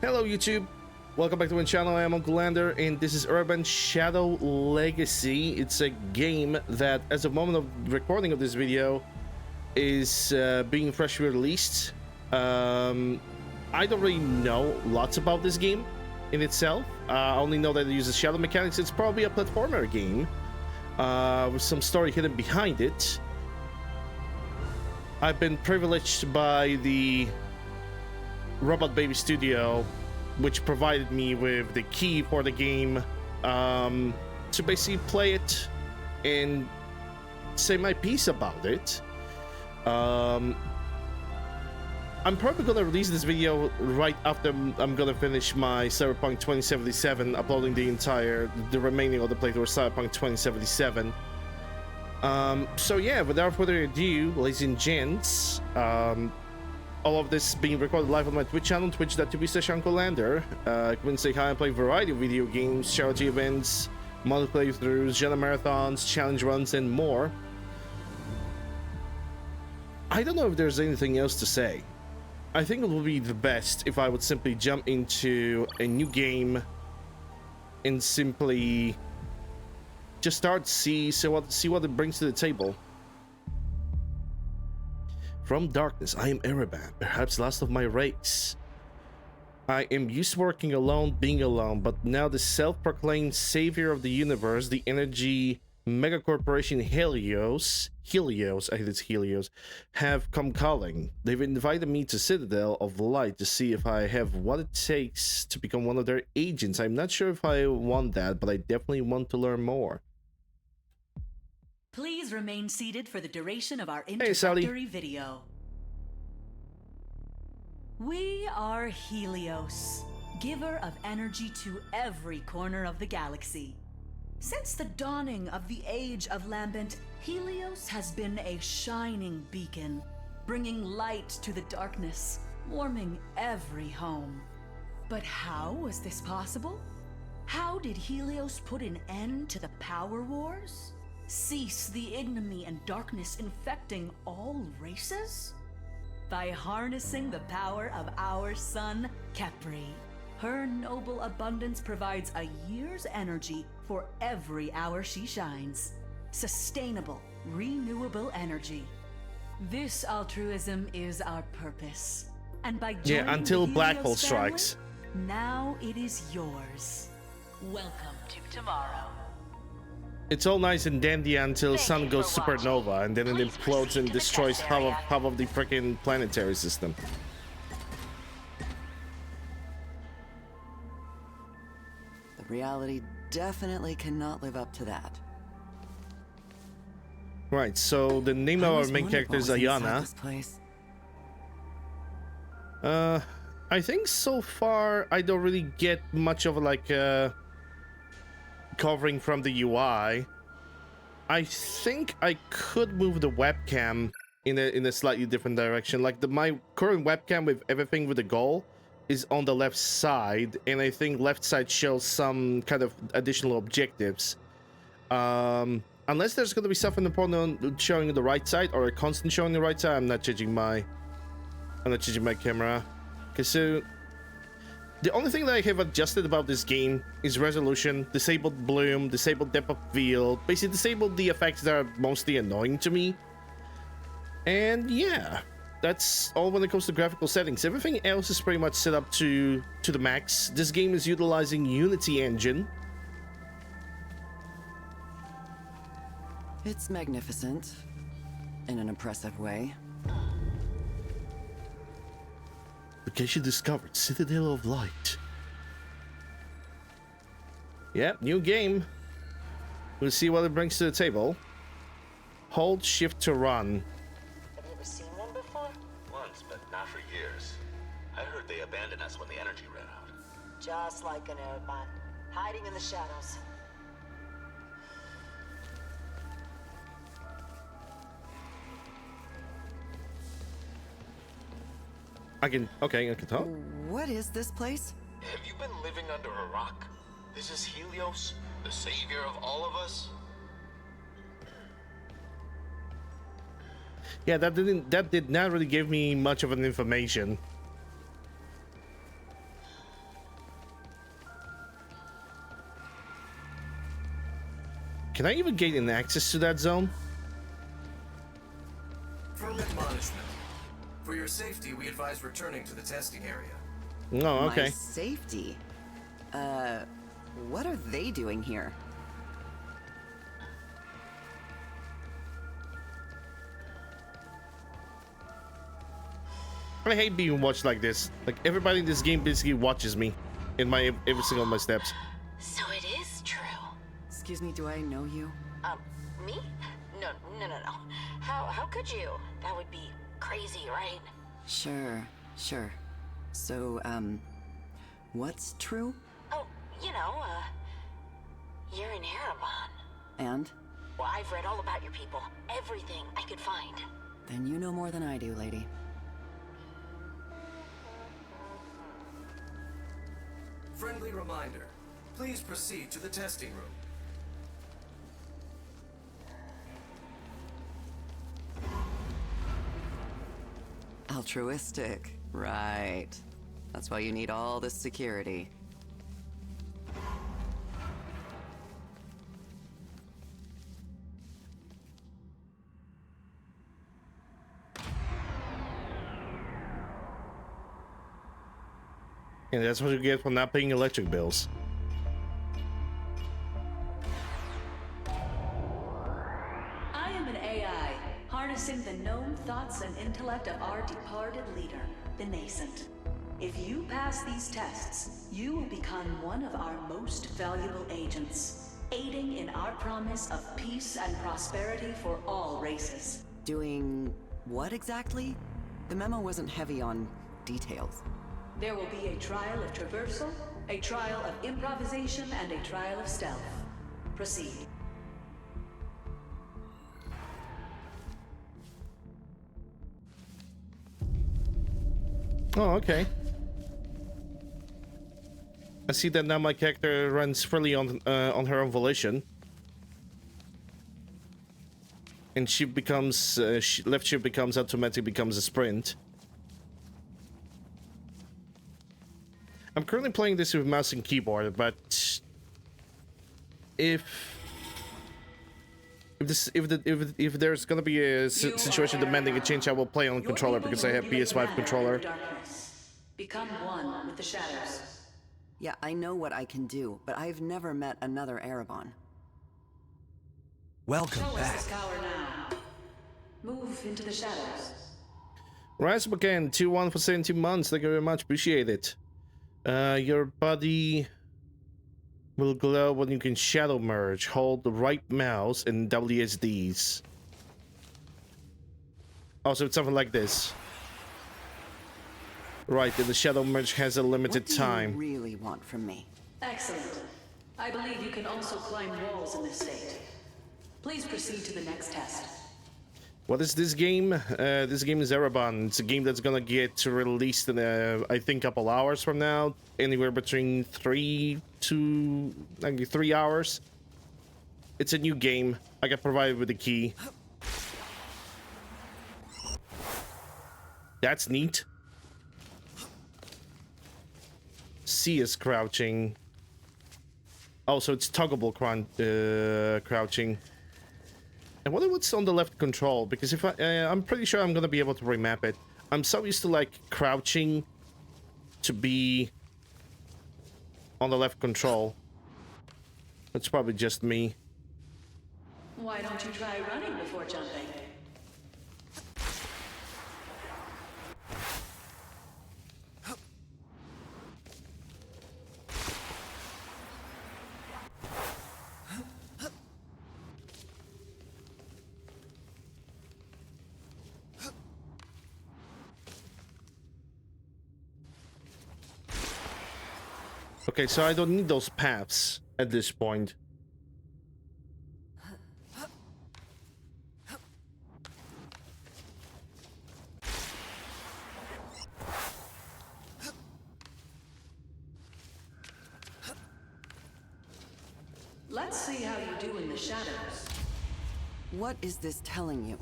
Hello YouTube, welcome back to my channel. I am Uncle Lander and this is Ereban Shadow Legacy. It's a game that as of moment of recording of this video is being freshly released. I don't really know lots about this game in itself. I only know that it uses shadow mechanics. It's probably a platformer game with some story hidden behind it. I've been privileged by the Robot Baby Studio, which provided me with the key for the game to basically play it and say my piece about it. I'm probably gonna release this video right after I'm gonna finish my Cyberpunk 2077, uploading the remaining of the playthrough of Cyberpunk 2077. So yeah, without further ado, ladies and gents, all of this being recorded live on my Twitch channel, twitch.tv/UncleLander. I can say hi and play a variety of video games, charity events, multiplayer playthroughs, genre marathons, challenge runs, and more. I don't know if there's anything else to say. I think it would be the best if I would simply jump into a new game and simply just start see what it brings to the table. From darkness, I am Ereban, perhaps last of my race. I am used to working alone, being alone, but now the self-proclaimed savior of the universe, the energy megacorporation Helios, I think it's Helios, have come calling. They've invited me to Citadel of Light to see if I have what it takes to become one of their agents. I'm not sure if I want that, but I definitely want to learn more. Please remain seated for the duration of our introductory video. We are Helios, giver of energy to every corner of the galaxy. Since the dawning of the Age of Lambent, Helios has been a shining beacon, bringing light to the darkness, warming every home. But how was this possible? How did Helios put an end to the power wars? Cease the ignominy and darkness infecting all races? By harnessing the power of our sun, Kepri. Her noble abundance provides a year's energy for every hour she shines. Sustainable, renewable energy. This altruism is our purpose. And by joining until the black Helios hole family, strikes. now it is yours. Welcome to tomorrow. It's all nice and dandy until sun goes supernova and then it implodes and destroys half of the freaking planetary system. The reality definitely cannot live up to that. Right, so the name of our main character is Ayana. I think so far I don't really get much of like covering from the UI. I think I could move the webcam in a slightly different direction. Like my current webcam with everything with the goal is on the left side, and I think left side shows some kind of additional objectives. Unless there's going to be something important on showing the right side or a constant showing the right side, I'm not changing my camera. Okay, so the only thing that I have adjusted about this game is resolution, disabled bloom, disabled depth of field, basically disabled the effects that are mostly annoying to me. And yeah, that's all when it comes to graphical settings. Everything else is pretty much set up to the max. This game is utilizing Unity engine. It's magnificent, in an impressive way. Location discovered, Citadel of Light. Yep, new game. We'll see what it brings to the table. Hold shift to run. Have you ever seen one before? Once, but not for years. I heard they abandoned us when the energy ran out. Just like an Ereban, hiding in the shadows. I can talk. What is this place? Have you been living under a rock? This is Helios, the savior of all of us? Yeah, that did not really give me much of an information. Can I even gain an access to that zone? From admonishment. For your safety, we advise returning to the testing area. Oh, My okay. safety? What are they doing here? I hate being watched like this. Like, everybody in this game basically watches me in my every single of my steps. So it is true. Excuse me, do I know you? Me? No. How could you? That would be crazy, right? Sure. So, what's true? Oh, you're in Ereban. And? Well, I've read all about your people. Everything I could find. Then you know more than I do, lady. Friendly reminder. Please proceed to the testing room. Altruistic. Right. That's why you need all this security. And that's what you get for not paying electric bills. I am an AI, harnessing the known thoughts and intellect of our departed leader, the Nascent. If you pass these tests, you will become one of our most valuable agents, aiding in our promise of peace and prosperity for all races. Doing what exactly? The memo wasn't heavy on details. There will be a trial of traversal, a trial of improvisation, and a trial of stealth. Proceed. Oh, okay. I see that now my character runs freely on her own volition. And she becomes, left shift becomes automatic, becomes a sprint. I'm currently playing this with mouse and keyboard, but if there's gonna be a situation demanding a change, I will play on controller because I have PS5 controller. Become one with the shadows. Yeah, I know what I can do, but I've never met another Ereban. Welcome Show us back. this power now. Move into the shadows. Rise up again, 2-1 for 17 months. Thank you very much, appreciate it. Your body will glow when you can shadow merge. Hold the right mouse and WSDs. Also, it's something like this. Right, and the shadow merge has a limited time. What do you really want from me? Excellent. I believe you can also climb walls in this state. Please proceed to the next test. What is this game? This game is Ereban. It's a game that's gonna get released in, I think, a couple hours from now. Anywhere between 3 to 3 hours. It's a new game. I got provided with the key. That's neat. C is crouching. Oh, so it's toggable crouching. I wonder what's on the left control, because if I'm pretty sure I'm gonna be able to remap it. I'm so used to like crouching to be on the left control. That's probably just me. Why don't you try running before jumping? Okay, so I don't need those paths at this point. Let's see how you do in the shadows. What is this telling you?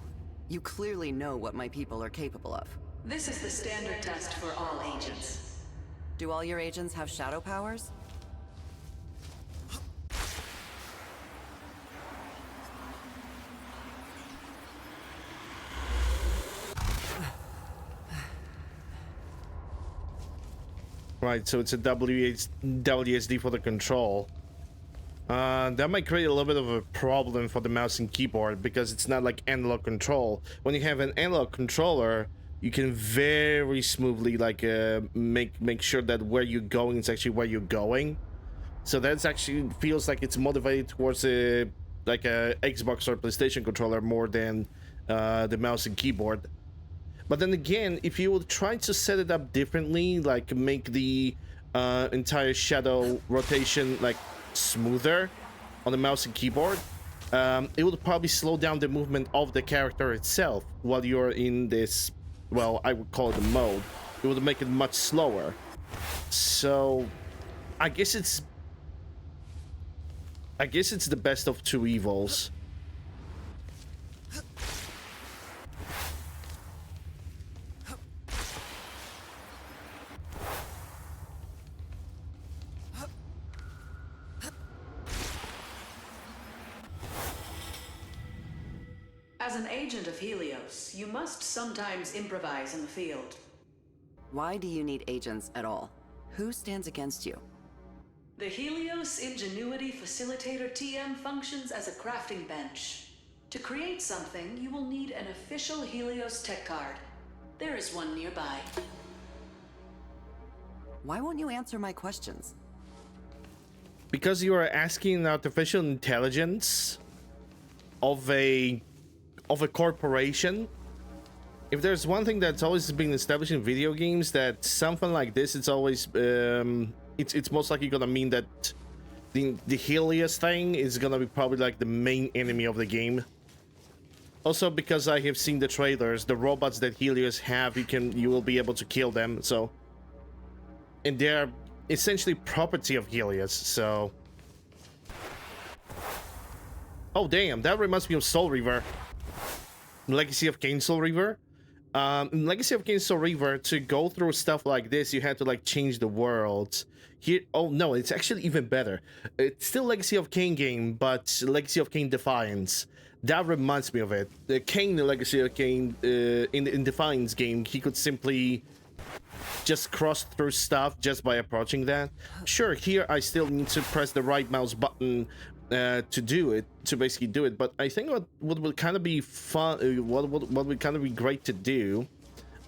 You clearly know what my people are capable of. This is the standard test for all agents. Do all your agents have shadow powers? Right, so it's a WSD for the control. That might create a little bit of a problem for the mouse and keyboard because it's not like analog control. When you have an analog controller, you can very smoothly like make sure that where you're going is actually where you're going. So that's actually feels like it's motivated towards a like a Xbox or PlayStation controller more than the mouse and keyboard. But then again, if you would try to set it up differently, like make the entire shadow rotation like smoother on the mouse and keyboard, it would probably slow down the movement of the character itself while you're in this, well, I would call it a mode. It would make it much slower. So I guess it's the best of two evils. As an agent of Helios, you must sometimes improvise in the field. Why do you need agents at all? Who stands against you? The Helios Ingenuity Facilitator TM functions as a crafting bench. To create something, you will need an official Helios tech card. There is one nearby. Why won't you answer my questions? Because you are asking an artificial intelligence of a corporation. If there's one thing that's always been established in video games, that something like this, it's always it's most likely gonna mean that the Helios thing is gonna be probably like the main enemy of the game. Also, because I have seen the trailers, the robots that Helios have, you will be able to kill them. So, and they're essentially property of Helios. So, oh damn, that reminds me of Soul Reaver. Legacy of Kain Soul Reaver. In Legacy of Kain Soul Reaver, to go through stuff like this, you had to like change the world. Here, oh no, it's actually even better. It's still Legacy of Kain game, but Legacy of Kain Defiance. That reminds me of it. The Kain, the Legacy of Kain, in Defiance game, he could simply just cross through stuff just by approaching that. Sure, here I still need to press the right mouse button to do it, to basically do it. But I think what would kind of be fun, what would kind of be great to do,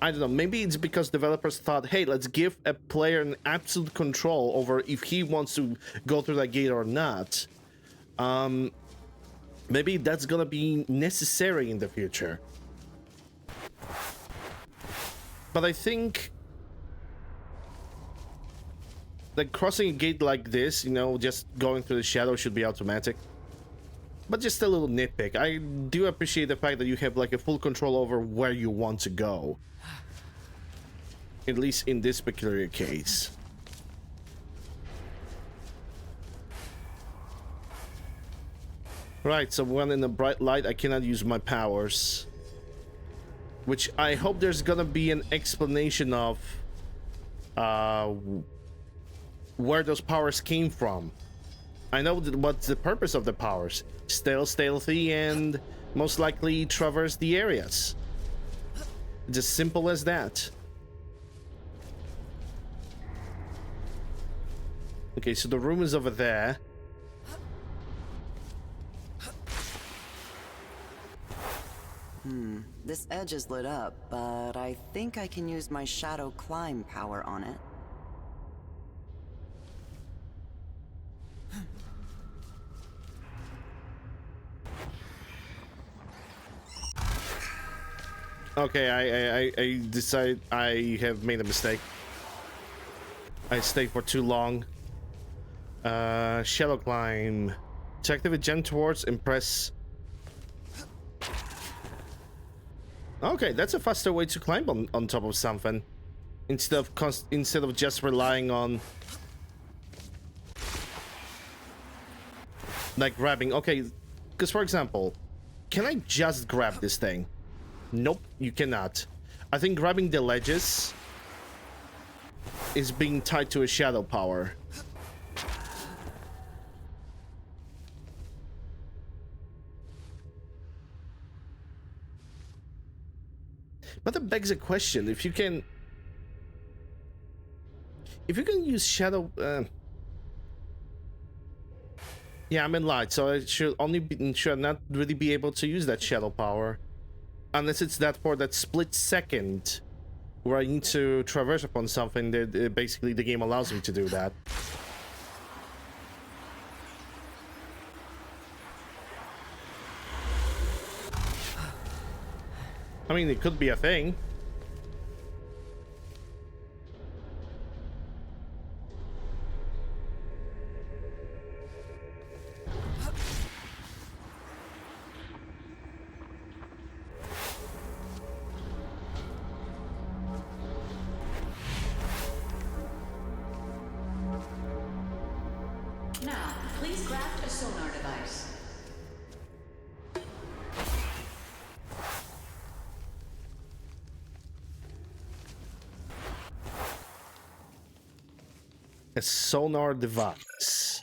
I don't know, maybe it's because developers thought, hey, let's give a player an absolute control over if he wants to go through that gate or not. Maybe that's gonna be necessary in the future. But I think like crossing a gate like this, you know, just going through the shadow should be automatic. But just a little nitpick. I do appreciate the fact that you have like a full control over where you want to go. At least in this peculiar case. Right, so when in the bright light, I cannot use my powers. Which I hope there's gonna be an explanation of where those powers came from. I know what's the purpose of the powers. Stealthy and most likely traverse the areas. It's as simple as that. Okay, so the room is over there. This edge is lit up, but I think I can use my shadow climb power on it. Okay, I decide I have made a mistake. I stayed for too long. Shadow climb. To activate jump towards and press. Okay, that's a faster way to climb on top of something. Instead of just relying on like grabbing. Okay, because for example, can I just grab this thing? Nope, you cannot. I think grabbing the ledges is being tied to a shadow power. But that begs a question. If you can... If you can use shadow, yeah, I'm in light, so I should not really be able to use that shadow power, unless it's that for that split second where I need to traverse upon something that basically the game allows me to do that. I mean, it could be a thing. Now, please craft a sonar device. A sonar device.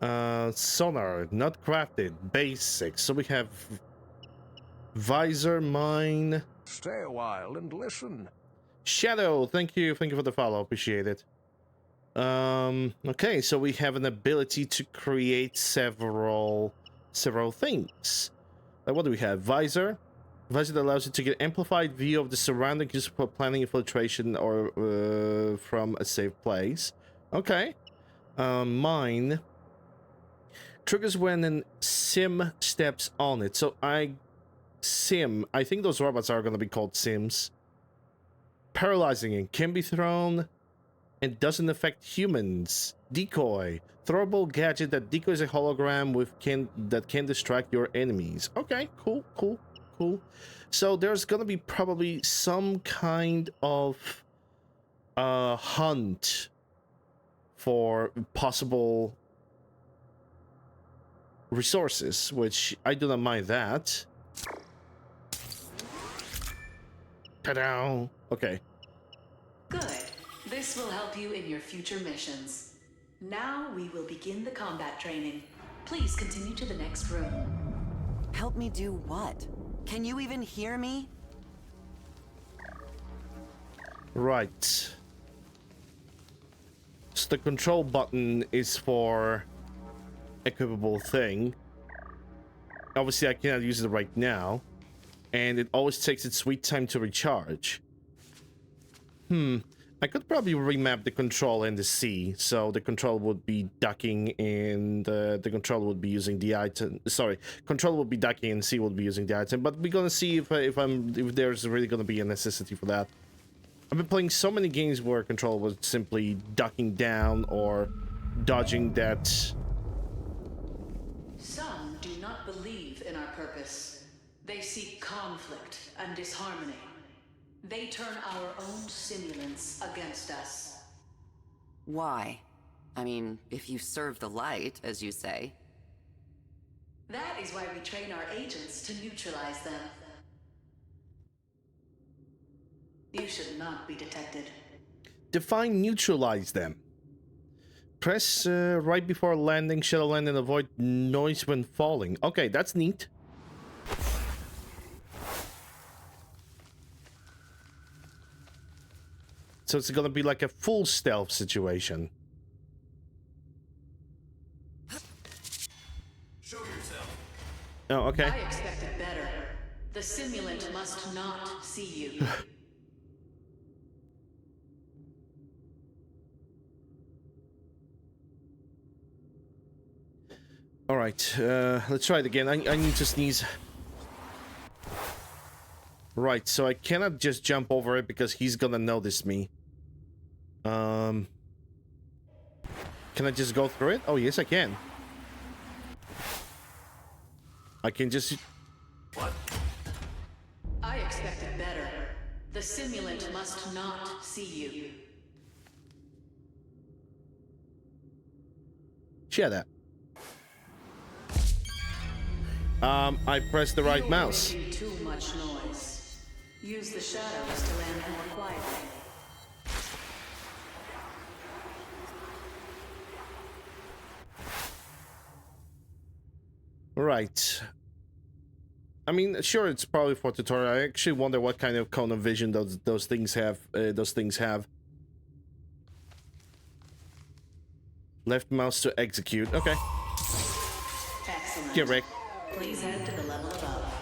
Sonar, not crafted, basic. So we have visor, mine. Stay a while and listen. Shadow, thank you for the follow, appreciate it. Okay, so we have an ability to create several things. What do we have? Visor. Visor that allows you to get amplified view of the surroundings used for planning infiltration or from a safe place. Okay. Mine triggers when an sim steps on it. So I think those robots are going to be called sims. Paralyzing it can be thrown and doesn't affect humans. Decoy, throwable gadget that decoys a hologram that can distract your enemies. Okay, cool. So there's gonna be probably some kind of hunt for possible resources, which I do not mind that. Ta-da! Okay. Good. This will help you in your future missions. Now we will begin the combat training. Please continue to the next room. Help me do what? Can you even hear me? Right. So the control button is for equipable thing. Obviously, I cannot use it right now. And it always takes its sweet time to recharge. I could probably remap the control in the C, so the control would be ducking and the control would be using the item. Sorry, control would be ducking and C would be using the item. But we're gonna see if there's really gonna be a necessity for that. I've been playing so many games where control was simply ducking down or dodging that. Some do not believe in our purpose. They seek conflict and disharmony. They turn our own simulants against us. Why? I mean, if you serve the light, as you say. That is why we train our agents to neutralize them. You should not be detected. Define neutralize them. Press right before landing, shadow land, and avoid noise when falling. Okay, that's neat. So it's gonna be like a full stealth situation. Show yourself. Oh, okay. I expected better. The simulant must not see you. All right, let's try it again. I need to sneeze. Right, so I cannot just jump over it because he's gonna notice me. Can I just go through it? Oh, yes, I can. I can just... What? I expected better. The simulant must not see you. Share that. I pressed the right You're mouse. making too much noise. Use the shadows to land more quietly. Right. I mean, sure, it's probably for tutorial. I actually wonder what kind of cone of vision those things have. Left mouse to execute. Okay. Excellent. Get Rick. Please head to the level above.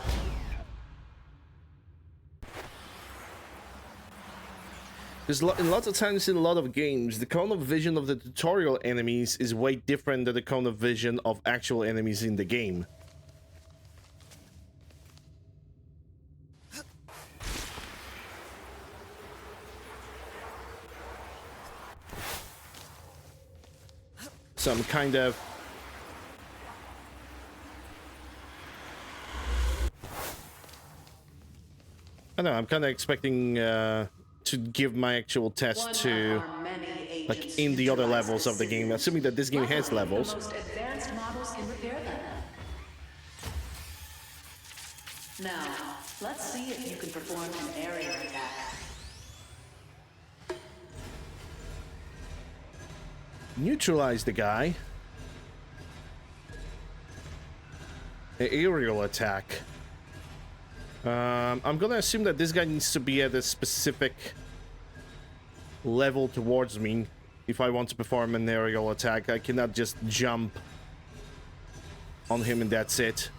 There's lots of times in a lot of games, the cone of vision of the tutorial enemies is way different than the cone of vision of actual enemies in the game. So I'm kind of... I don't know, I'm kind of expecting to give my actual test to, like, in the other levels of the game, assuming that this game has levels. The most advanced models can repair them. Now, let's see if you can perform an aerial attack. Neutralize the guy. The aerial attack. I'm gonna assume that this guy needs to be at a specific level towards me if I want to perform an aerial attack. I cannot just jump on him and that's it.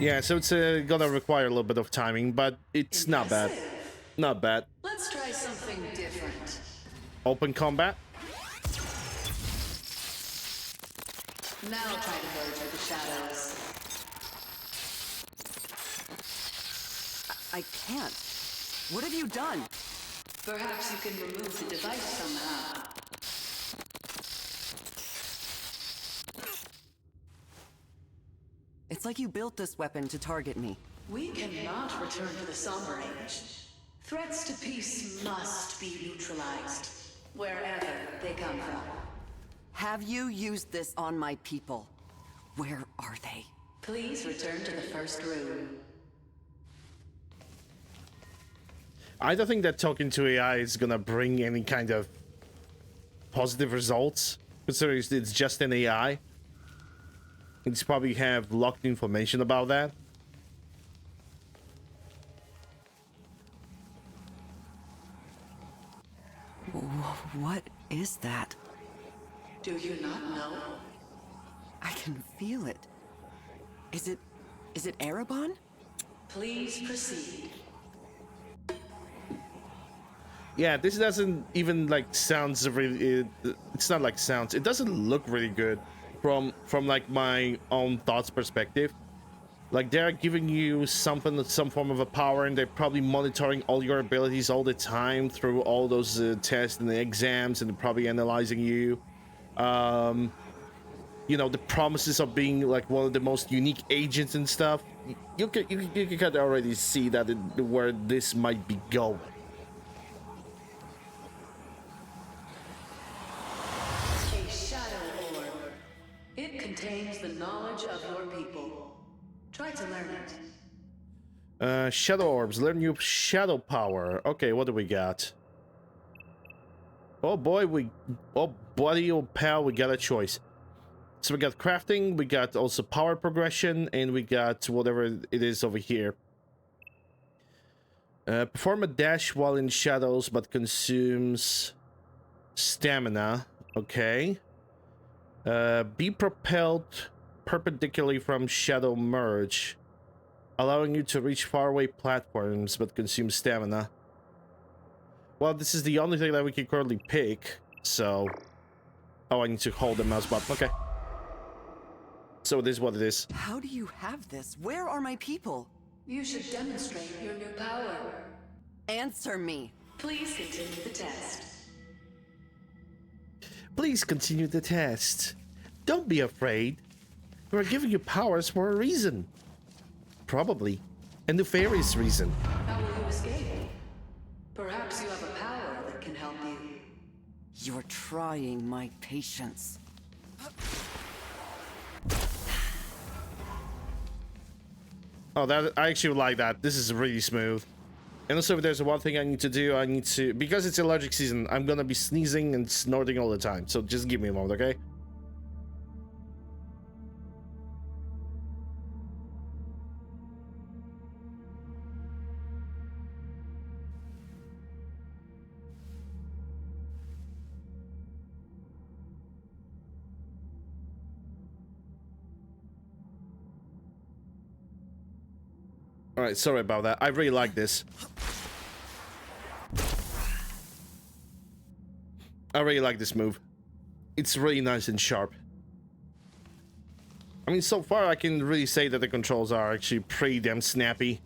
Yeah, so it's gonna require a little bit of timing, but it's not bad. Not bad. Let's try something different. Open combat. Now try to merge with the shadows. I can't. What have you done? Perhaps you can remove the device somehow. It's like you built this weapon to target me. We cannot return to the Somber Age. Threats to peace must be neutralized, wherever they come from. Have you used this on my people? Where are they? Please return to the first room. I don't think that talking to AI is gonna bring any kind of positive results, considering it's just an AI. It's probably have locked information about that. What is that? Do you not know? I can feel it. Is it Ereban? Please proceed. Yeah, this doesn't even like sounds really. It's not like sounds. It doesn't look really good from like my own thoughts perspective. Like they're giving you some form of a power, and they're probably monitoring all your abilities all the time through all those tests and the exams, and they're probably analyzing you. You know, the promises of being like one of the most unique agents and stuff. You can already see that where this might be going. A shadow orb. It contains the knowledge of your people. Try to learn it. Shadow orbs. Learn new shadow power. Okay, what do we got? Oh boy, oh buddy, oh pal, we got a choice. So we got crafting, we got also power progression, and we got whatever it is over here. Perform a dash while in shadows, but consumes stamina. Okay. Be propelled perpendicularly from shadow merge, allowing you to reach faraway platforms, but consume stamina. Well, this is the only thing that we can currently pick, so... Oh, I need to hold the mouse button. Okay. So it is what it is. How do you have this? Where are my people? You should demonstrate your new power. Answer me. Please continue the test. Please continue the test. Don't be afraid. We're giving you powers for a reason. Probably. A nefarious reason. How will you escape? Perhaps you have a power that can help you. You're trying my patience. Oh, that I actually like that. This is really smooth. And also, if there's one thing I need to do, I need to... Because it's allergic season, I'm gonna be sneezing and snorting all the time. So just give me a moment, okay? All right, sorry about that. I really like this. I really like this move. It's really nice and sharp. I mean, so far I can really say that the controls are actually pretty damn snappy.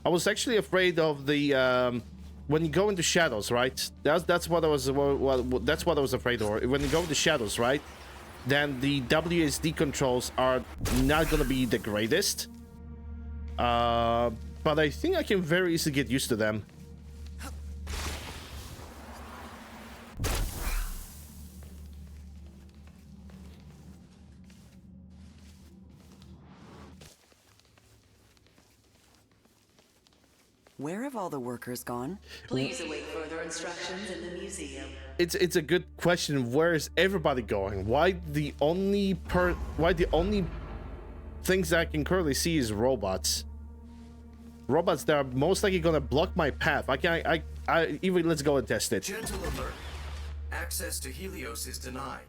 I was actually afraid of the when you go into shadows, right? That's what I was that's what I was afraid of. When you go into shadows, right? Then the WSD controls are not gonna be the greatest. But I think I can very easily get used to them. Where have all the workers gone? Please await further instructions in the museum. It's a good question. Where is everybody going? Why the only things that I can currently see is robots. Robots that are most likely gonna block my path. I even let's go and test it. Gentle alert. Access to Helios is denied.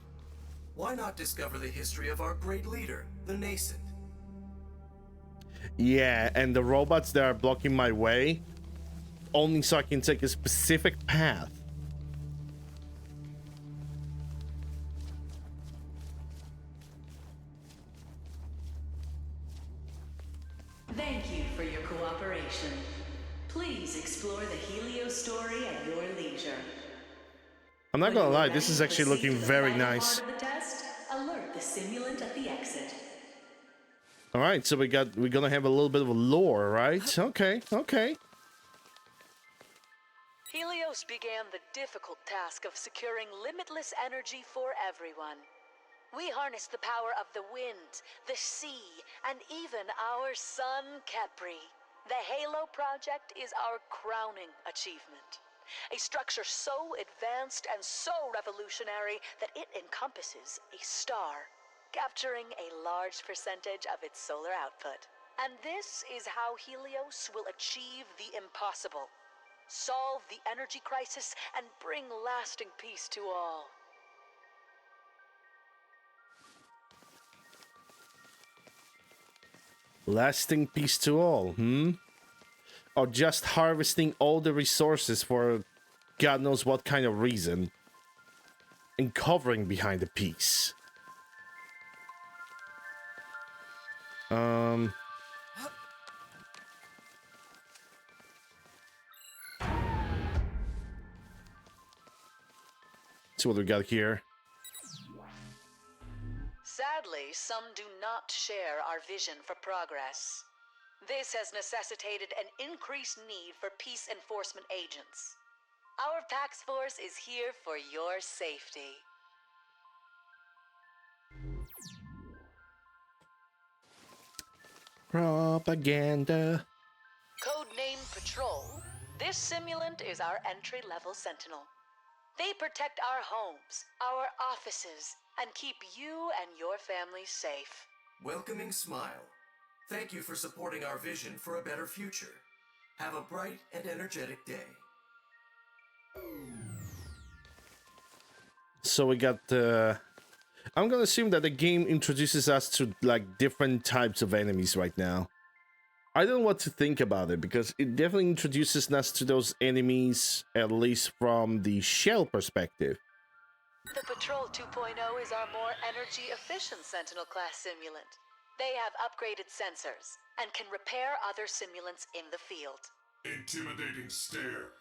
Why not discover the history of our great leader, the Nascent? Yeah, and the robots that are blocking my way, only so I can take a specific path. Thank you for your cooperation. Please explore the Helios story at your leisure. I'm not When gonna you are lie, ready this is to actually proceed looking to the very final nice. part of the test, alert the simulant at the exit. All right, so we're gonna have a little bit of a lore, right? Okay. Helios began the difficult task of securing limitless energy for everyone. We harness the power of the wind, the sea, and even our sun, Kepri. The Halo Project is our crowning achievement. A structure so advanced and so revolutionary that it encompasses a star, capturing a large percentage of its solar output. And this is how Helios will achieve the impossible. Solve the energy crisis and bring lasting peace to all. Lasting peace to all, or just harvesting all the resources for God knows what kind of reason, and covering behind the peace. See what we got here. Sadly, some do not share our vision for progress. This has necessitated an increased need for peace enforcement agents. Our PAX force is here for your safety. Propaganda. Codename Patrol, this simulant is our entry-level sentinel. They protect our homes, our offices, and keep you and your family safe. Welcoming smile. Thank you for supporting our vision for a better future. Have a bright and energetic day. So we got I'm gonna assume that the game introduces us to like different types of enemies right now. I don't know what to think about it because it definitely introduces us to those enemies, at least from the shell perspective. The Patrol 2.0 is our more energy-efficient Sentinel-class simulant. They have upgraded sensors and can repair other simulants in the field. Intimidating stare.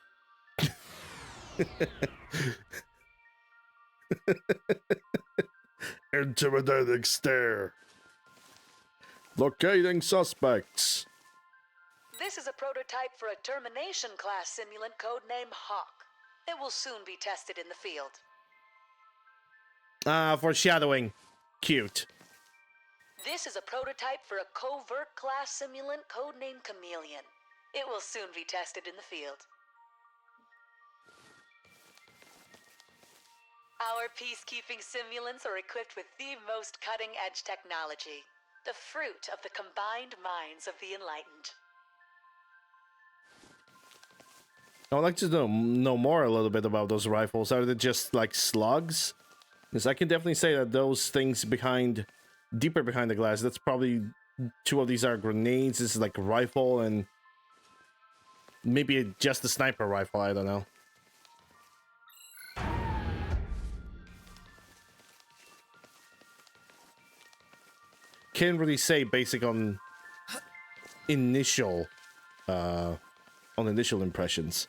Intimidating stare. Locating suspects. This is a prototype for a Termination-class simulant codenamed Hawk. It will soon be tested in the field. Foreshadowing. Cute. This is a prototype for a Covert-class simulant codenamed Chameleon. It will soon be tested in the field. Our peacekeeping simulants are equipped with the most cutting-edge technology, the fruit of the combined minds of the enlightened. I would like to know more a little bit about those rifles. Are they just like slugs? Because I can definitely say that those things deeper behind the glass, that's probably two of these are grenades. This is like a rifle, and maybe just a sniper rifle. I don't know. Can't really say basic on initial impressions.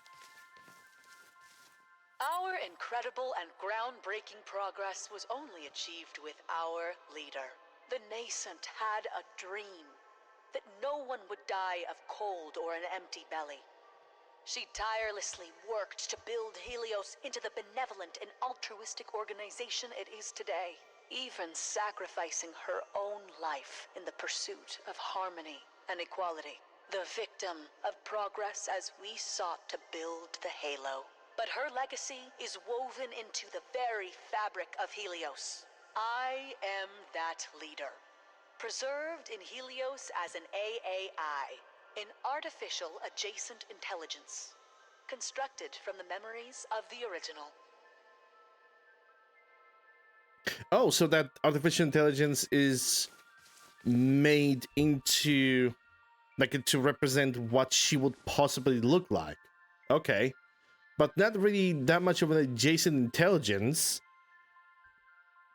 Our incredible and groundbreaking progress was only achieved with our leader. The nascent had a dream that no one would die of cold or an empty belly. She tirelessly worked to build Helios into the benevolent and altruistic organization it is today, even sacrificing her own life in the pursuit of harmony and equality. The victim of progress as we sought to build the Halo. But her legacy is woven into the very fabric of Helios. I am that leader, preserved in Helios as an AAI, an artificial adjacent intelligence, constructed from the memories of the original. Oh, so that artificial intelligence is made into, like, to represent what she would possibly look like. Okay. But not really that much of an adjacent intelligence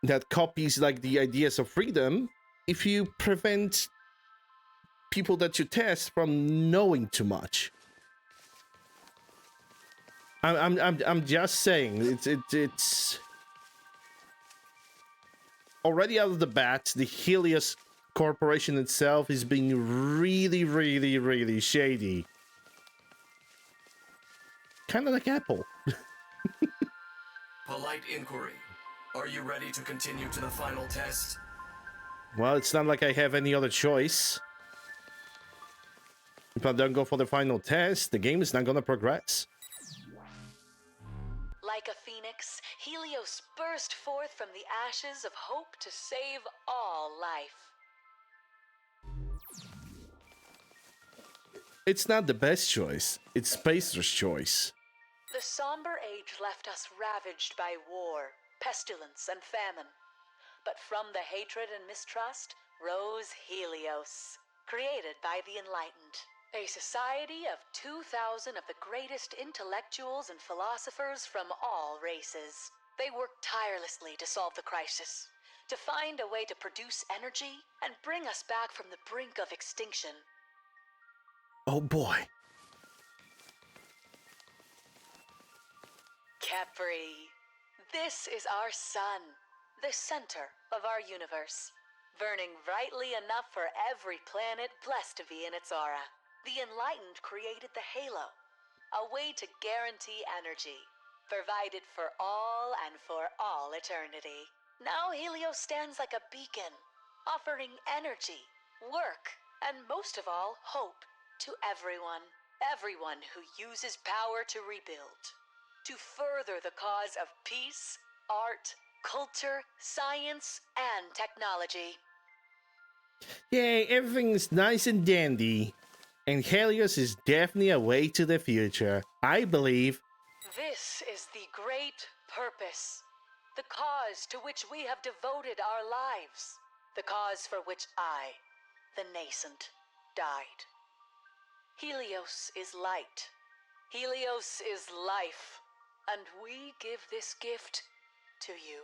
that copies, like, the ideas of freedom if you prevent people that you test from knowing too much. I'm just saying, it's already out of the bat, the Helios Corporation itself is being really shady. Kind of like Apple. Polite inquiry. Are you ready to continue to the final test? Well, it's not like I have any other choice. If I don't go for the final test, the game is not gonna progress. Like a phoenix, Helios burst forth from the ashes of hope to save all life. It's not the best choice. It's Spacer's choice. The somber age left us ravaged by war, pestilence, and famine. But from the hatred and mistrust rose Helios, created by the enlightened. A society of 2,000 of the greatest intellectuals and philosophers from all races. They worked tirelessly to solve the crisis, to find a way to produce energy and bring us back from the brink of extinction. Oh boy. Capri, this is our sun, the center of our universe, burning brightly enough for every planet blessed to be in its aura. The enlightened created the Halo, a way to guarantee energy, provided for all and for all eternity. Now Helios stands like a beacon, offering energy, work, and most of all, hope to everyone. Everyone who uses power to rebuild, to further the cause of peace, art, culture, science, and technology. Yay, everything's nice and dandy. And Helios is definitely a way to the future, I believe. This is the great purpose, the cause to which we have devoted our lives, the cause for which I, the nascent, died. Helios is light. Helios is life. And we give this gift to you.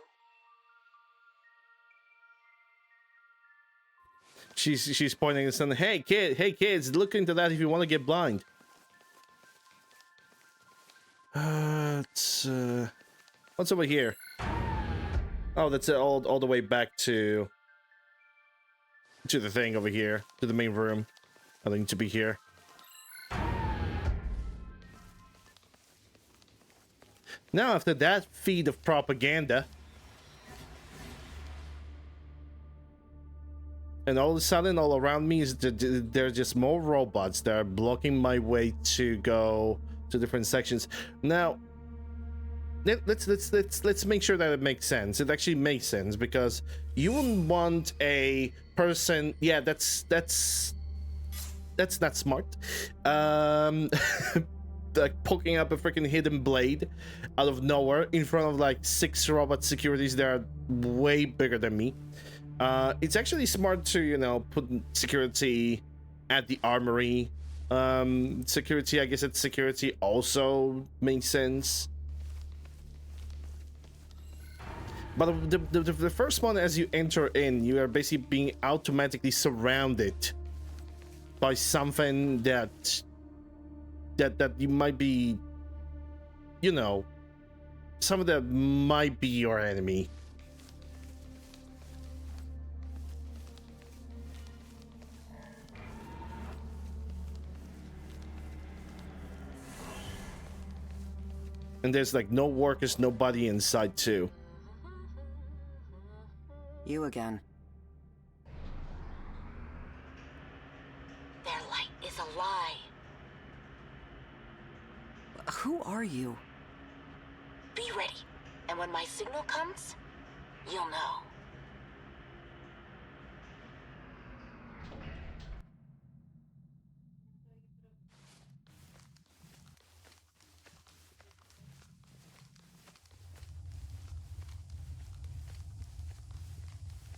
She's pointing and saying, hey kids, look into that if you want to get blind. What's over here? Oh, that's all the way back to the thing over here, to the main room. I think to be here. Now, after that feed of propaganda, and all of a sudden, all around me is there are just more robots that are blocking my way to go to different sections. Now, let's make sure that it makes sense. It actually makes sense because you wouldn't want a person. Yeah, that's not smart. Like poking up a freaking hidden blade out of nowhere in front of like 6 robot securities that are way bigger than me. It's actually smart to, you know, put security at the armory. Security, I guess it's security also makes sense. But the first one, as you enter in, you are basically being automatically surrounded by something that you might be, you know, something that might be your enemy. And there's like no workers, nobody inside too. You again. Their light is a lie. Who are you? Be ready. And when my signal comes, you'll know.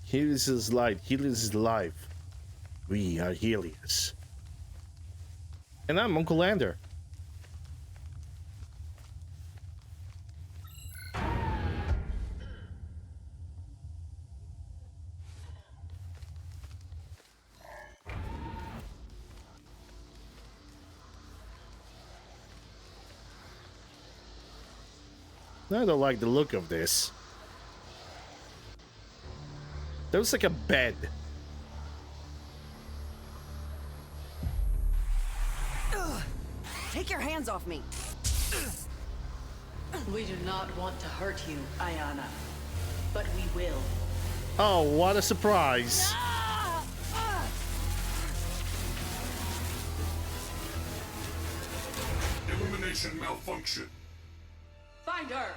Helios is light, Helios is life. We are Helios. And I'm Uncle Lander. I don't like the look of this. That looks like a bed. Take your hands off me! We do not want to hurt you, Ayana, but we will. Oh, what a surprise. Illumination malfunction. Find her!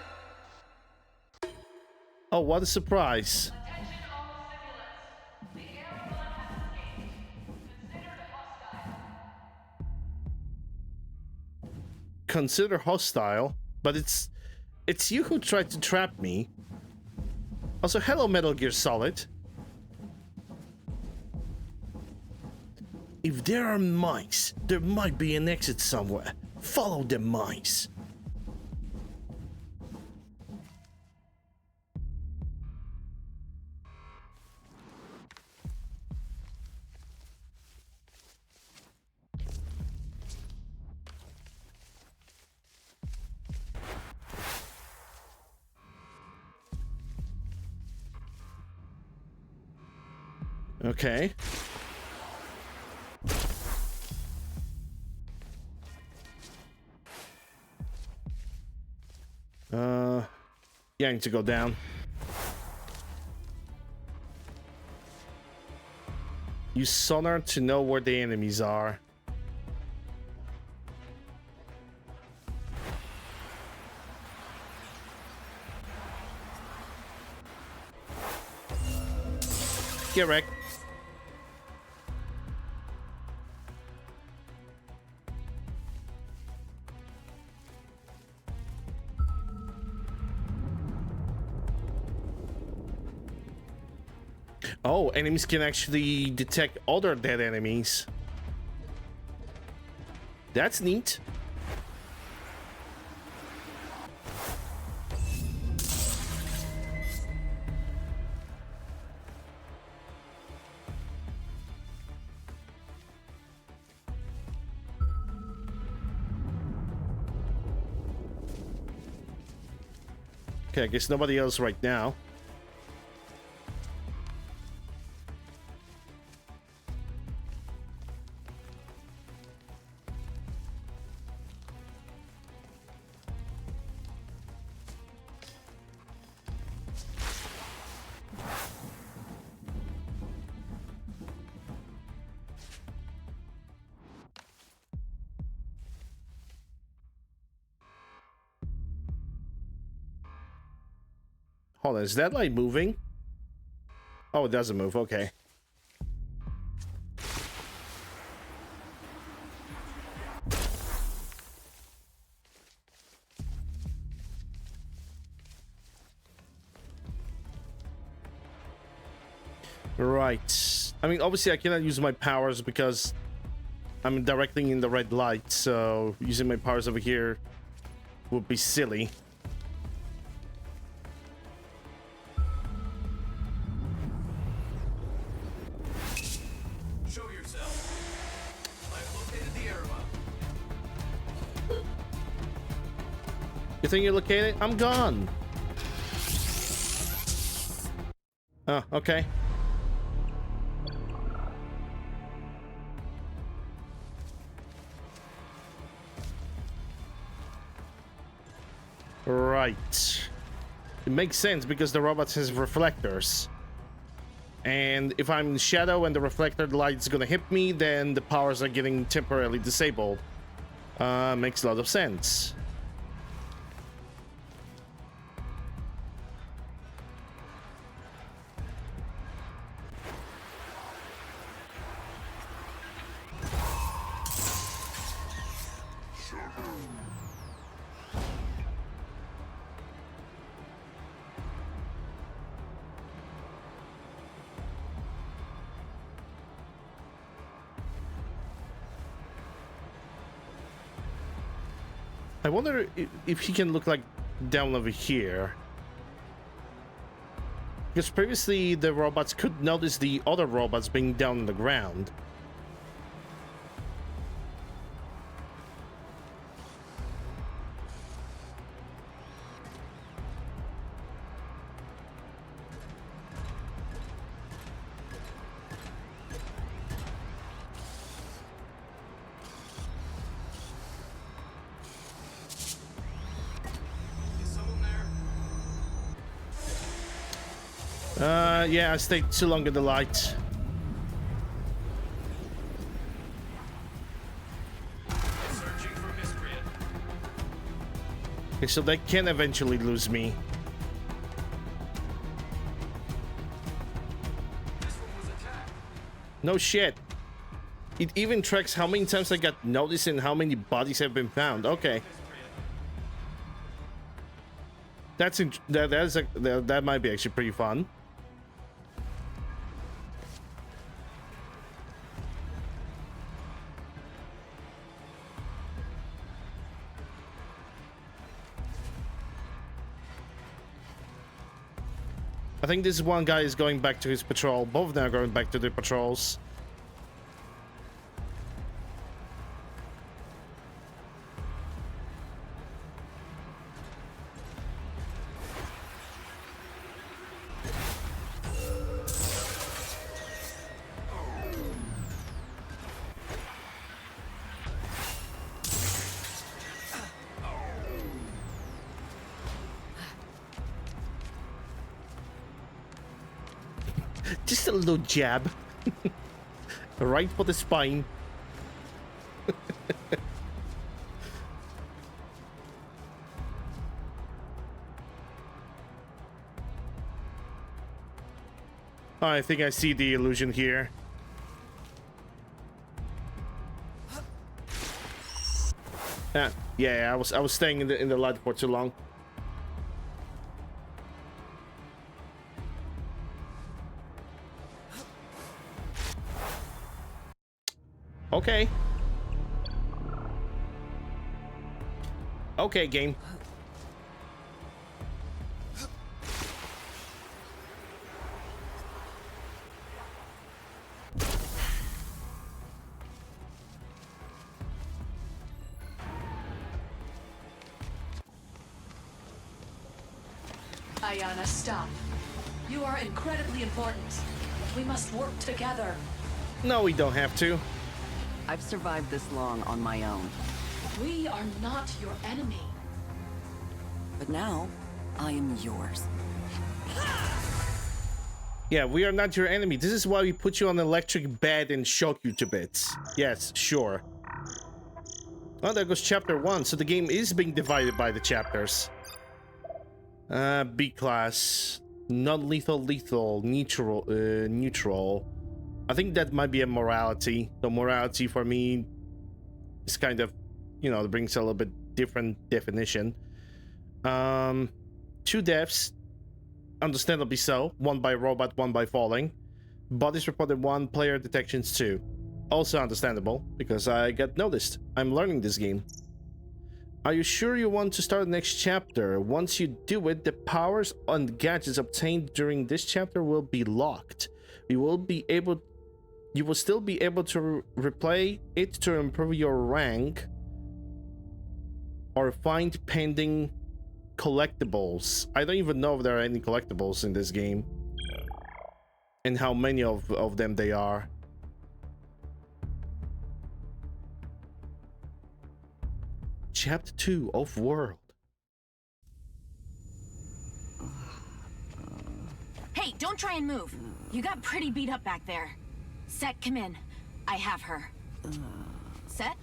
Oh, what a surprise. Attention all civilians. The Ereban has escaped. Considered hostile. Consider hostile, but it's you who tried to trap me. Also, hello, Metal Gear Solid. If there are mice, there might be an exit somewhere. Follow the mice. Okay. Yeah, I need to go down. Use sonar to know where the enemies are. Get wrecked. Oh, enemies can actually detect other dead enemies. That's neat. Okay, I guess nobody else right now. Hold on, is that light moving? Oh, it doesn't move, okay. Right. I mean, obviously I cannot use my powers because I'm directly in the red light, so using my powers over here would be silly. Show yourself. I've located the Ereban. You think you're located? I'm gone. Oh, okay. Right. It makes sense because the robot has reflectors. And if I'm in shadow and the reflector light is gonna hit me, then the powers are getting temporarily disabled. Makes a lot of sense. I wonder if he can look like down over here. Because previously the robots could notice the other robots being down on the ground. Yeah, I stayed too long in the light. Searching for miscreant. Okay, so they can eventually lose me. This one was attacked. No shit. It even tracks how many times I got noticed and how many bodies have been found. Okay. That might be actually pretty fun. I think this one guy is going back to his patrol. Both of them are going back to their patrols. Just a little jab. Right for the spine. Oh, I think I see the illusion here. Yeah, I was staying in the light for too long. Okay. Okay, game. Ayana, stop. You are incredibly important. We must work together. No, we don't have to. I've survived this long on my own. We are not your enemy. But now, I am yours. Yeah, we are not your enemy. This is why we put you on an electric bed and shock you to bits. Yes, sure. Oh, there goes chapter 1. So the game is being divided by the chapters. B class. Non-lethal, lethal, neutral, neutral. I think that might be a morality. The morality for me is kind of, you know, it brings a little bit different definition. 2 deaths, understandably so. 1 by robot, 1 by falling. Bodies reported 1, player detections 2. Also understandable, because I got noticed. I'm learning this game. Are you sure you want to start the next chapter? Once you do it, the powers and gadgets obtained during this chapter will be locked. You will still be able to replay it to improve your rank or find pending collectibles. I don't even know if there are any collectibles in this game and how many of them they are. Chapter 2 of World. Hey, don't try and move. You got pretty beat up back there. Set, come in. I have her. Set?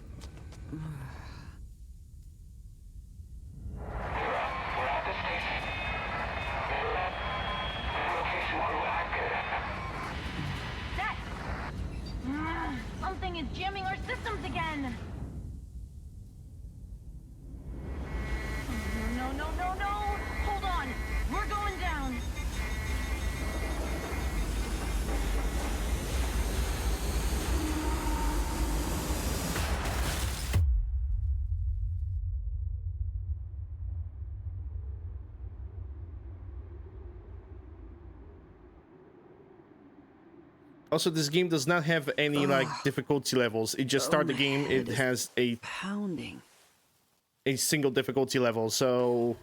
Set! Something is jamming our systems again. No. Hold on. We're going down. Also, this game does not have any like difficulty levels. It just start the game. It has a pounding. A single difficulty level. So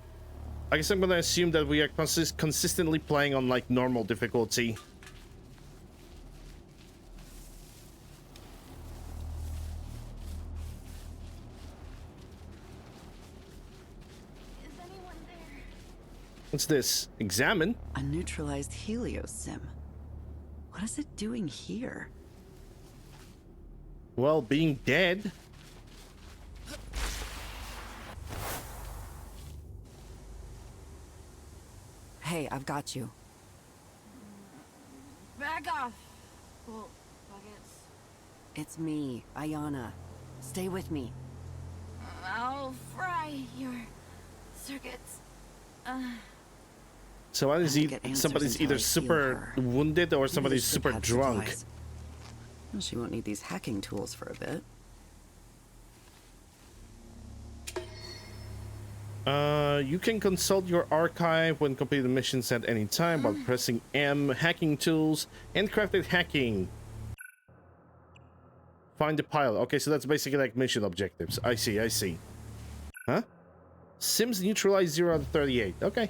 I guess I'm gonna assume that we are consistently playing on like normal difficulty. Is anyone there? What's this? Examine? A neutralized Helios sim. What is it doing here? Well, being dead. Hey, I've got you. Back off. Well, buckets. It's me, Ayana. Stay with me. I'll fry your circuits. So what is I he? won't get answers Somebody's until either I heal super her. wounded or Maybe somebody's the ship super had drunk. supplies. Well, she won't need these hacking tools for a bit. You can consult your archive when completing missions at any time by pressing M. Hacking tools, handcrafted hacking. Find the pilot. Okay, so that's basically like mission objectives. I see. Huh? Sims neutralize 0 out of 38. Okay.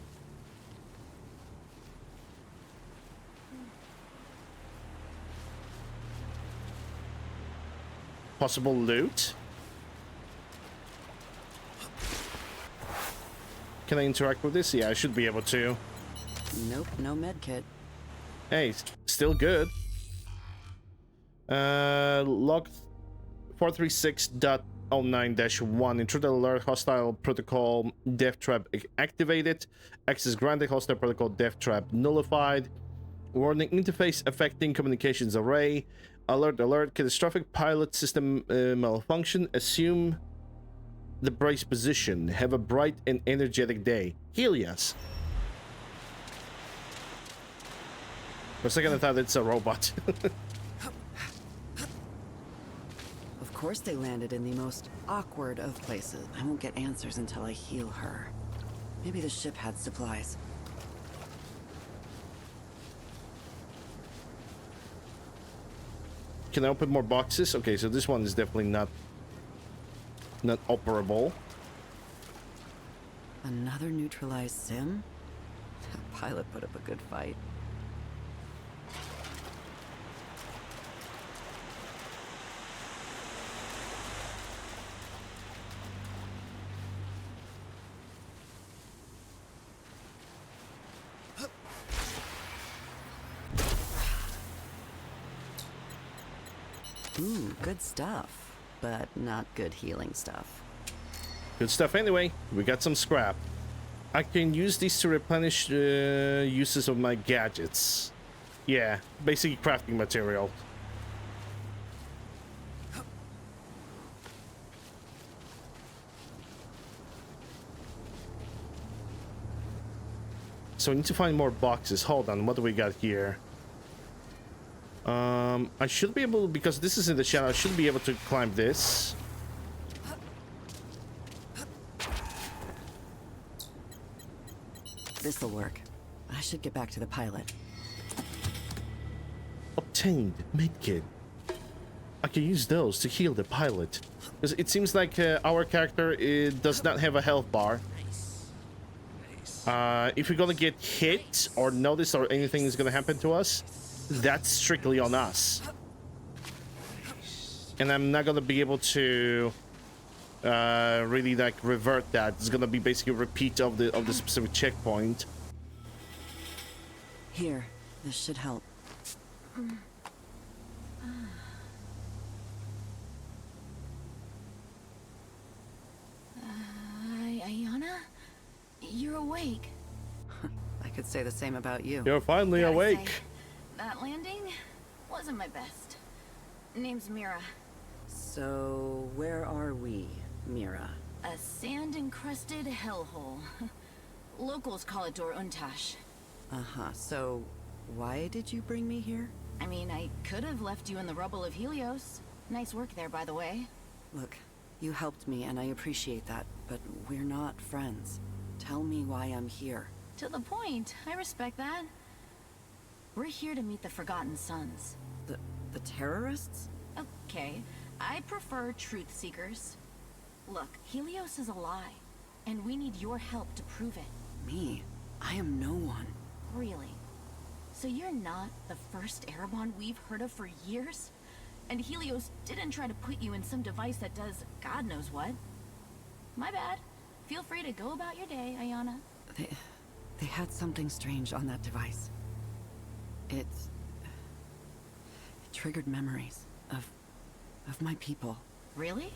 Possible loot. Can I interact with this? Yeah, I should be able to. Nope, no med kit. Hey, still good. Log 436.09-1. Intruder alert. Hostile protocol death trap activated. Access granted. Hostile protocol death trap nullified. Warning, interface affecting communications array. Alert. Catastrophic pilot system malfunction. Assume the brace position. Have a bright and energetic day. Helios. For a second I thought it's a robot. Of course they landed in the most awkward of places. I won't get answers until I heal her. Maybe the ship had supplies. Can I open more boxes? Okay, so this one is definitely not operable. Another neutralized sim? That pilot put up a good fight. Ooh, good stuff, but not good healing stuff. Good stuff anyway. We got some scrap. I can use these to replenish uses of my gadgets. Yeah, basically crafting material. So we need to find more boxes. Hold on, what do we got here? I should be able, because this is in the shadow, I should be able to climb this. This'll work. I should get back to the pilot. Obtained medkit. I can use those to heal the pilot. Because it seems like our character does not have a health bar. If we're gonna get hit or noticed or anything is gonna happen to us, that's strictly on us. And I'm not gonna be able to really like revert that. It's gonna be basically a repeat of the specific checkpoint. Here, this should help. Ayana? You're awake. I could say the same about you. You're finally Gotta awake. say, that landing wasn't my best. Name's Mira. So, where are we, Mira? A sand-encrusted hellhole. Locals call it Dor Untash. Uh-huh. So, why did you bring me here? I mean, I could have left you in the rubble of Helios. Nice work there, by the way. Look, you helped me and I appreciate that, but we're not friends. Tell me why I'm here. To the point. I respect that. We're here to meet the Forgotten Sons. The terrorists? Okay, I prefer truth seekers. Look, Helios is a lie, and we need your help to prove it. Me? I am no one. Really? So you're not the first Ereban we've heard of for years? And Helios didn't try to put you in some device that does God knows what? My bad. Feel free to go about your day, Ayana. They had something strange on that device. It triggered memories of my people. Really?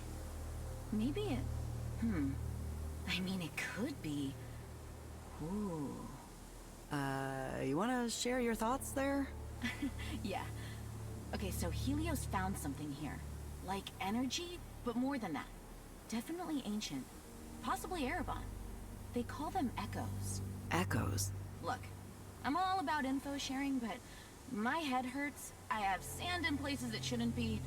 Maybe it... I mean, it could be... Ooh. You wanna share your thoughts there? Yeah. Okay, so Helios found something here. Like energy, but more than that. Definitely ancient. Possibly Ereban. They call them echoes. Echoes? Look, I'm all about info sharing, but my head hurts. I have sand in places it shouldn't be.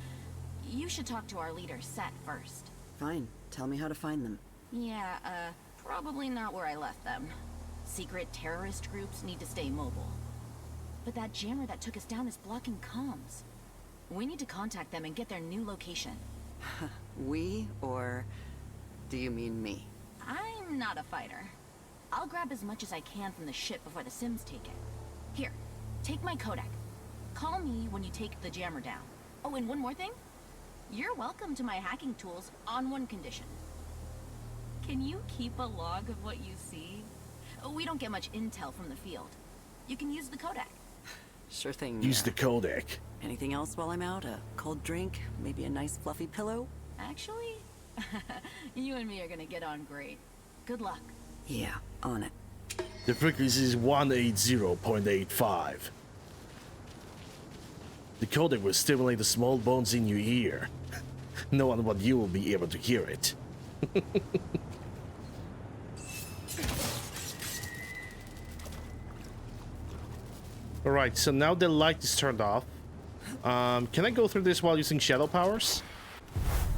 You should talk to our leader, Set, first. Fine. Tell me how to find them. Yeah, probably not where I left them. Secret terrorist groups need to stay mobile. But that jammer that took us down is blocking comms. We need to contact them and get their new location. We, or do you mean me? I'm not a fighter. I'll grab as much as I can from the ship before the Sims take it. Here, take my Kodak. Call me when you take the jammer down. Oh, and one more thing. You're welcome to my hacking tools on one condition. Can you keep a log of what you see? We don't get much intel from the field. You can use the Kodak. Sure thing. Use the Mira. codec. Anything else while I'm out? A cold drink? Maybe a nice fluffy pillow? Actually, you and me are gonna get on great. Good luck. Yeah, on it. The frequency is 180.85. The codec will stimulate the small bones in your ear. No one but you will be able to hear it. Alright, so now the light is turned off. Can I go through this while using shadow powers?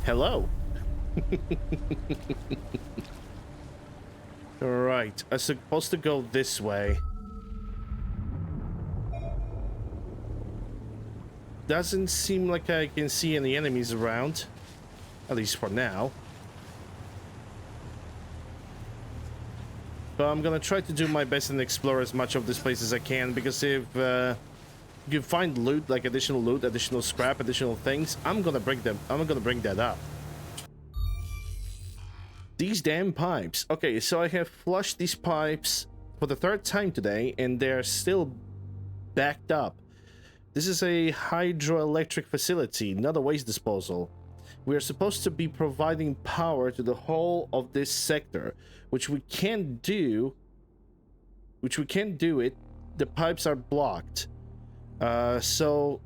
Hello. Alright, I'm supposed to go this way. Doesn't seem like I can see any enemies around. At least for now. But I'm gonna try to do my best and explore as much of this place as I can, because if you find loot, like additional loot, additional scrap, additional things, I'm gonna bring that up. These damn pipes. Okay, so I have flushed these pipes for the third time today, and they're still backed up. This is a hydroelectric facility, not a waste disposal. We are supposed to be providing power to the whole of this sector, which we can't do. The pipes are blocked. So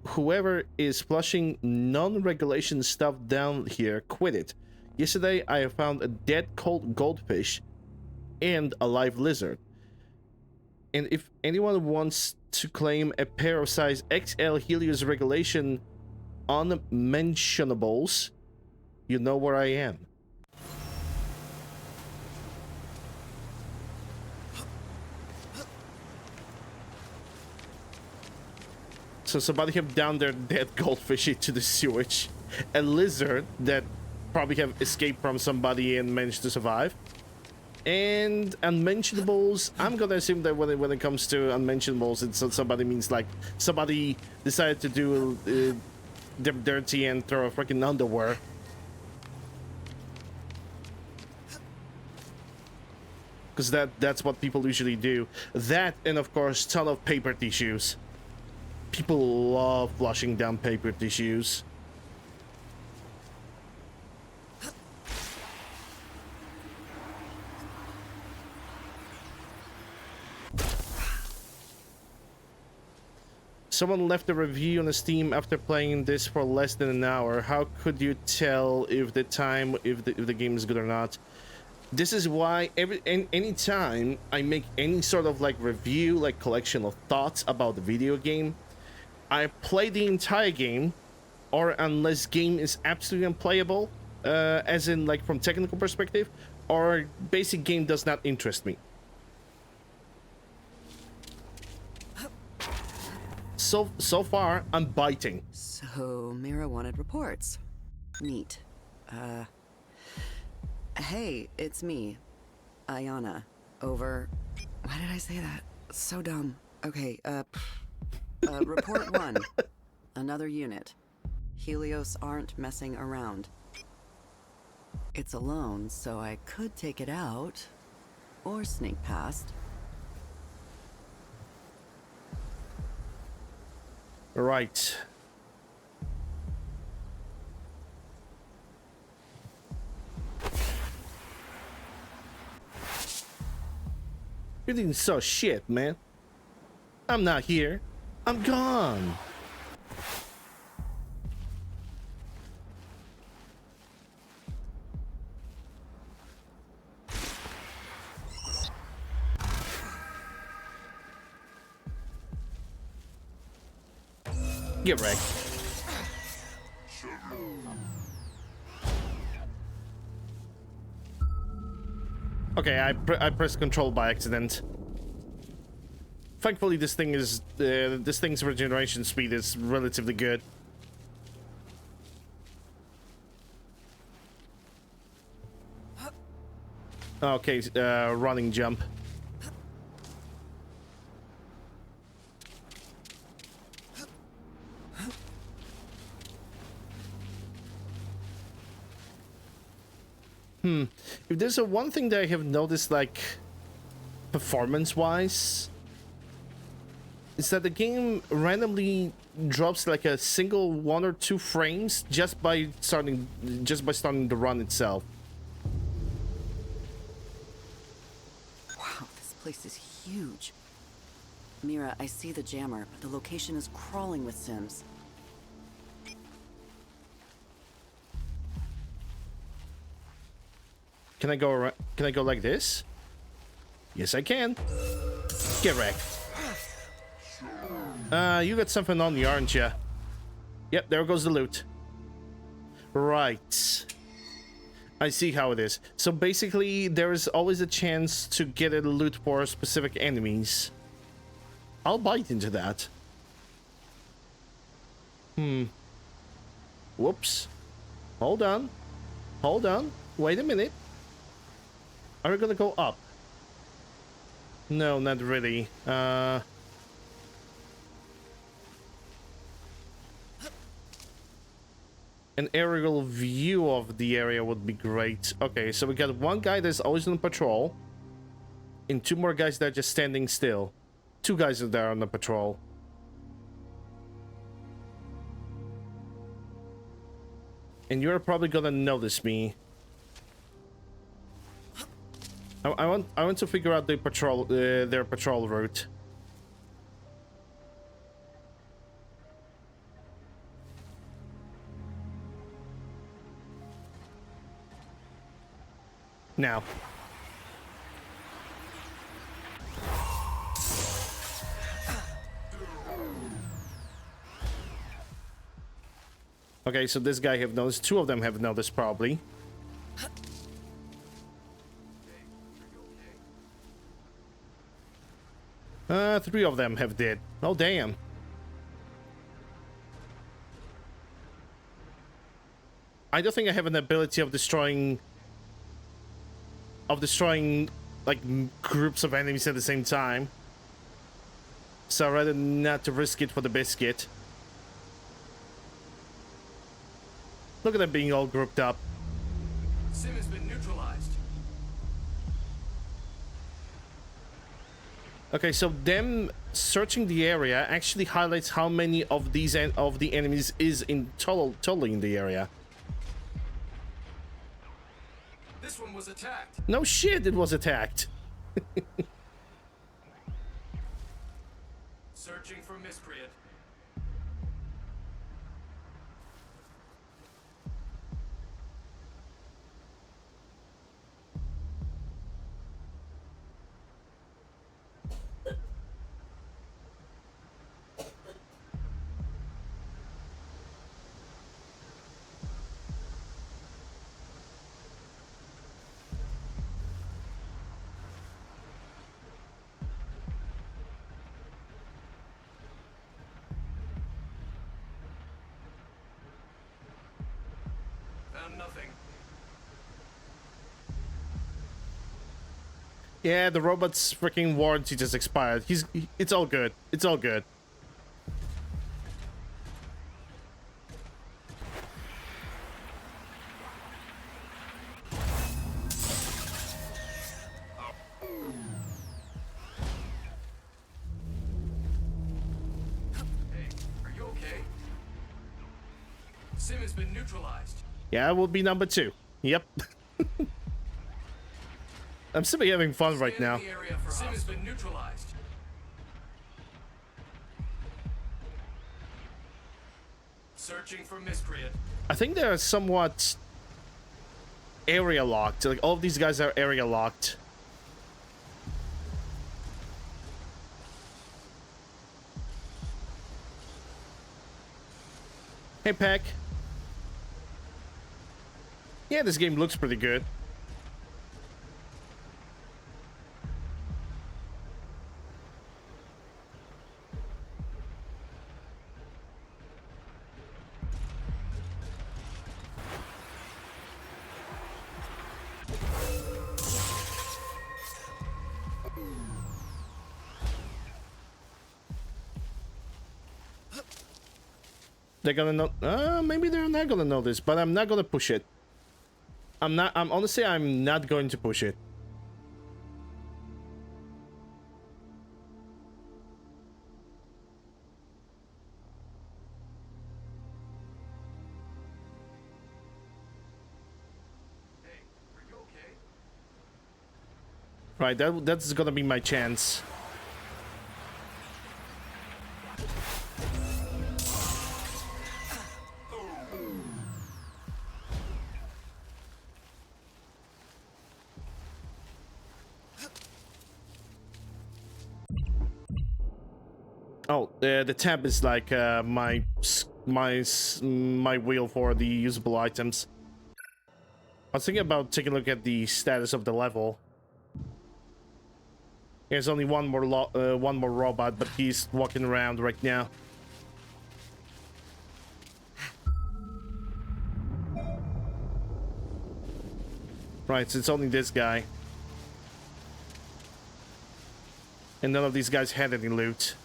whoever is flushing non-regulation stuff down here, quit it. Yesterday I have found a dead cold goldfish and a live lizard. And if anyone wants to claim a pair of size XL Helios regulation unmentionables, you know where I am. So somebody have down their dead goldfish into the sewage. A lizard that probably have escaped from somebody and managed to survive. And unmentionables, I'm gonna assume that when it comes to unmentionables, it's somebody means like somebody decided to do them dirty and throw a freaking underwear. Because that's what people usually do. That, and of course, ton of paper tissues. People love flushing down paper tissues. Someone left a review on Steam after playing this for less than an hour. How could you tell if the game is good or not? This is why any time I make any sort of like review, like collection of thoughts about the video game, I play the entire game, or unless game is absolutely unplayable, as in like from technical perspective, or basic game does not interest me. So far, I'm biting. So, Mira wanted reports. Neat. Hey, it's me. Ayana. Over. Why did I say that? So dumb. Okay, report 1. Another unit. Helios aren't messing around. It's alone, so I could take it out. Or sneak past. Right. You didn't saw shit, man. I'm not here. I'm gone. Get wrecked. Okay, I pressed control by accident. Thankfully, this thing's regeneration speed is relatively good. Okay, running jump. If there's one thing that I have noticed, like, performance-wise, is that the game randomly drops like a single 1 or 2 frames just by starting the run itself. Wow, this place is huge. Mira, I see the jammer, but the location is crawling with Sims. Can I go around? Can I go like this? Yes, I can. Get wrecked. You got something on you, aren't you? Yep, there goes the loot. Right. I see how it is. So basically, there is always a chance to get a loot for specific enemies. I'll bite into that. Whoops. Hold on. Hold on. Wait a minute. Are we gonna go up? No, not really. An aerial view of the area would be great. Okay, so we got one guy that's always on patrol, and 2 more guys that are just standing still. 2 guys that are on the patrol. And you're probably gonna notice me. I want to figure out the patrol, their patrol route. Now. Okay, so this guy have noticed. Two of them have noticed, probably. Three of them have did. Oh, damn. I don't think I have an ability of destroying... like, groups of enemies at the same time. So I'd rather not to risk it for the biscuit. Look at them being all grouped up. Sim has been neutralized. Okay, so them searching the area actually highlights how many of these of the enemies is in totally in the area. This one was attacked. No shit, it was attacked. Searching for miscreant. Found nothing. Yeah, the robot's freaking warranty just expired. It's all good. It's all good. Hey, are you okay? Sim has been neutralized. Yeah, we'll be number 2. Yep. I'm simply having fun right Scan now. the area for Sim has been neutralized. Searching for miscreant. I think they're somewhat area locked. Like, all of these guys are area locked. Hey, Peck. Yeah, this game looks pretty good. They're gonna know. Maybe they're not gonna know this, but I'm not gonna push it. I'm honestly, I'm not going to push it. Hey, are you okay? Right, that's gonna be my chance. Oh, the tab is like my wheel for the usable items. I was thinking about taking a look at the status of the level. There's only one more robot, but he's walking around right now. Right, so it's only this guy. And none of these guys had any loot.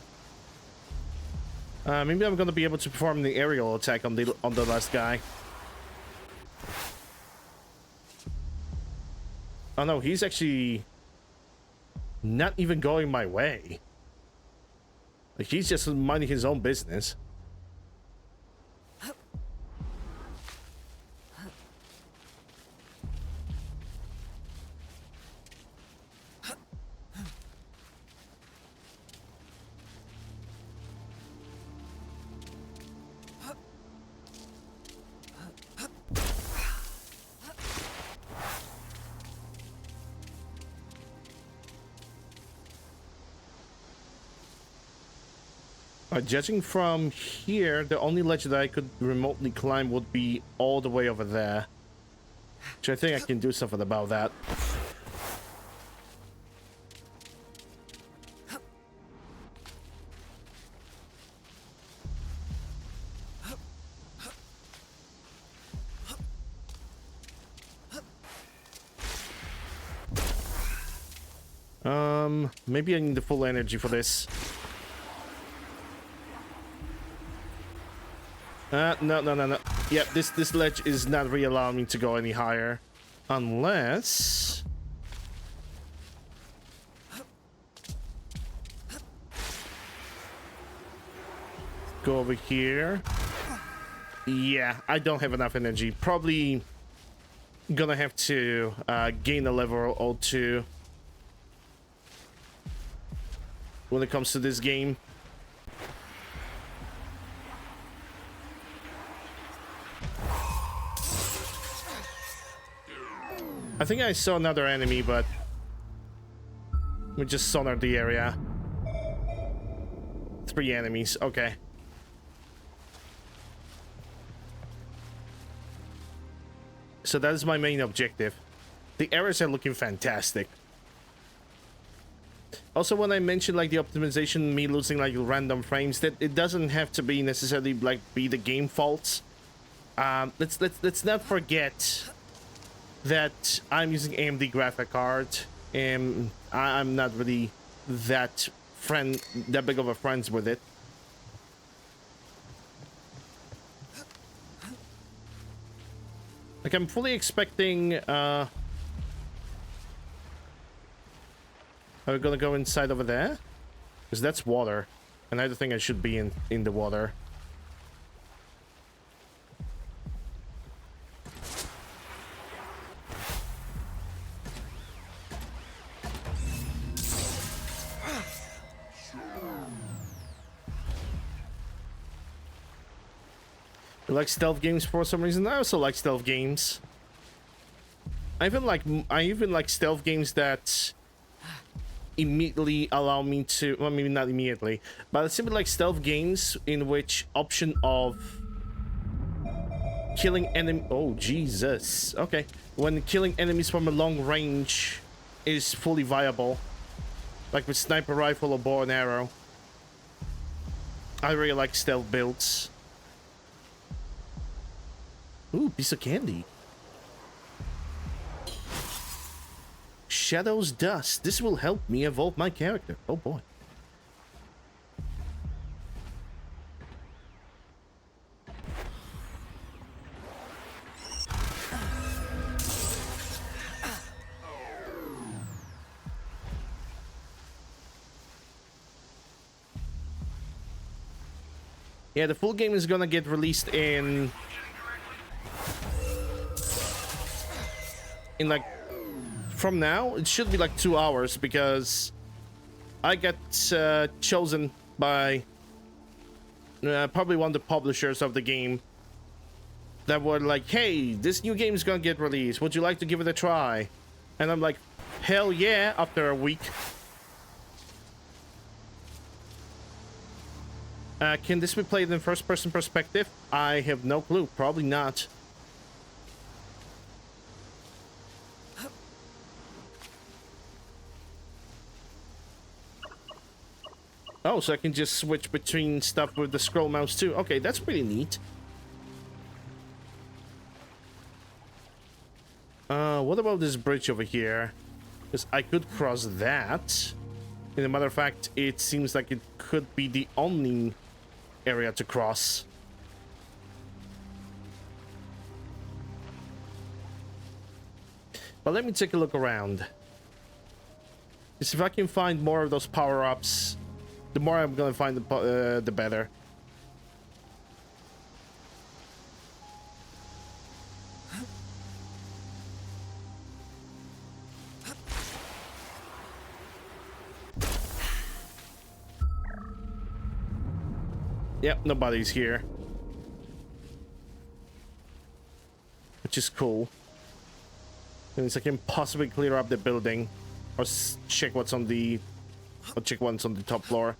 Maybe I'm gonna be able to perform the aerial attack on the last guy. Oh no, he's actually not even going my way. Like, he's just minding his own business. Judging from here, the only ledge that I could remotely climb would be all the way over there. Which I think I can do something about that. Maybe I need the full energy for this. No. Yep, this ledge is not really allowing me to go any higher. Unless... Go over here. Yeah, I don't have enough energy. Probably gonna have to gain a level or two when it comes to this game. I think I saw another enemy, but we just sonared the area. 3 enemies, okay. So that is my main objective. The areas are looking fantastic. Also, when I mentioned like the optimization, me losing like random frames, that it doesn't have to be necessarily like be the game faults. Let's not forget that I'm using AMD graphic card, and I'm not really that big of a friends with it. Like, I'm fully expecting, are we gonna go inside over there? Because that's water, and I don't think I should be in the water. You like stealth games for some reason? I also like stealth games. I even like stealth games that immediately allow me to, well, maybe not immediately, but I simply like stealth games in which option of killing enemy, oh Jesus, okay, when killing enemies from a long range is fully viable, like with sniper rifle or bow and arrow. I really like stealth builds. Ooh, piece of candy. Shadow's Dust. This will help me evolve my character. Oh boy. Yeah, the full game is gonna get released in like, from now it should be like 2 hours, because I got chosen by probably one of the publishers of the game that were like, hey, this new game is gonna get released, would you like to give it a try? And I'm like, hell yeah, after a week. Can this be played in first person perspective? I have no clue, probably not. Oh, so I can just switch between stuff with the scroll mouse too. Okay, that's pretty neat. What about this bridge over here? Because I could cross that. As a matter of fact, it seems like it could be the only area to cross. But let me take a look around. Because if I can find more of those power-ups, the more I'm gonna find the better. Yep, nobody's here. Which is cool. Means I can possibly clear up the building. Or check what's on the... Or check what's on the top floor.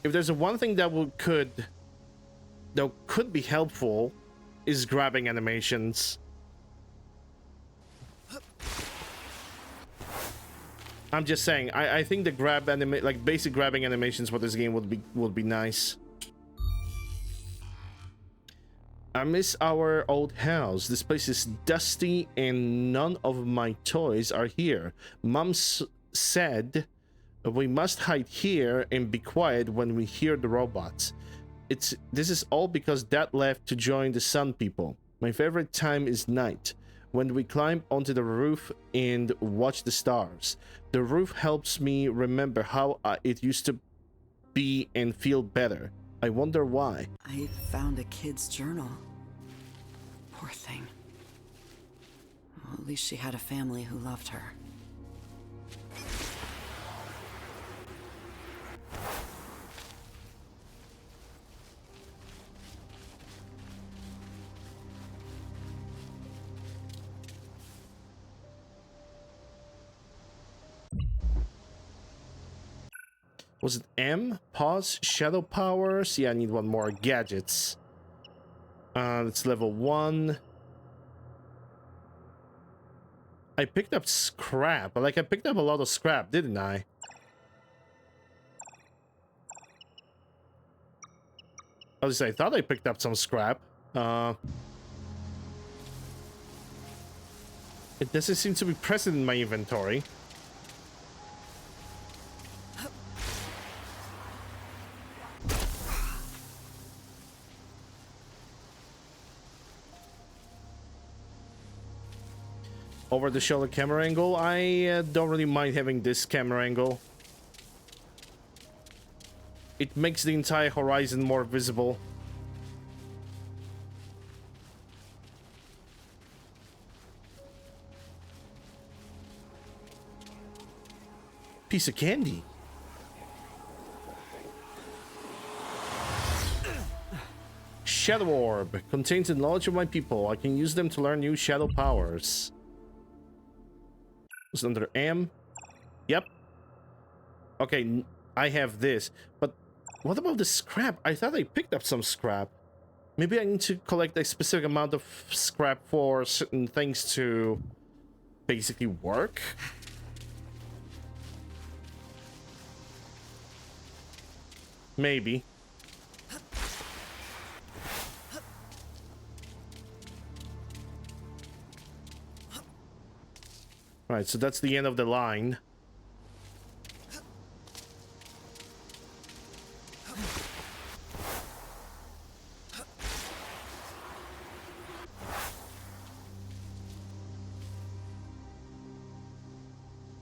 if there's a one thing that could be helpful, is grabbing animations. I'm just saying, I think the basic grabbing animations for this game would be nice. I miss our old house. This place is dusty and none of my toys are here. Mom said we must hide here and be quiet when we hear the robots. This is all because Dad left to join the Sun People. My favorite time is night, when we climb onto the roof and watch the stars. The roof helps me remember how it used to be and feel better. I wonder why. I found a kid's journal. Poor thing. Well, at least she had a family who loved her. Was it M? Pause, shadow powers. Yeah, I need one more. Gadgets. It's level 1. I picked up scrap. I picked up a lot of scrap, didn't I? At least I thought I picked up some scrap. It doesn't seem to be present in my inventory. Over the shoulder camera angle, I don't really mind having this camera angle. It makes the entire horizon more visible. Piece of candy. Shadow orb contains the knowledge of my people. I can use them to learn new shadow powers. It's under M. Yep. Okay, I have this. But what about the scrap? I thought I picked up some scrap. Maybe I need to collect a specific amount of scrap for certain things to basically work. Maybe. Alright, so that's the end of the line.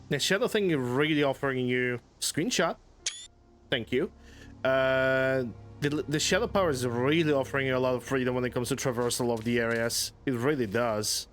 The shadow thing is really offering you screenshot. Thank you. The shadow power is really offering you a lot of freedom when it comes to traversal of the areas. It really does.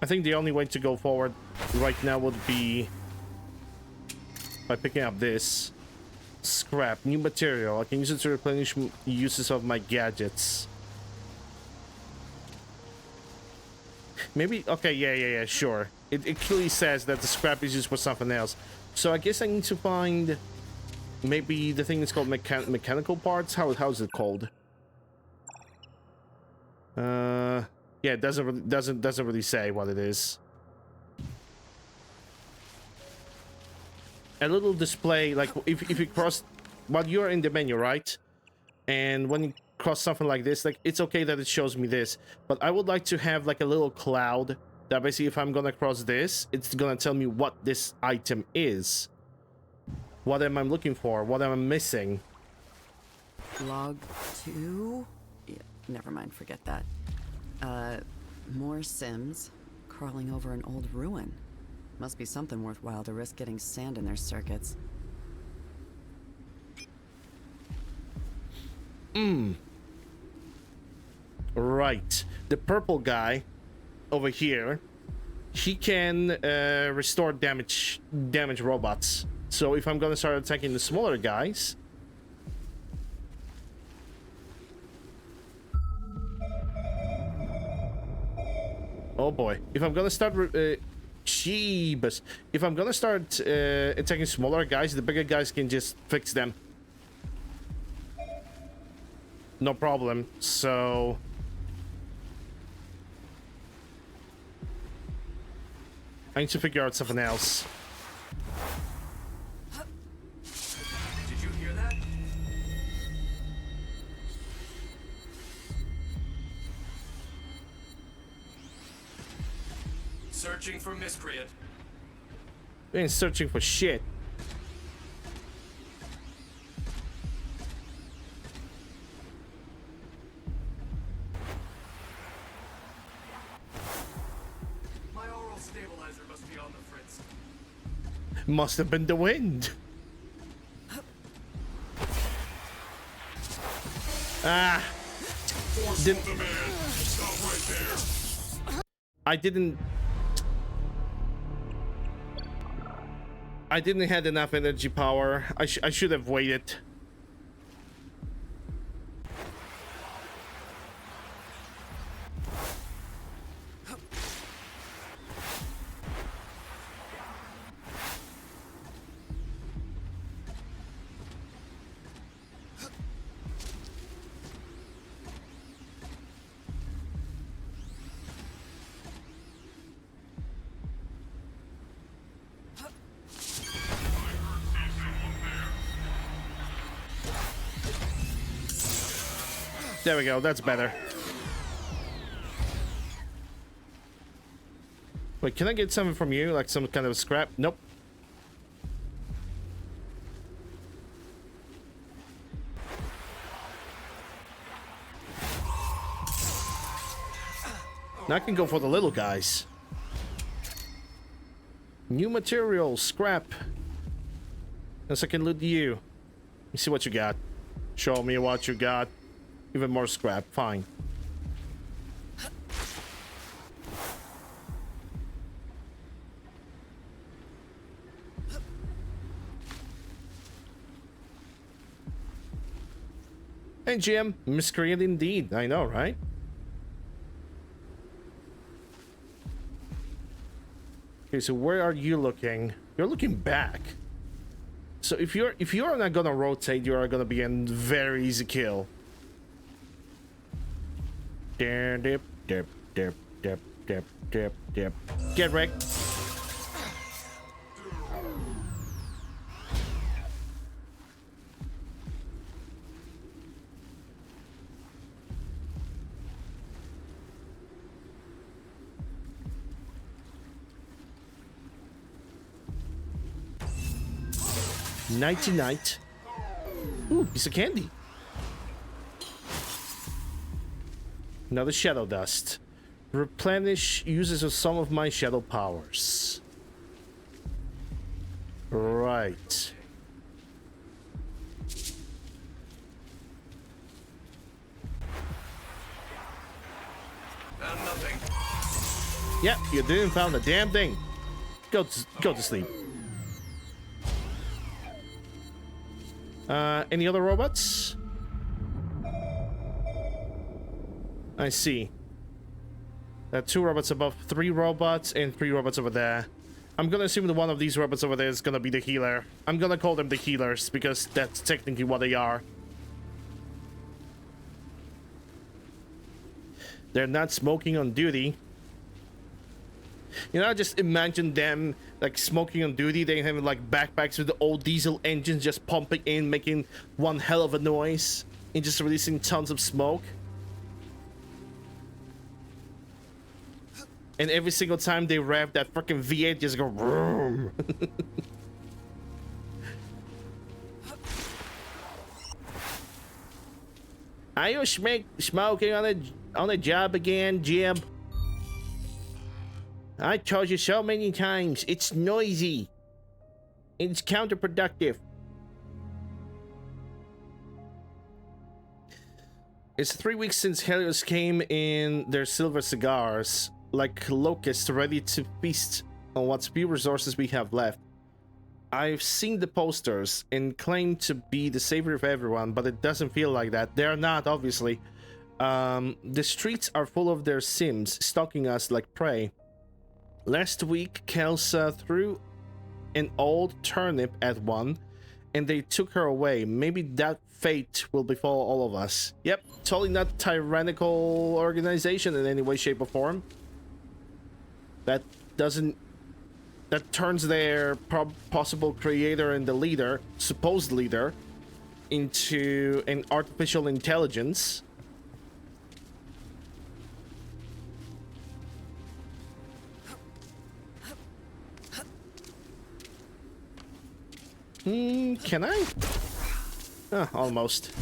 I think the only way to go forward right now would be by picking up this scrap, new material. I can use it to replenish uses of my gadgets. Maybe, okay, yeah, sure. It clearly says that the scrap is used for something else. So I guess I need to find maybe the thing that's called mechanical parts. How is it called? Yeah, it doesn't really say what it is. A little display, like if you cross while you're in the menu, right? And when you cross something like this, like it's okay that it shows me this, but I would like to have like a little cloud that basically if I'm gonna cross this, it's gonna tell me what this item is. What am I looking for? What am I missing? Log 2? Yeah, never mind, forget that. More Sims crawling over an old ruin. Must be something worthwhile to risk getting sand in their circuits. Right. The purple guy over here, he can restore damage robots. So if I'm gonna start attacking the smaller guys... Oh boy. If I'm gonna start... Jeebus. If I'm gonna start attacking smaller guys, the bigger guys can just fix them. No problem. So... I need to figure out something else. Did you hear that? Searching for miscreant. We ain't searching for shit. My oral stabilizer must be on the fritz. Must have been the wind. Ah. Did The man. Stop right there. I didn't have enough energy power. I should have waited. There we go, that's better. Wait, can I get something from you? Like some kind of scrap? Nope. Now I can go for the little guys. New material, scrap. Yes, I can loot you. Let me see what you got. Show me what you got. Even more scrap, fine. Hey Jim, miscreant indeed, I know, right? Okay, so where are you looking? You're looking back. So if you're not gonna rotate, you are gonna be a very easy kill. Dip, dip, dip, dip, dip, dip, dip. Get wrecked. Nighty night. Ooh, piece of candy. Another shadow dust. Replenish uses of some of my shadow powers. Right. Found nothing. Yep, you didn't found a damn thing. Go to sleep. Any other robots? I see. There are 2 robots above, 3 robots, and 3 robots over there. I'm gonna assume that one of these robots over there is gonna be the healer. I'm gonna call them the healers, because that's technically what they are. They're not smoking on duty. You know, I just imagine them, like, smoking on duty. They have, like, backpacks with the old diesel engines just pumping in, making one hell of a noise, and just releasing tons of smoke. And every single time they rev, that freaking V8 just go vroom. Are you smoking on a job again, Jim? I told you so many times, it's noisy. It's counterproductive. It's 3 weeks since Helios came in their silver cigars, like locusts ready to feast on what few resources we have left. I've seen the posters and claim to be the savior of everyone, but it doesn't feel like that. They're not, obviously. The streets are full of their Sims, stalking us like prey. Last week, Kelsa threw an old turnip at one, and they took her away. Maybe that fate will befall all of us. Yep, totally not tyrannical organization in any way, shape, or form. That turns their possible creator and the leader, supposed leader, into an artificial intelligence. Can I? Almost.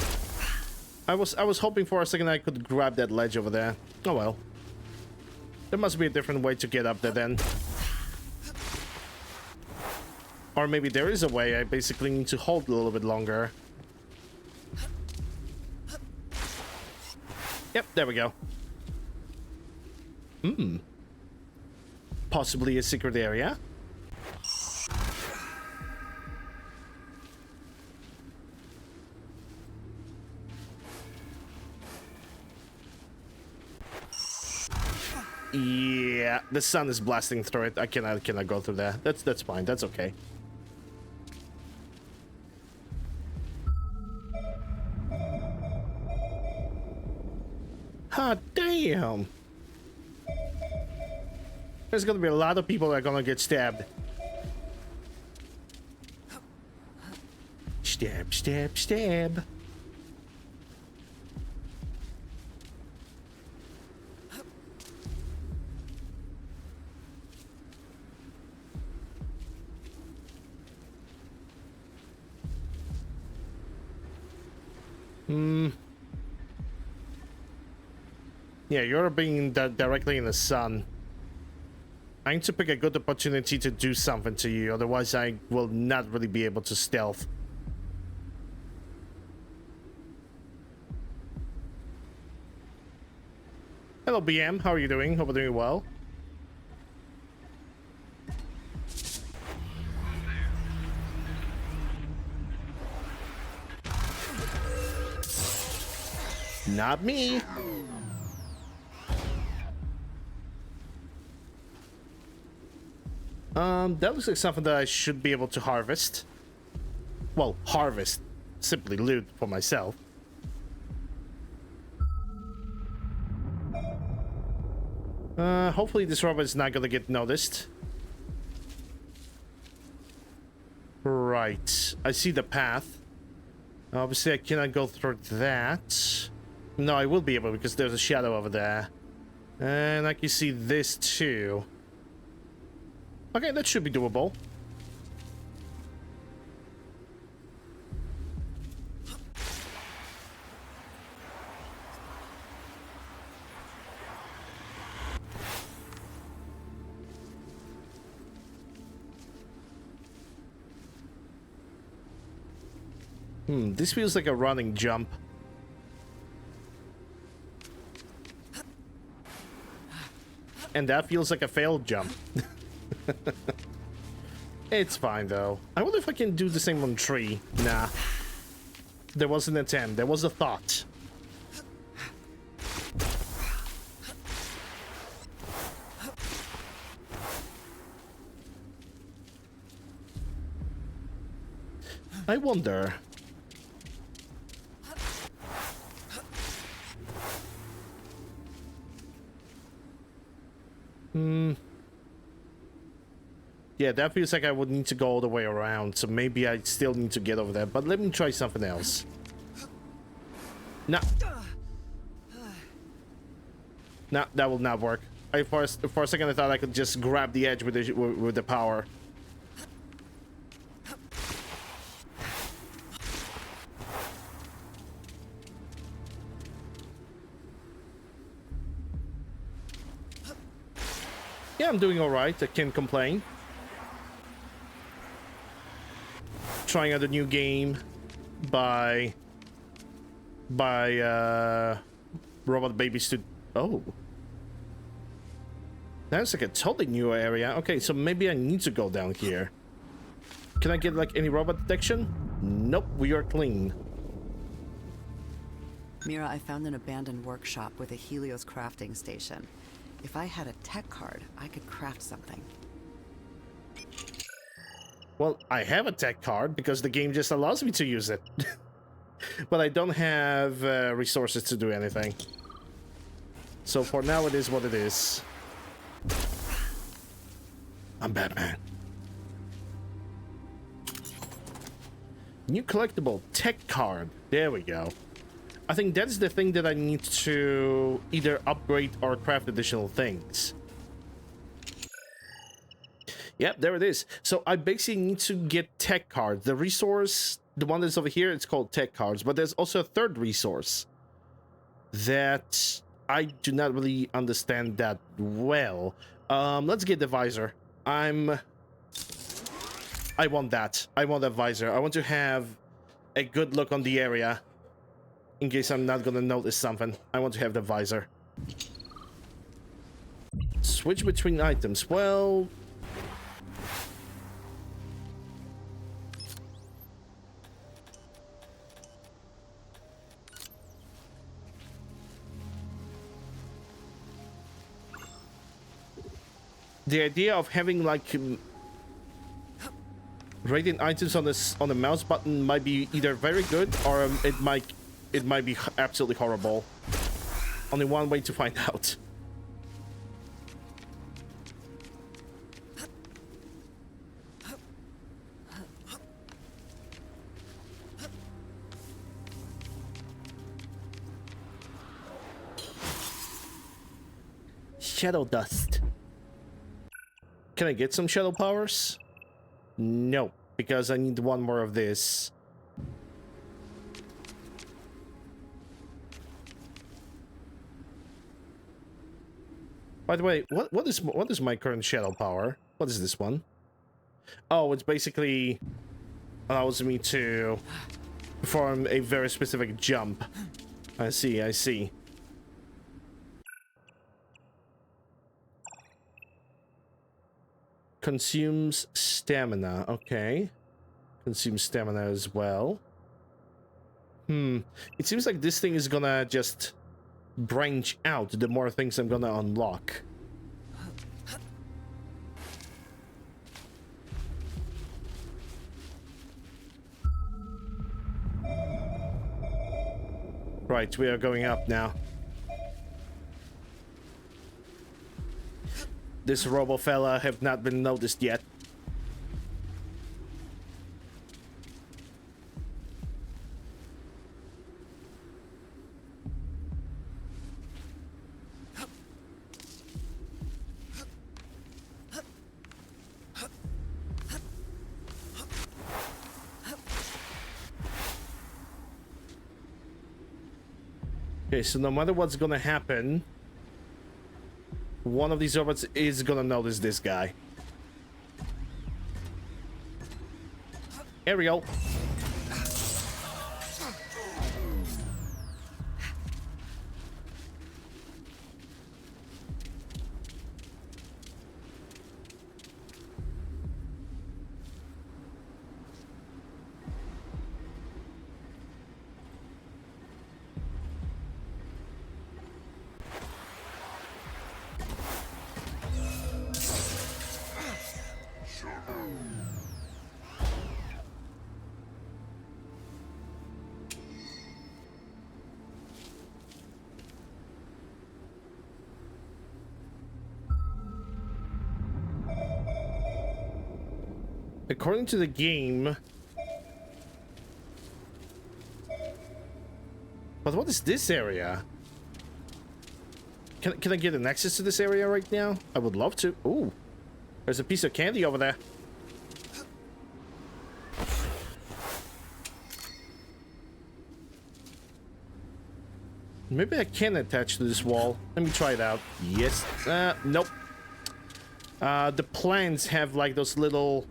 I was hoping for a second I could grab that ledge over there. Oh well. There must be a different way to get up there then. Or maybe there is a way. I basically need to hold a little bit longer. Yep, there we go. Possibly a secret area. Yeah, the sun is blasting through it. I cannot go through there. That's fine. That's okay. Ah, damn. There's gonna be a lot of people that are gonna get stabbed. Stab, stab, stab. Yeah, you're being directly in the sun. I need to pick a good opportunity to do something to you, otherwise I will not really be able to stealth. Hello, BM. How are you doing? Hope you're doing well. Not me. That looks like something that I should be able to harvest. Well, harvest. Simply loot for myself. Hopefully this robot is not gonna get noticed. Right. I see the path. Obviously, I cannot go through that. No, I will be able because there's a shadow over there. And I can see this too. Okay, that should be doable. This feels like a running jump. And that feels like a failed jump. It's fine though. I wonder if I can do the same on tree. Nah. There was an attempt. There was a thought. I wonder. Yeah, that feels like I would need to go all the way around, so maybe I still need to get over there, but let me try something else. No. No, that will not work. For a second I thought I could just grab the edge with the power. Yeah, I'm doing alright. I can't complain. Trying out a new game by Robot Baby Studio. Oh, that's like a totally new area. Okay, so maybe I need to go down here. Can I get like any robot detection? Nope, we are clean. Mira, I found an abandoned workshop with a Helios crafting station. If I had a tech card, I could craft something. Well, I have a tech card because the game just allows me to use it. But I don't have resources to do anything. So for now, it is what it is. I'm Batman. New collectible, tech card. There we go. I think that's the thing that I need to either upgrade or craft additional things. Yep, there it is. So I basically need to get tech cards. The resource, the one that's over here, it's called tech cards. But there's also a third resource that I do not really understand that well. Let's get the visor. I want that. I want a visor. I want to have a good look on the area. In case I'm not gonna notice something. I want to have the visor. Switch between items. Well... the idea of having like rating items on the mouse button might be either very good or it might be absolutely horrible. Only one way to find out. Shadow dust. Can I get some shadow powers? No, because I need one more of this. By the way, what is my current shadow power? What is this one? Oh, it's basically allows me to perform a very specific jump. I see, I see. Consumes stamina. Okay. Consumes stamina as well. It seems like this thing is gonna just branch out the more things I'm gonna unlock. Right, we are going up now. This robo fella have not been noticed yet. Okay, so no matter what's gonna happen, one of these robots is gonna notice this guy. Ariel. According to the game... But what is this area? Can I get an access to this area right now? I would love to. Ooh. There's a piece of candy over there. Maybe I can attach to this wall. Let me try it out. Yes. Nope. The plants have like those little...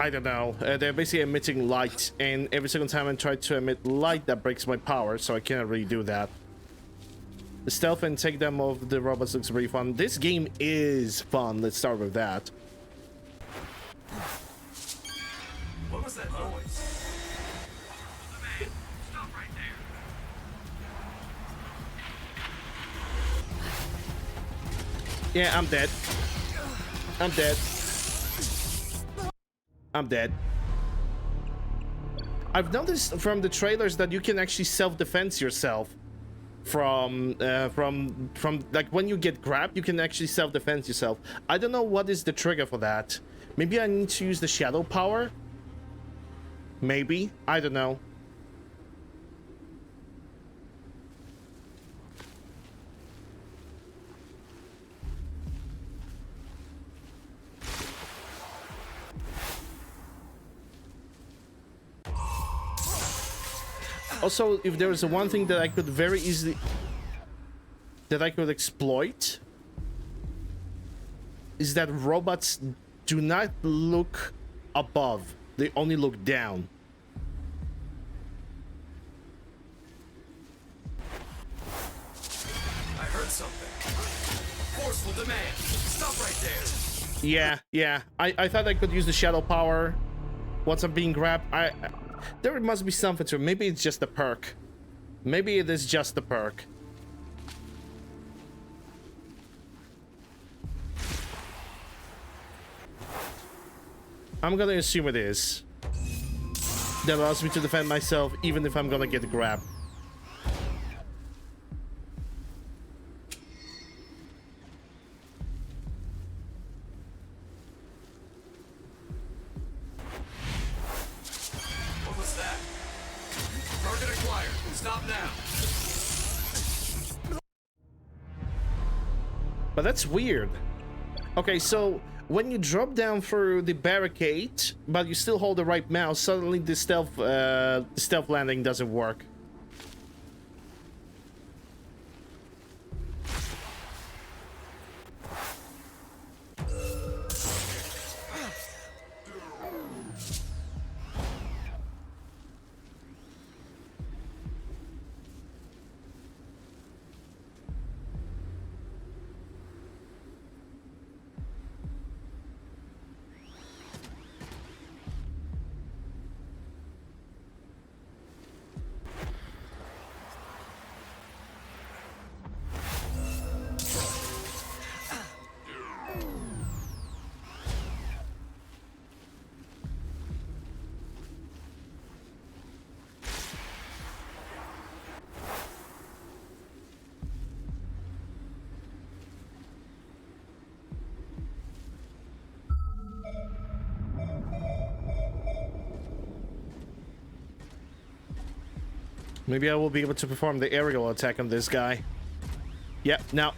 I don't know. They're basically emitting light, and every single time I try to emit light, that breaks my power, so I cannot really do that. The stealth and take them of the robots looks pretty fun. This game is fun. Let's start with that. Yeah, I'm dead. I'm dead. I'm dead. I've noticed from the trailers that you can actually self-defense yourself from like when you get grabbed, you can actually self-defense yourself. I don't know what is the trigger for that. Maybe I need to use the shadow power? Maybe. I don't know. Also, if there is one thing that I could very easily... that I could exploit... is that robots do not look above. They only look down. I heard something. Forceful demand. Stop right there. Yeah. I thought I could use the shadow power once I'm being grabbed. There must be something to it. Maybe it's just a perk. Maybe it is just a perk. I'm gonna assume it is. That allows me to defend myself even if I'm gonna get grabbed. What was that? Target acquired. Stop now. But that's weird. Okay, so when you drop down through the barricade, but you still hold the right mouse, suddenly the stealth landing doesn't work. Maybe I will be able to perform the aerial attack on this guy. Yep, now.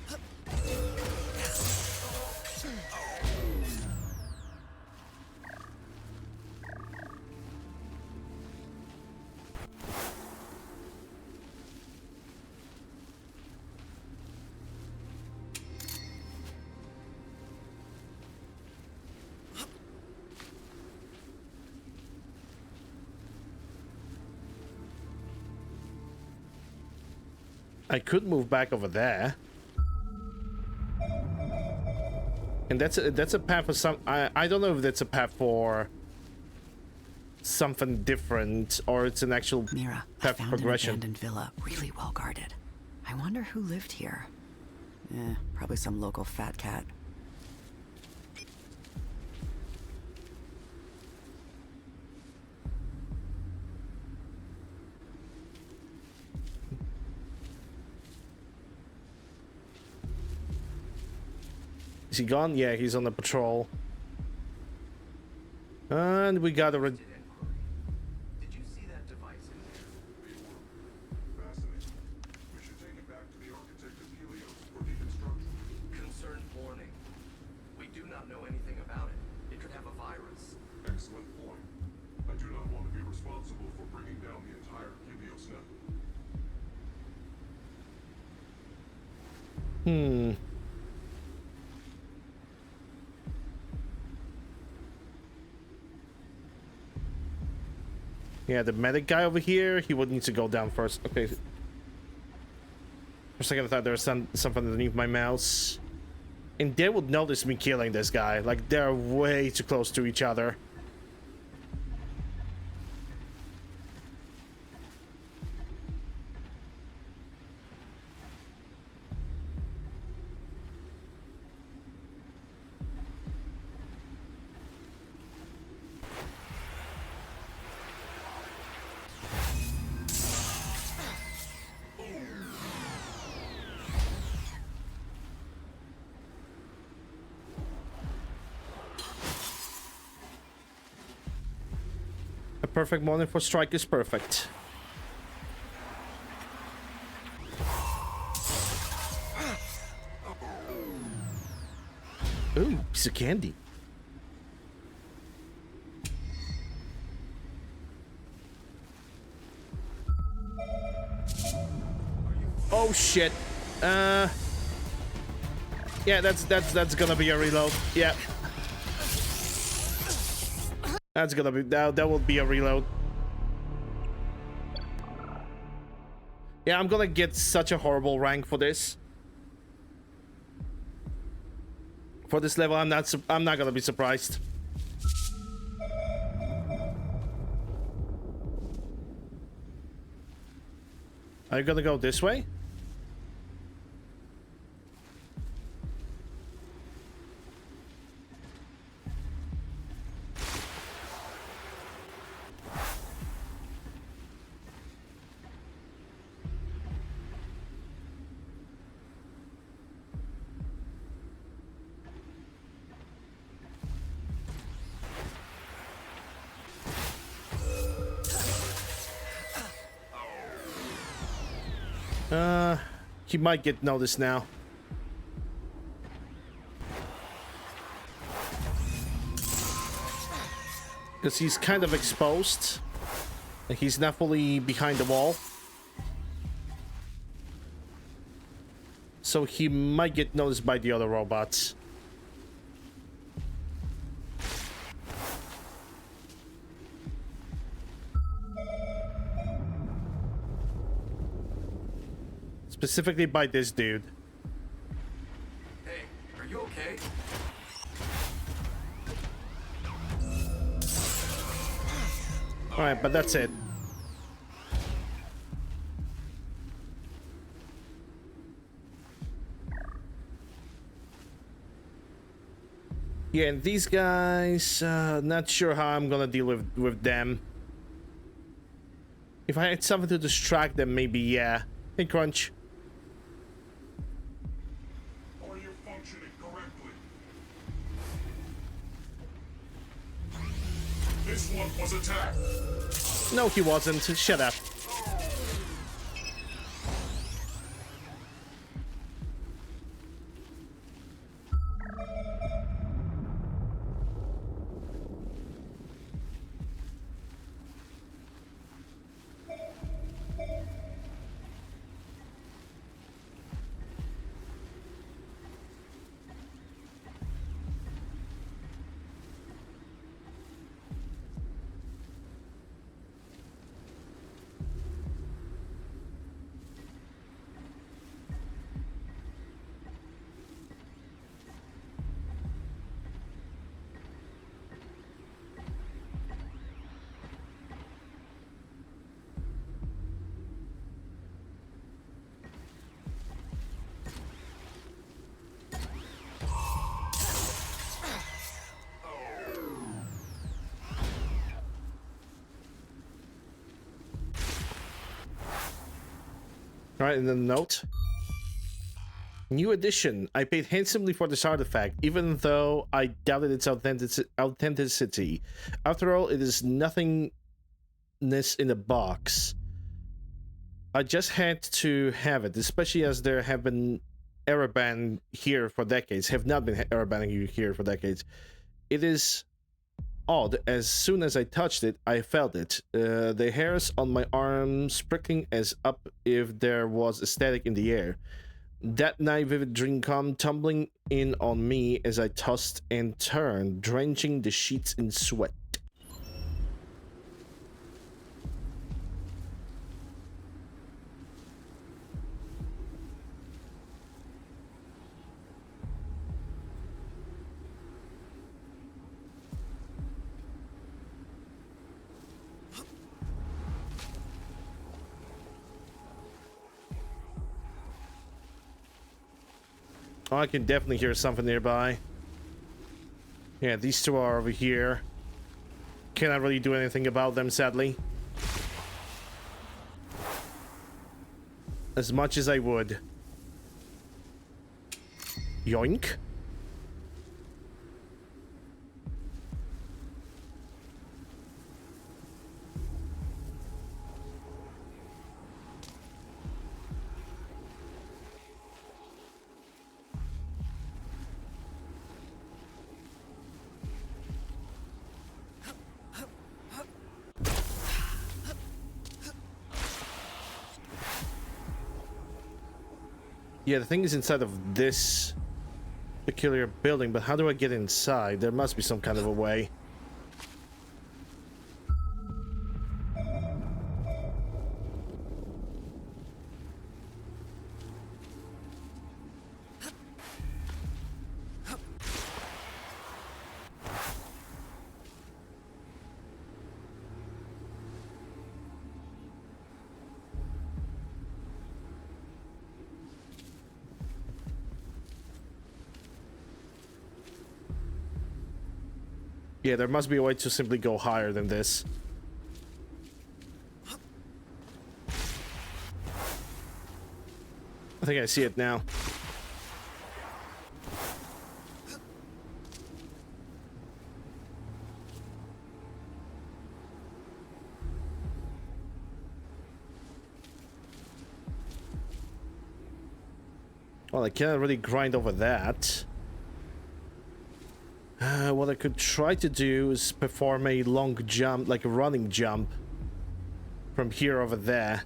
I could move back over there. And that's a path for some... I don't know if that's a path for something different or it's an actual Mira, I path found progression. an abandoned villa, really well guarded. I wonder who lived here. Probably some local fat cat. Is he gone? Yeah, he's on the patrol. And we got a... Did you see that device in there? Fascinating. We should take it back to the architect of Helios for deconstruction. Concern warning. We do not know anything about it. It could have a virus. Excellent point. I do not want to be responsible for bringing down the entire Helios network. Yeah, the medic guy over here, he would need to go down first. Okay. For a second I thought there was something underneath my mouse. And they would notice me killing this guy. Like, they're way too close to each other. Perfect morning for strike is perfect. Ooh, piece of candy. Oh shit. Yeah, that's gonna be a reload. Yeah. That's gonna be that will be a reload. Yeah, I'm gonna get such a horrible rank for this. For this level, I'm not gonna be surprised. Are you gonna go this way? He might get noticed now. Because he's kind of exposed. Like he's not fully behind the wall. So he might get noticed by the other robots. Specifically by this dude. Hey, are you okay? Alright, but that's it. Yeah, and these guys, not sure how I'm gonna deal with them. If I had something to distract them, maybe, yeah. Hey, Crunch. Are you functioning correctly? This one was attacked. No, he wasn't. Shut up. Alright, and then note. New edition. I paid handsomely for this artifact, even though I doubted its authenticity. After all, it is nothingness in a box. I just had to have it, especially as there have been Ereban here for decades. Have not been Ereban here for decades. It is odd. As soon as I touched it, I felt it. The hairs on my arms prickling as up if there was a static in the air. That night, vivid dream come tumbling in on me as I tossed and turned, drenching the sheets in sweat. Oh, I can definitely hear something nearby. Yeah, these two are over here. Cannot really do anything about them, sadly. As much as I would. Yoink. Yeah, the thing is inside of this peculiar building, but how do I get inside? There must be some kind of a way. Yeah, there must be a way to simply go higher than this. I think I see it now. Well, I can't really grind over that. What I could try to do is perform a long jump, like a running jump, from here over there.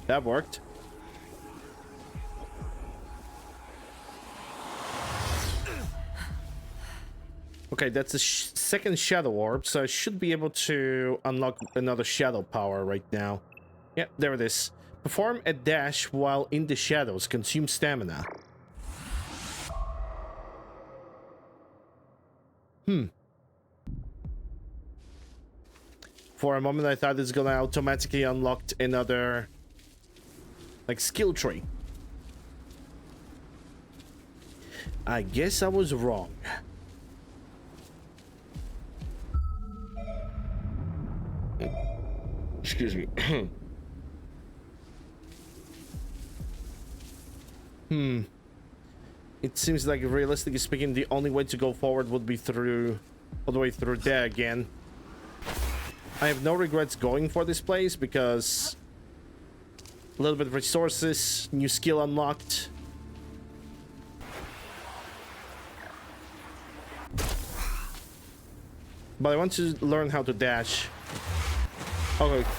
That worked. Okay, that's a second shadow orb, so I should be able to unlock another shadow power right now. Yeah, there it is. Perform a dash while in the shadows. Consume stamina. For a moment, I thought it's gonna automatically unlock another, like, skill tree. I guess I was wrong. Excuse me. It seems like, realistically speaking, the only way to go forward would be through, all the way through there again. I have no regrets going for this place because a little bit of resources, new skill unlocked. But I want to learn how to dash.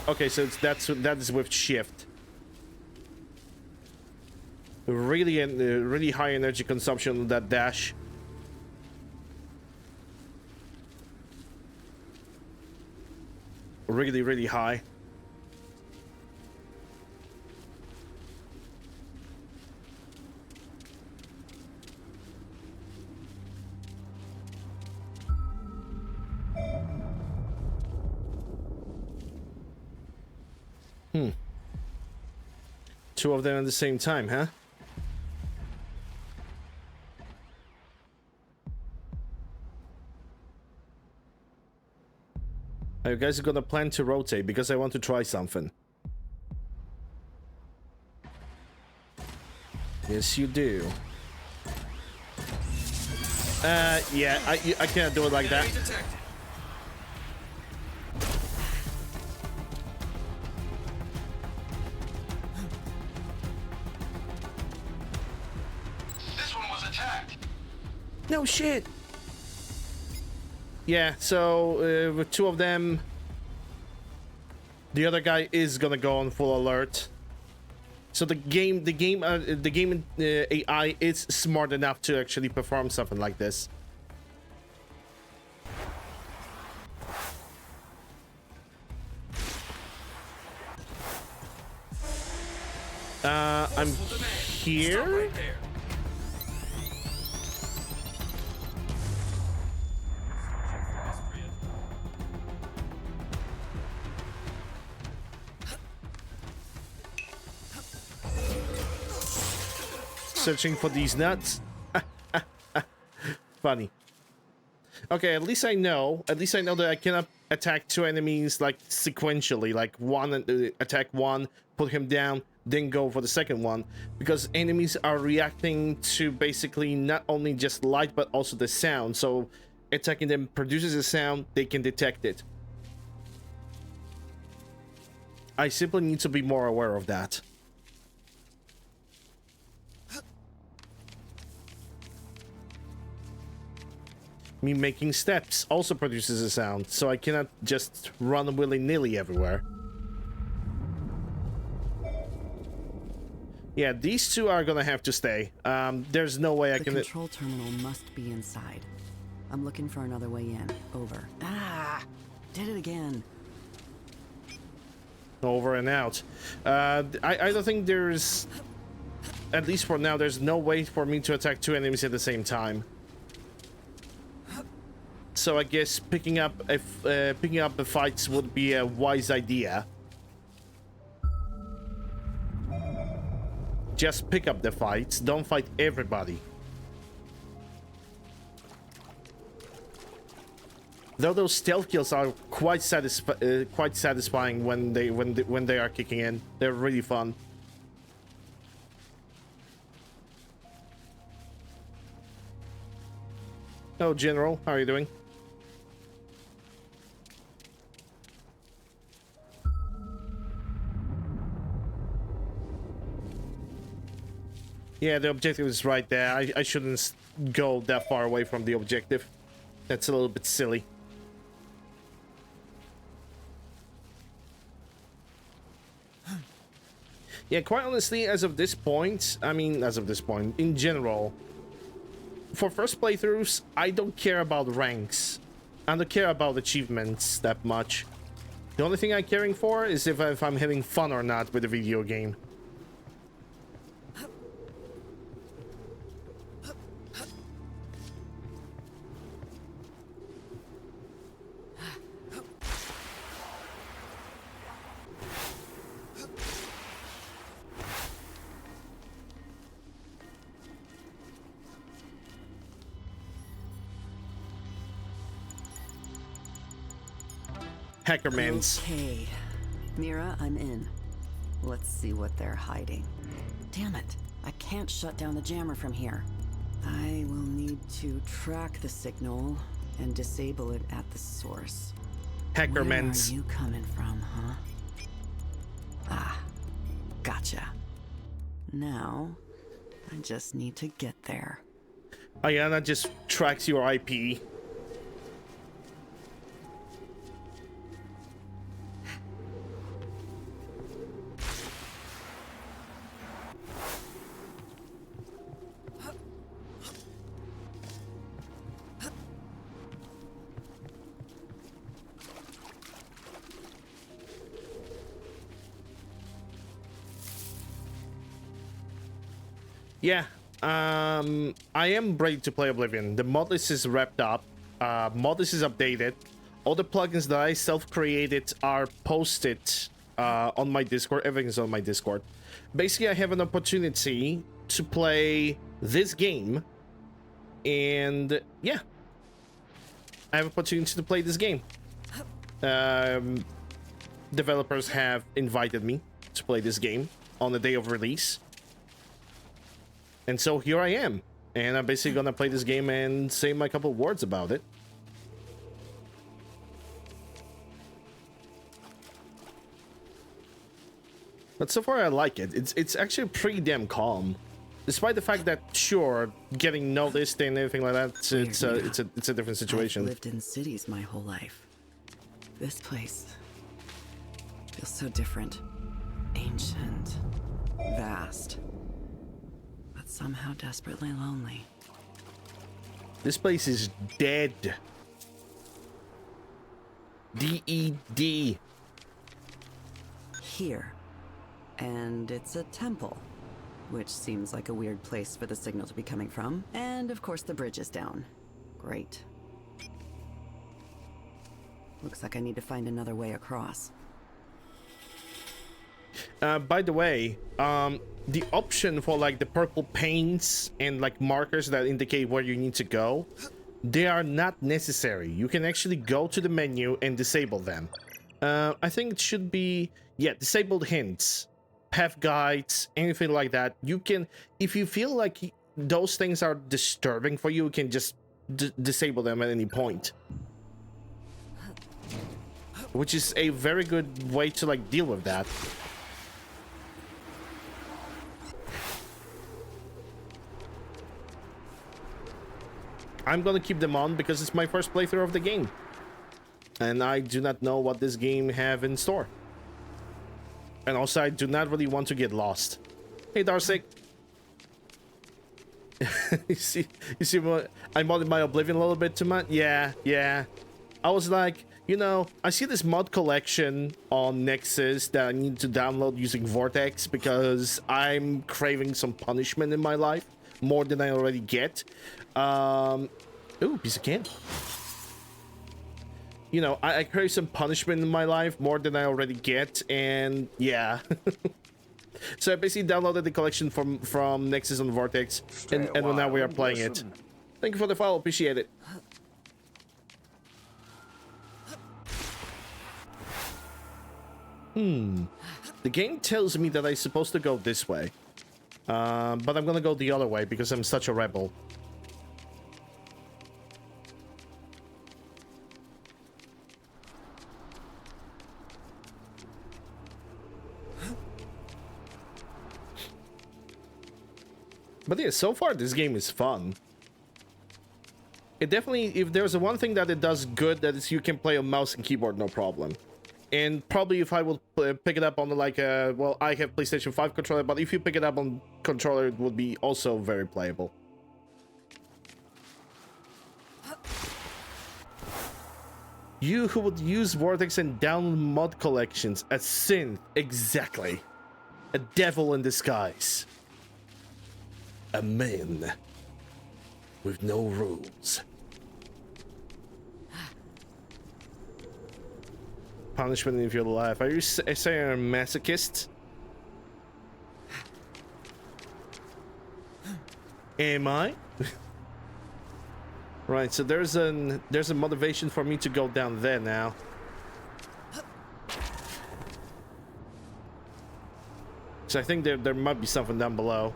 Okay, so that is with shift. Really high energy consumption on that dash. Really high. Two of them at the same time, huh? You guys are gonna plan to rotate because I want to try something. Yes, you do. Yeah, I can't do it like that. This one was attacked. No shit. Yeah, so with two of them, the other guy is gonna go on full alert. So the game AI is smart enough to actually perform something like this. I'm here. Searching for these nuts. Funny. Okay, at least I know that I cannot attack two enemies like sequentially, like one attack one, put him down, then go for the second one, because enemies are reacting to basically not only just light but also the sound. So attacking them produces a sound, they can detect it. I simply need to be more aware of that. Me making steps also produces a sound, so I cannot just run willy-nilly everywhere. Yeah, these two are gonna have to stay. There's no way I can... The control terminal must be inside. I'm looking for another way in. Over. Ah! Did it again. Over and out. I don't think there's... At least for now, there's no way for me to attack two enemies at the same time. So I guess picking up the fights would be a wise idea. Just pick up the fights, don't fight everybody. Though those stealth kills are quite satisfying when they are kicking in. They're really fun. Oh, General, how are you doing? Yeah, the objective is right there. I shouldn't go that far away from the objective. That's a little bit silly. Yeah, quite honestly, as of this point, in general, for first playthroughs, I don't care about ranks. I don't care about achievements that much. The only thing I'm caring for is if I'm having fun or not with the video game. Hackermans. Okay. Mira, I'm in. Let's see what they're hiding. Damn it. I can't shut down the jammer from here. I will need to track the signal and disable it at the source. Hackermans. Where are you coming from, huh? Ah, gotcha. Now, I just need to get there. Ayana just tracks your IP. Yeah, I am ready to play Oblivion. The mod list is wrapped up. Mod list is updated. All the plugins that I self-created are posted on my Discord. Everything is on my Discord. Basically, I have an opportunity to play this game. And yeah, I have an opportunity to play this game. Developers have invited me to play this game on the day of release. And so here I am, and I'm basically gonna play this game and say my couple words about it. But so far I like it. It's actually pretty damn calm, despite the fact that sure, getting noticed and everything like that, it's a different situation. I've lived in cities my whole life. This place feels so different, ancient, vast. Somehow desperately lonely. This place is dead. D-E-D. Here. And it's a temple, which seems like a weird place for the signal to be coming from. And of course the bridge is down. Great. Looks like I need to find another way across. By the way, the option for like the purple paints and like markers that indicate where you need to go, they are not necessary. You can actually go to the menu and disable them. I think it should be, yeah, disabled hints, path guides, anything like that. You can, if you feel like those things are disturbing for you, you can just disable them at any point. Which is a very good way to like deal with that. I'm gonna keep them on because it's my first playthrough of the game. And I do not know what this game have in store. And also, I do not really want to get lost. Hey, Darcy. you see what I modded my Oblivion a little bit too much? Yeah. I was like, you know, I see this mod collection on Nexus that I need to download using Vortex because I'm craving some punishment in my life more than I already get. Ooh, piece of candy. You know, I crave some punishment in my life more than I already get, and yeah. So I basically downloaded the collection from Nexus on Vortex, and now we are playing it. Thank you for the follow, appreciate it. The game tells me that I'm supposed to go this way, but I'm gonna go the other way because I'm such a rebel. But yeah, so far this game is fun. It definitely, if there's one thing that it does good, that is you can play on mouse and keyboard no problem. And probably if I would pick it up on like well, I have PlayStation 5 controller, but if you pick it up on controller, it would be also very playable. You who would use Vortex and download mod collections, a sin, exactly. A devil in disguise. A man with no rules. Punishment if you're alive. Are you saying you're a masochist? Am I? Right, so there's a motivation for me to go down there now. So I think there might be something down below.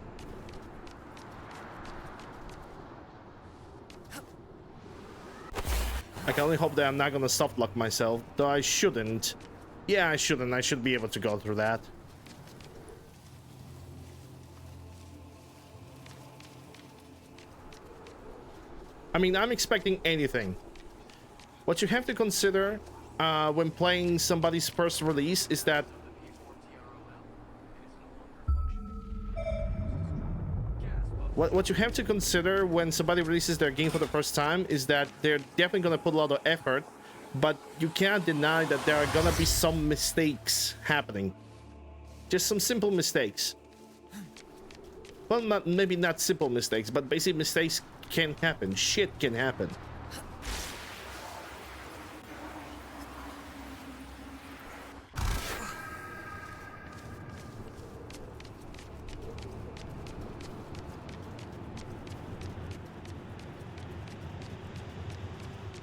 I can only hope that I'm not gonna soft lock myself, though I shouldn't. Yeah, I shouldn't. I should be able to go through that. I mean, I'm expecting anything. What you have to consider when playing somebody's first release is that what you have to consider when somebody releases their game for the first time is that they're definitely going to put a lot of effort, but you can't deny that there are going to be some mistakes happening. Just some simple mistakes. Well, maybe not simple mistakes, but basic mistakes can happen. Shit can happen.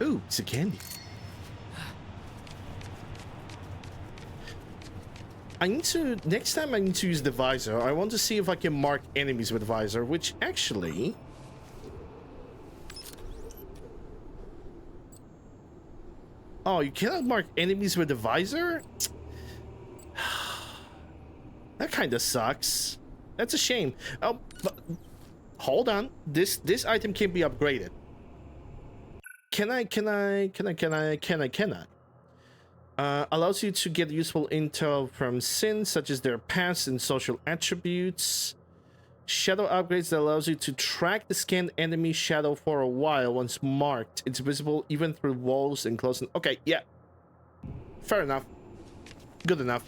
Ooh, it's a candy. Next time I need to use the visor, I want to see if I can mark enemies with visor, which actually... Oh, you cannot mark enemies with the visor? That kind of sucks. That's a shame. Oh, but hold on. This item can be upgraded. Can I? Allows you to get useful intel from sins, such as their past and social attributes. Shadow upgrades that allows you to track the scanned enemy shadow for a while. Once marked, it's visible even through walls and close. Okay, yeah. Fair enough. Good enough.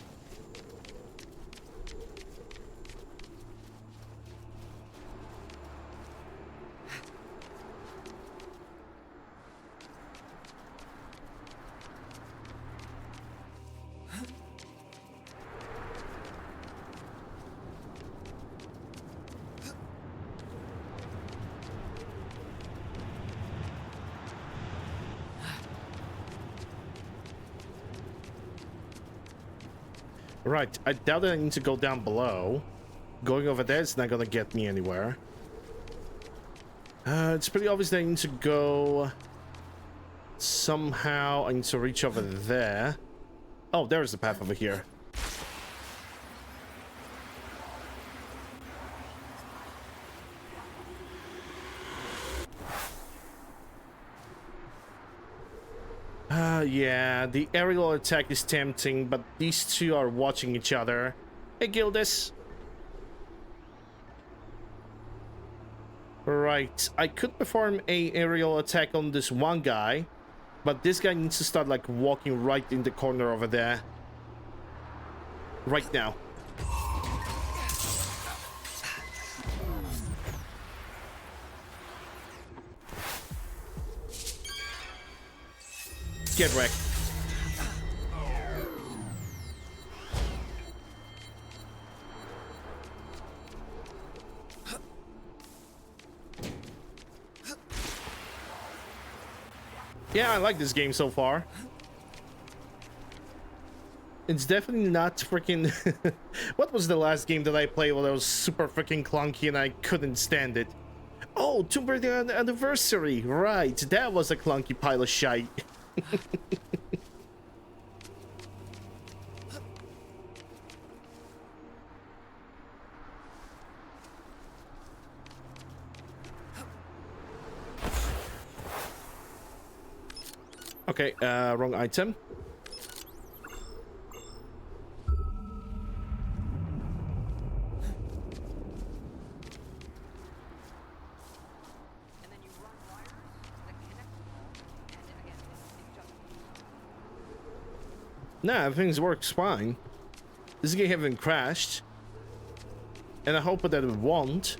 Right, I doubt that I need to go down below. Going over there is not gonna get me anywhere. It's pretty obvious that I need to go... Somehow I need to reach over there. Oh, there's the path over here. Yeah, the aerial attack is tempting, but these two are watching each other. Hey, Gildas. Right, I could perform a aerial attack on this one guy, but this guy needs to start like walking right in the corner over there. Right now. Get wrecked. Yeah, I like this game so far. It's definitely not freaking... What was the last game that I played that was super freaking clunky and I couldn't stand it? Oh, Tomb Raider Anniversary! Right, that was a clunky pile of shite. Okay, wrong item. Nah, everything works fine. This game hasn't crashed. And I hope that it won't.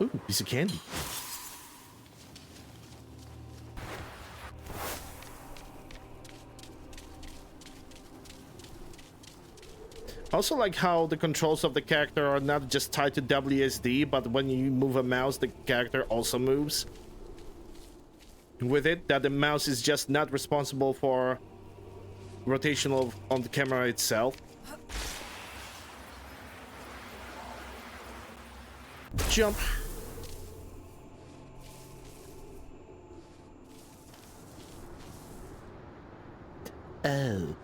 Ooh, piece of candy. I also like how the controls of the character are not just tied to WSD, but when you move a mouse, the character also moves with it, that the mouse is just not responsible for rotational on the camera itself. Jump. Oh.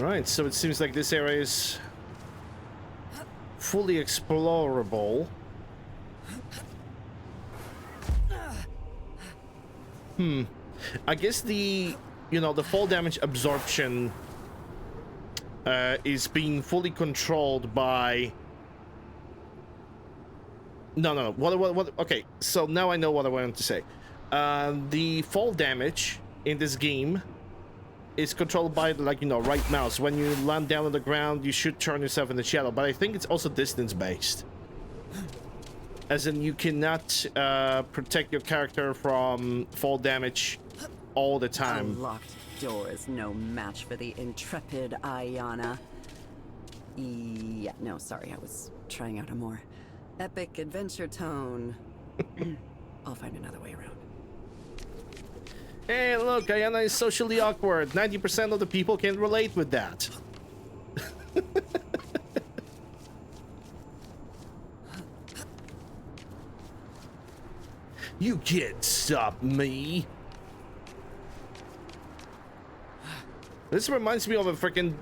Right, so it seems like this area is fully explorable. I guess the, you know, the fall damage absorption is being fully controlled by... No. What? Okay, so now I know what I wanted to say. The fall damage in this game is controlled by, like, you know, right mouse. When you land down on the ground, you should turn yourself in the shadow, but I think it's also distance based. As in, you cannot protect your character from fall damage all the time. A locked door is no match for the intrepid Ayana. Yeah, no, sorry, I was trying out a more epic adventure tone. I'll find another way around. Hey, look, Ayana is socially awkward. 90% of the people can relate with that. You can't stop me. This reminds me of a freaking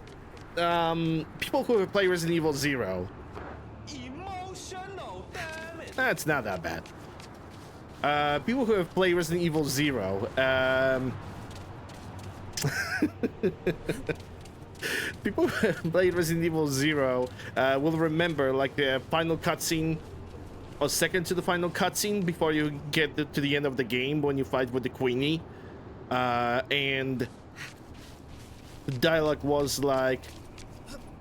people who have played Resident Evil 0. Emotional damage. That's not that bad. People who have played Resident Evil 0, people who have played Resident Evil 0 will remember, like, the final cutscene, or second to the final cutscene before you get to the end of the game when you fight with the Queenie, and the dialogue was like,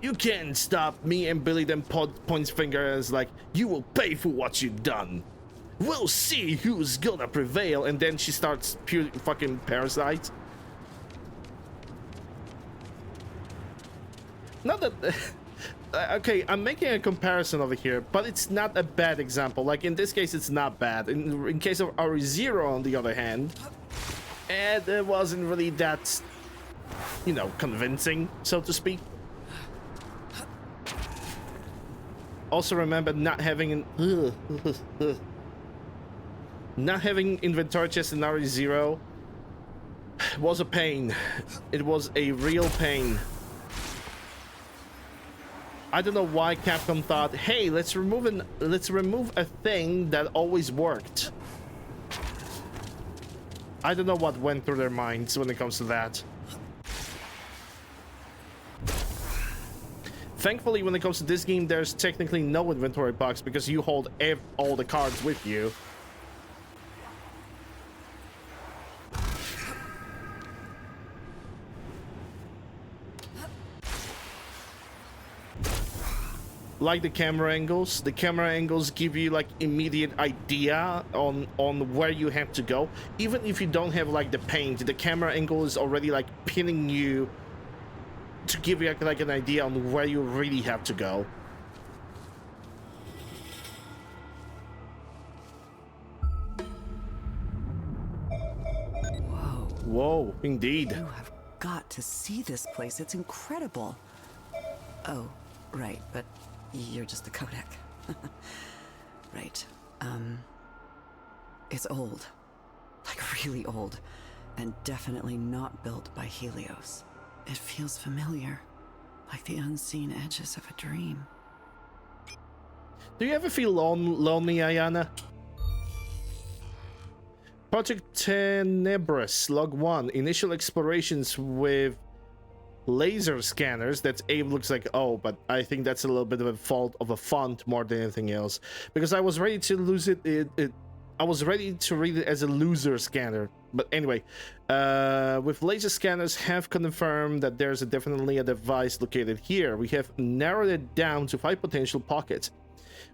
"You can't stop me," and Billy then points fingers like, "You will pay for what you've done. We'll see who's gonna prevail," and then she starts pure fucking parasite. Not that... okay, I'm making a comparison over here, but it's not a bad example. Like, in this case, it's not bad. In case of RE0, on the other hand, it wasn't really that, you know, convincing, so to speak. Also remember not having not having inventory chest in RE0 was a pain. It was a real pain. I don't know why Capcom thought, hey, let's remove a thing that always worked. I don't know what went through their minds when it comes to that. Thankfully, when it comes to this game, there's technically no inventory box because you hold all the cards with you. Like the camera angles give you like immediate idea on where you have to go. Even if you don't have like the paint, the camera angle is already like pinning you to give you like an idea on where you really have to go. Whoa, indeed. You have got to see this place. It's incredible. Oh, right, but you're just the codec. Right. It's old. Like really old. And definitely not built by Helios. It feels familiar. Like the unseen edges of a dream. Do you ever feel lonely, Ayana? Project Tenebris, Log 1. Initial explorations with laser scanners. That's Abe looks like, oh, but I think that's a little bit of a fault of a font more than anything else. Because I was ready to lose it. I was ready to read it as a loser scanner. But anyway, with laser scanners have confirmed that there's definitely a device located here. We have narrowed it down to 5 potential pockets,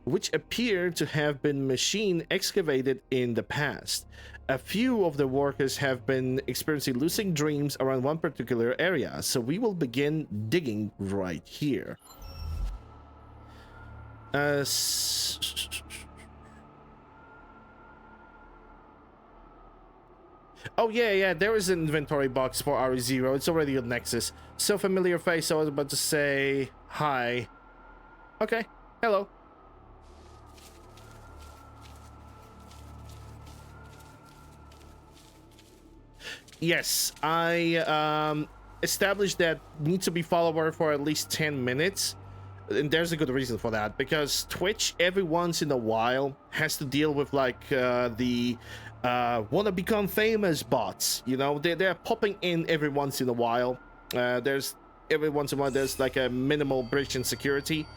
which appear to have been machine excavated in the past. A few of the workers have been experiencing lucid dreams around one particular area, so we will begin digging right here. Oh yeah, there is an inventory box for RE0. It's already on Nexus. So familiar face, I was about to say hi. Okay, hello. Yes, I established that need to be follower for at least 10 minutes. And there's a good reason for that, because Twitch every once in a while has to deal with like the wanna become famous bots. You know, they're popping in every once in a while. There's every once in a while there's like a minimal breach in security.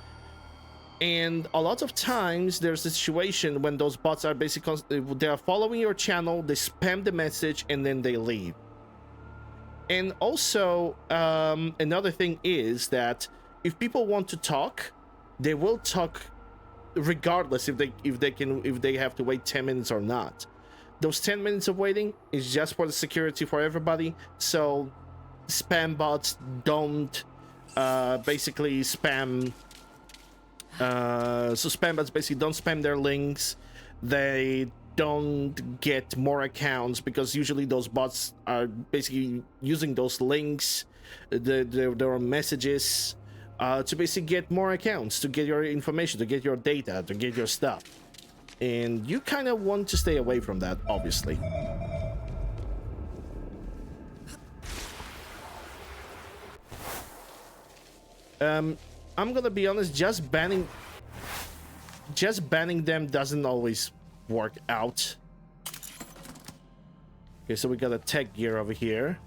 And a lot of times there's a situation when those bots are basically, they are following your channel, they spam the message, and then they leave. And also, another thing is that if people want to talk, they will talk regardless if they have to wait 10 minutes or not. Those 10 minutes of waiting is just for the security for everybody. So spam bots don't basically spam. So spam bots basically don't spam their links. They don't get more accounts because usually those bots are basically using those links, their messages, to basically get more accounts, to get your information, to get your data, to get your stuff. And you kind of want to stay away from that, obviously. I'm gonna be honest, just banning them doesn't always work out. Okay, so we got a tech gear over here.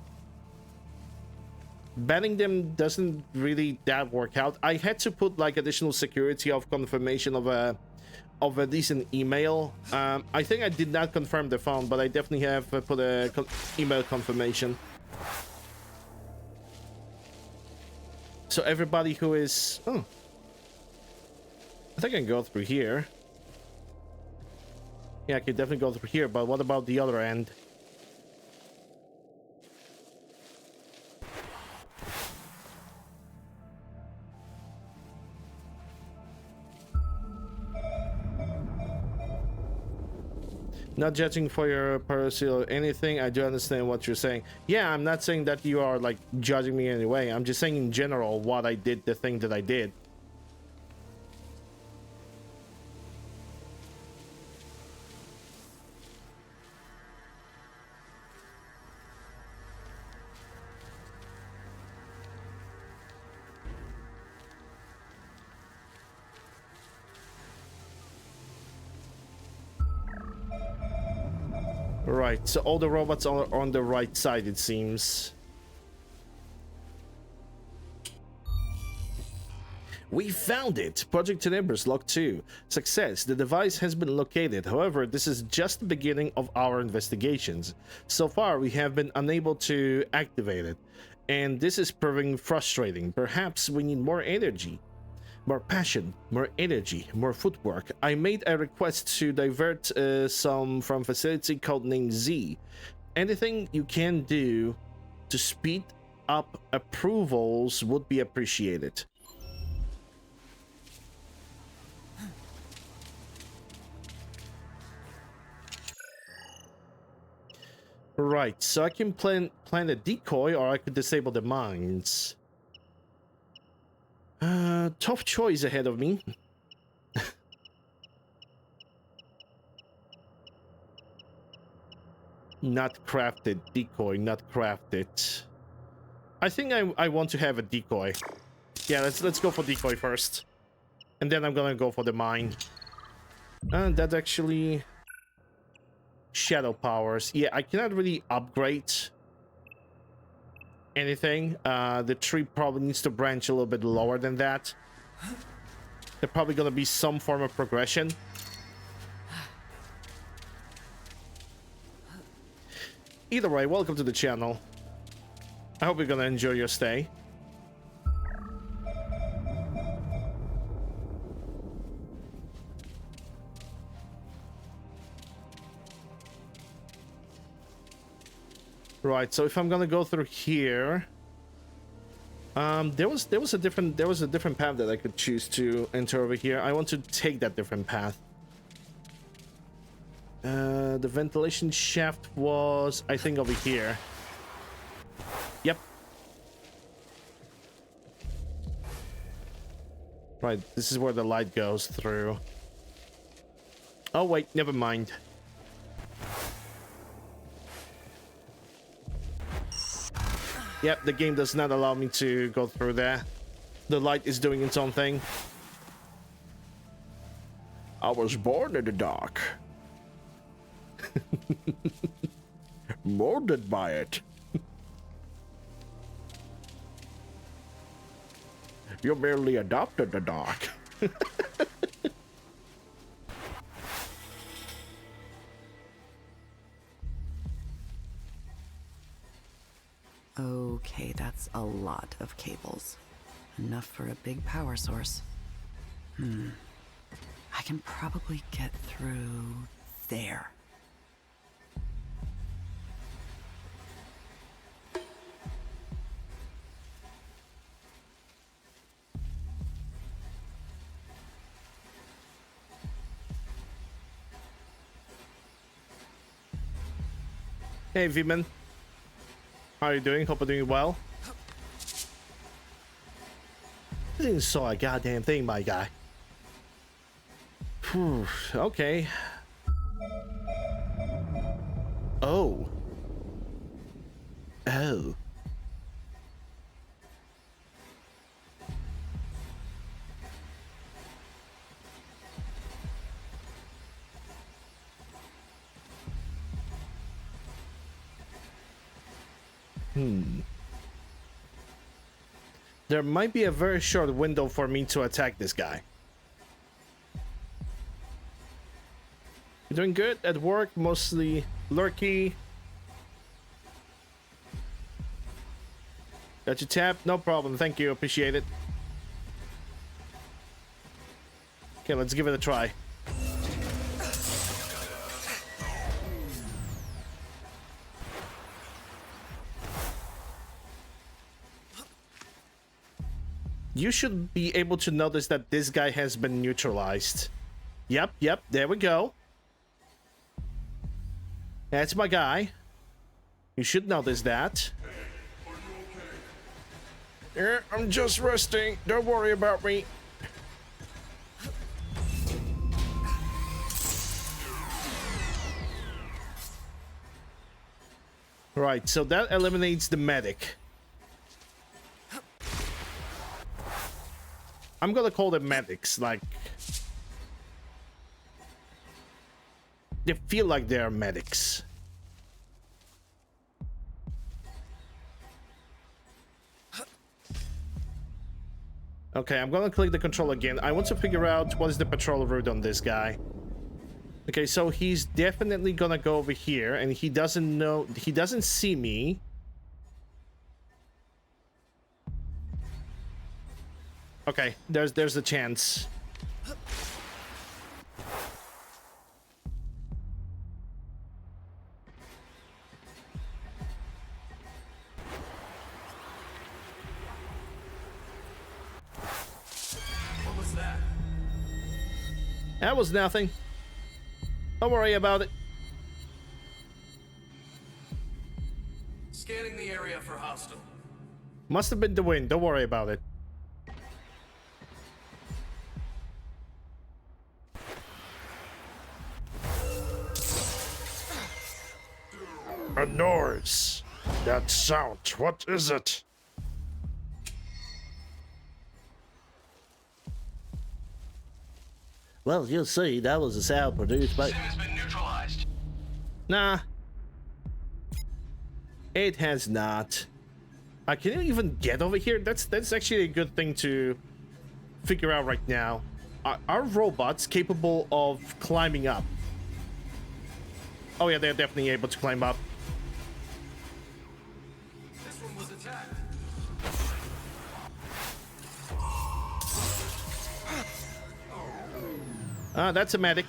Banning them doesn't really that work out. I had to put like additional security of confirmation of a decent email. I think I did not confirm the phone, but I definitely have put a email confirmation. So everybody who is... Oh. I think I can go through here. Yeah, I can definitely go through here, but what about the other end? Not judging for your personal or anything, I do understand what you're saying. Yeah, I'm not saying that you are like judging me in any way. I'm just saying in general what I did, the thing that I did. Right, so all the robots are on the right side, it seems. We found it! Project Tenebris Log 2. Success. The device has been located. However, this is just the beginning of our investigations. So far, we have been unable to activate it. And this is proving frustrating. Perhaps we need more energy. More passion, more energy, more footwork. I made a request to divert some from facility codenamed Z. Anything you can do to speed up approvals would be appreciated. Right, so I can plant a decoy, or I could disable the mines. Tough choice ahead of me. Not crafted decoy, not crafted. I think I want to have a decoy. Yeah, let's go for decoy first, and then I'm gonna go for the mine. And that's actually shadow powers. Yeah, I cannot really upgrade anything. The tree probably needs to branch a little bit lower than that. There's probably gonna be some form of progression. Either way, welcome to the channel. I hope you're gonna enjoy your stay. Right, so if I'm gonna go through here, there was a different path that I could choose to enter over here. I want to take that different path. The ventilation shaft was, I think, over here. Yep. Right, this is where the light goes through. Oh wait, never mind. Yep, the game does not allow me to go through there. The light is doing its own thing. I was born in the dark. Molded by it. You merely adopted the dark. Okay, that's a lot of cables. Enough for a big power source. I can probably get through there. Hey, V-Man. How are you doing? Hope you're doing well. I didn't saw a goddamn thing, my guy. Whew, okay. Oh. Oh. There might be a very short window for me to attack this guy. You doing good at work? Mostly lurky. Got you tapped? No problem. Thank you. Appreciate it. Okay, let's give it a try. You should be able to notice that this guy has been neutralized. Yep, there we go. That's my guy. You should notice that. Yeah, I'm just resting. Don't worry about me. Right, so that eliminates the medic. I'm gonna call them medics, like... They feel like they're medics. Okay, I'm gonna click the control again. I want to figure out what is the patrol route on this guy. Okay, so he's definitely gonna go over here, and he doesn't see me. Okay, there's a chance. What was that? That was nothing. Don't worry about it. Scanning the area for hostile. Must have been the wind. Don't worry about it. A noise. That sound, what is it? Well, you'll see. That was a sound produced by... Sim has been neutralized. Nah. It has not. Can you even get over here? That's actually a good thing to figure out right now. Are robots capable of climbing up? Oh yeah, they're definitely able to climb up. This one was attacked. That's a medic.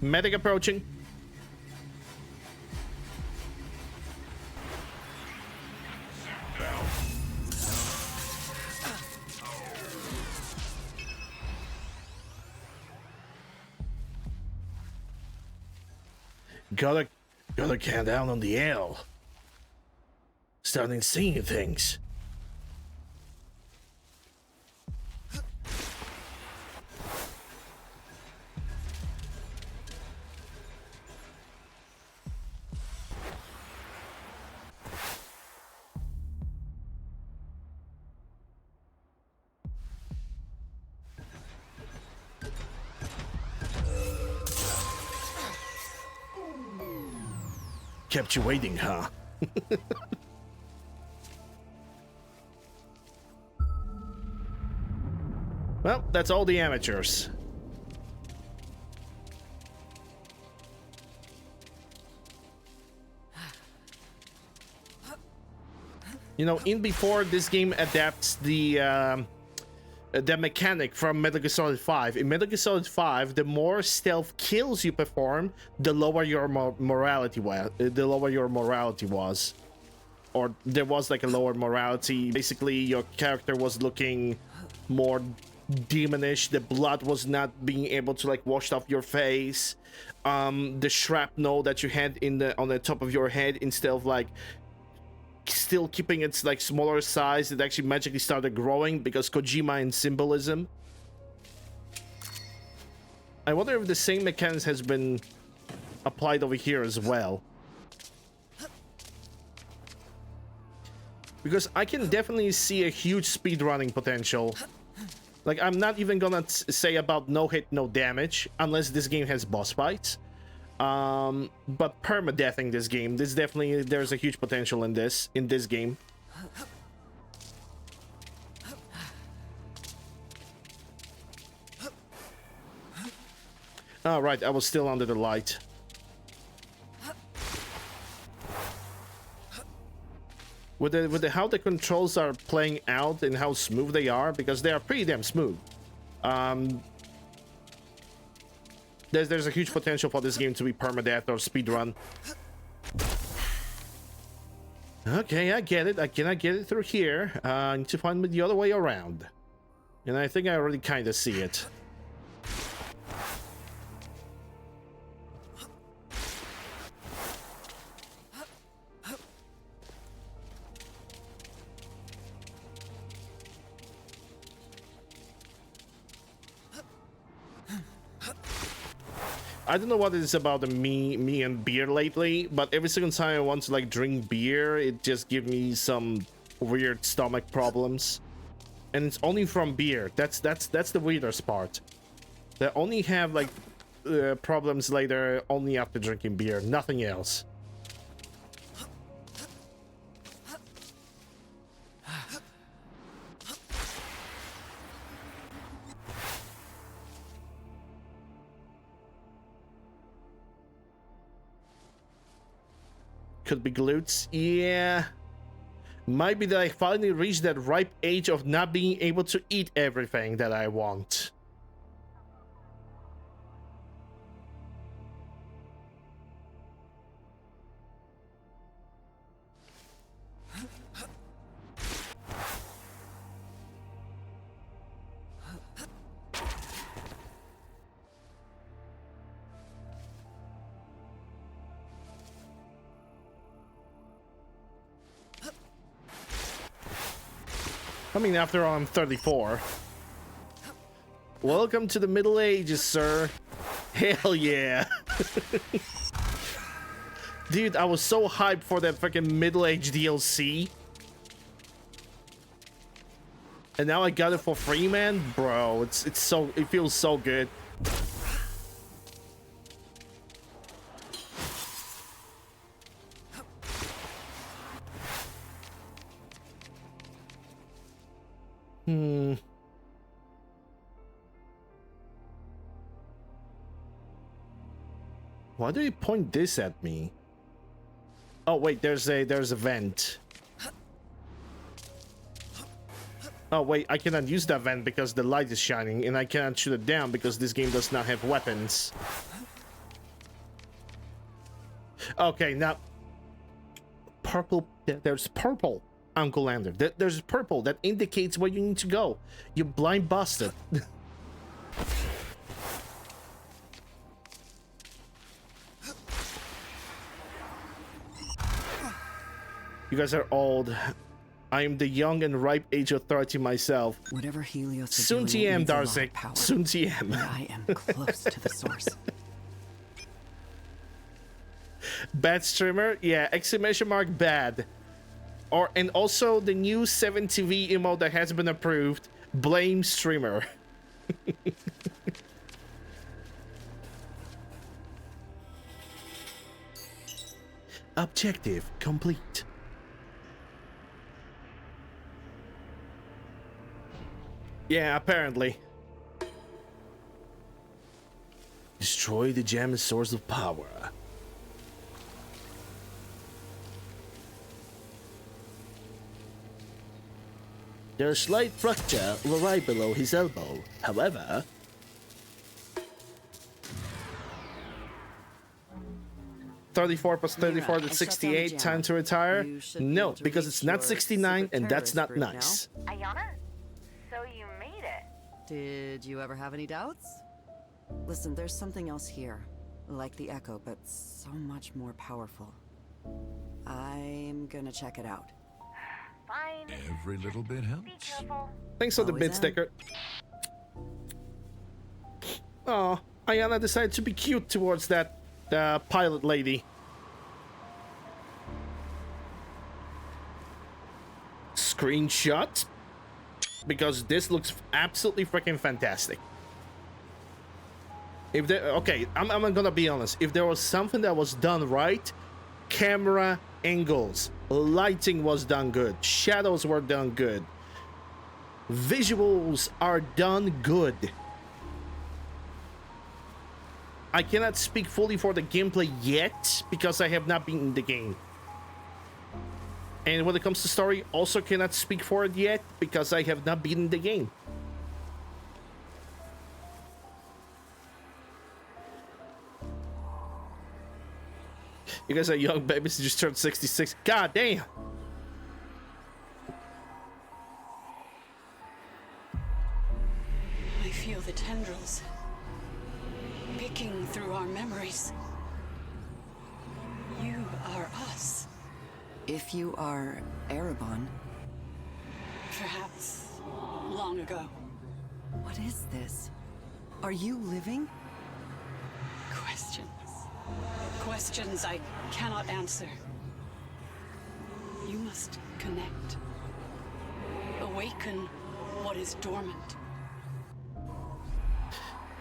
Medic approaching. Gotta count down on the L. Starting seeing things. Kept you waiting, huh? Well, that's all the amateurs. You know, in before this game adapts the mechanic from Metal Gear Solid 5. In Metal Gear Solid 5, the more stealth kills you perform, the lower your morality was. Or there was like a lower morality. Basically, your character was looking more demonish. The blood was not being able to like wash off your face. The shrapnel that you had on the top of your head, instead of like still keeping its like smaller size, it actually magically started growing because Kojima and symbolism. I wonder if the same mechanics has been applied over here as well, because I can definitely see a huge speedrunning potential. Like, I'm not even gonna say about no hit, no damage, unless this game has boss fights. But permadeathing this game, there's a huge potential in this game. Oh, right, I was still under the light. With the how the controls are playing out and how smooth they are, because they are pretty damn smooth. There's a huge potential for this game to be permadeath or speedrun. Okay, I get it. I cannot get it through here. I need to find the other way around. And I think I already kind of see it. I don't know what it is about me and beer lately, but every single time I want to like drink beer, it just gives me some weird stomach problems, and it's only from beer. That's the weirdest part. They only have like problems later only after drinking beer, nothing else. could be glutes. Yeah. Might be that I finally reached that ripe age of not being able to eat everything that I want. I mean, after all, I'm 34. Welcome to the Middle Ages, sir. Hell yeah. Dude, I was so hyped for that freaking Middle Age DLC. And now I got it for free, man. Bro, it feels so good. Why do you point this at me? Oh wait, there's a vent. Oh wait, I cannot use that vent because the light is shining, and I cannot shoot it down because this game does not have weapons. Okay, now purple. There's purple, Uncle Lander. There's purple that indicates where you need to go. You blind bastard. You guys are old. I am the young and ripe age authority myself. Whatever Helios is Soon doing, it TM, needs a lot Darcy. of power. Soon TM. But I am close to the source. Bad streamer? Yeah, exclamation mark bad. And also the new 7TV emote that has been approved. Blame streamer. Objective complete. Yeah, apparently. Destroy the gem's source of power. There's a slight fracture right below his elbow. However, 34 plus 34 that's 68. Time to retire? No, because it's not 69 and that's not nice. Ayana? So you made it. Did you ever have any doubts? Listen, there's something else here. Like the Echo, but so much more powerful. I'm gonna check it out. Fine. Every little bit Be helps. careful. Thanks for the Always bid sticker. Oh, Ayana decided to be cute towards that pilot lady. Screenshot? Because this looks absolutely freaking fantastic. If there, okay, I'm gonna be honest. If there was something that was done right, camera angles, lighting was done good, shadows were done good, visuals are done good. I cannot speak fully for the gameplay yet because I have not been in the game. And when it comes to story, also cannot speak for it yet because I have not been in the game. You guys are young babies who just turned 66. God damn. I feel the tendrils picking through our memories. You are us. If you are Ereban, Perhaps long ago. what is this? Are you living? Questions. Questions I cannot answer. You must connect. Awaken what is dormant.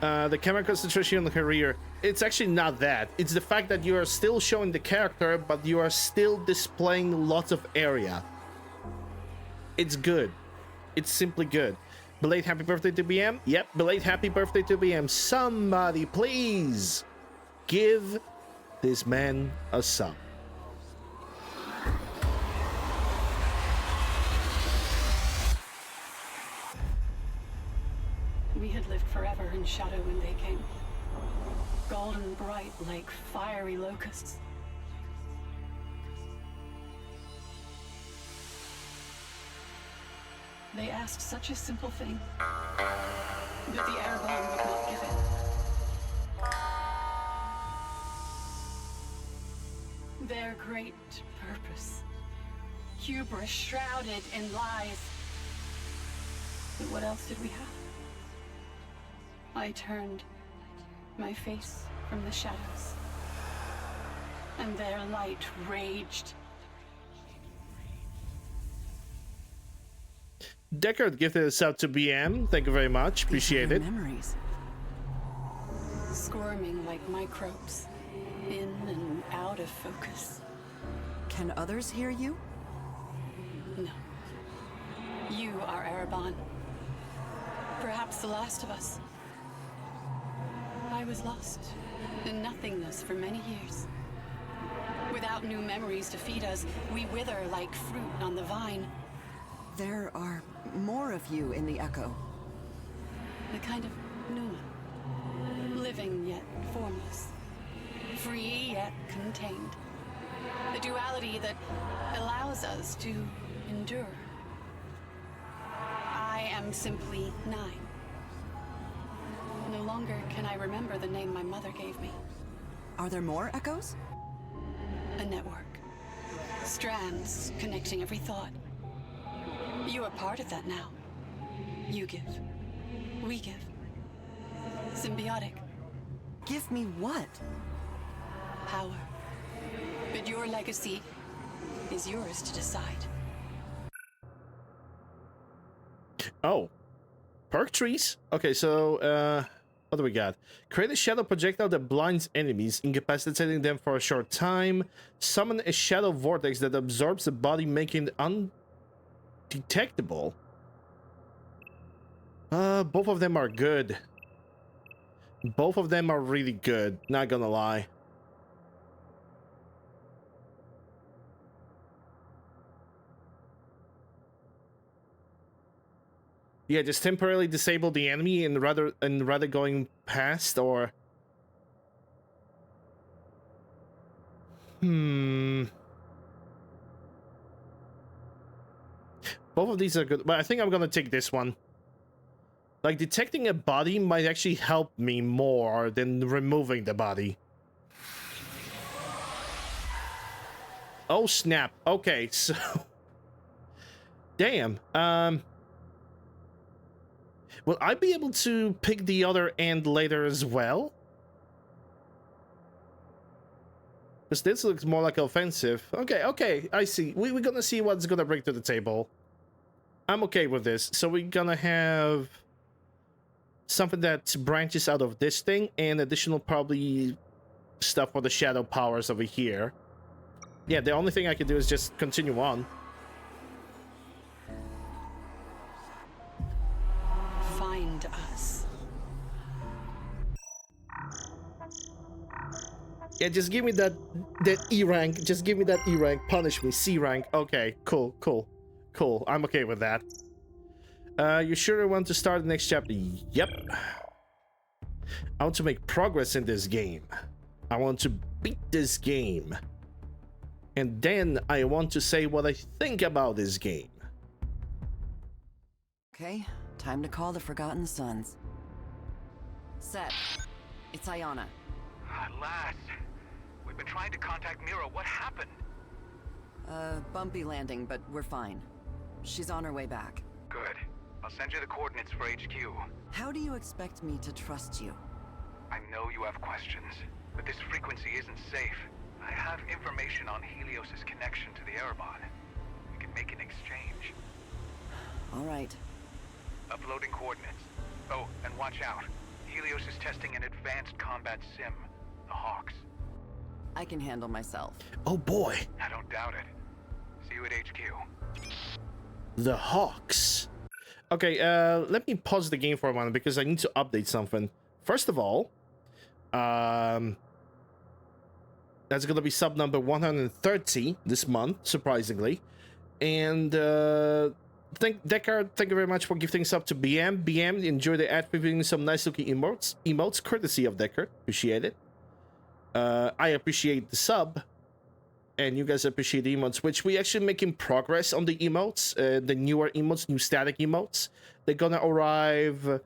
The camera concentration on the career, it's actually not that. It's the fact that you are still showing the character, but you are still displaying lots of area. It's good. It's simply good. Belated happy birthday to BM? Yep, belated happy birthday to BM. Somebody, please give this man a sub. We had lived forever in shadow when they came. Golden bright like fiery locusts. They asked such a simple thing, but the Ereban would not give it. Their great purpose. Hubris shrouded in lies. But what else did we have? I turned my face from the shadows, and their light raged. Deckard gifted us out to BM. Thank you very much. Appreciate it. Memories. Squirming like microbes, in and out of focus. Can others hear you? No. You are Ereban. Perhaps the last of us. I was lost in nothingness for many years. Without new memories to feed us, we wither like fruit on the vine. There are more of you in the Echo. The kind of Numa. Living yet formless. Free yet contained. The duality that allows us to endure. I am simply 9. No longer can I remember the name my mother gave me. Are there more Echoes? A network. Strands connecting every thought. You are part of that now. You give. We give. Symbiotic. Give me what? Power. But your legacy is yours to decide. Oh. Perk trees? Okay, so, what do we got? Create a shadow projectile that blinds enemies, incapacitating them for a short time. Summon a shadow vortex that absorbs the body, making it undetectable. Both of them are good. Both of them are really good, not gonna lie. Yeah, just temporarily disable the enemy and rather going past, or both of these are good, but I think I'm gonna take this one. Like, detecting a body might actually help me more than removing the body. Oh snap. Okay, so damn. Will I be able to pick the other end later as well? Because this looks more like offensive. Okay, I see. We're gonna see what's gonna bring to the table. I'm okay with this. So we're gonna have something that branches out of this thing, and additional probably stuff for the shadow powers over here. Yeah, the only thing I can do is just continue on. Find us. Yeah, just give me that E rank. Just give me that E rank. Punish me. C rank. Okay, cool. I'm okay with that. You sure want to start the next chapter? Yep. I want to make progress in this game. I want to beat this game. And then I want to say what I think about this game. Okay, time to call the Forgotten Sons. Set. It's Ayana. Lass, we've been trying to contact Mira. What happened? Bumpy landing, but we're fine. She's on her way back. Good. I'll send you the coordinates for HQ. How do you expect me to trust you? I know you have questions, but this frequency isn't safe. I have information on Helios' connection to the Ereban. We can make an exchange. All right. Uploading coordinates. Oh, and watch out. Helios is testing an advanced combat sim, the Hawks. I can handle myself. Oh boy. I don't doubt it. See you at HQ. The Hawks. Okay, let me pause the game for a moment because I need to update something. First of all, that's gonna be sub number 130 this month, surprisingly. And Deckard, thank you very much for gifting sub to BM. BM, enjoy the ad reviewing some nice looking emotes courtesy of Deckard. Appreciate it. I appreciate the sub, and you guys appreciate the emotes, which we actually making progress on the emotes, the newer emotes, new static emotes. They're gonna arrive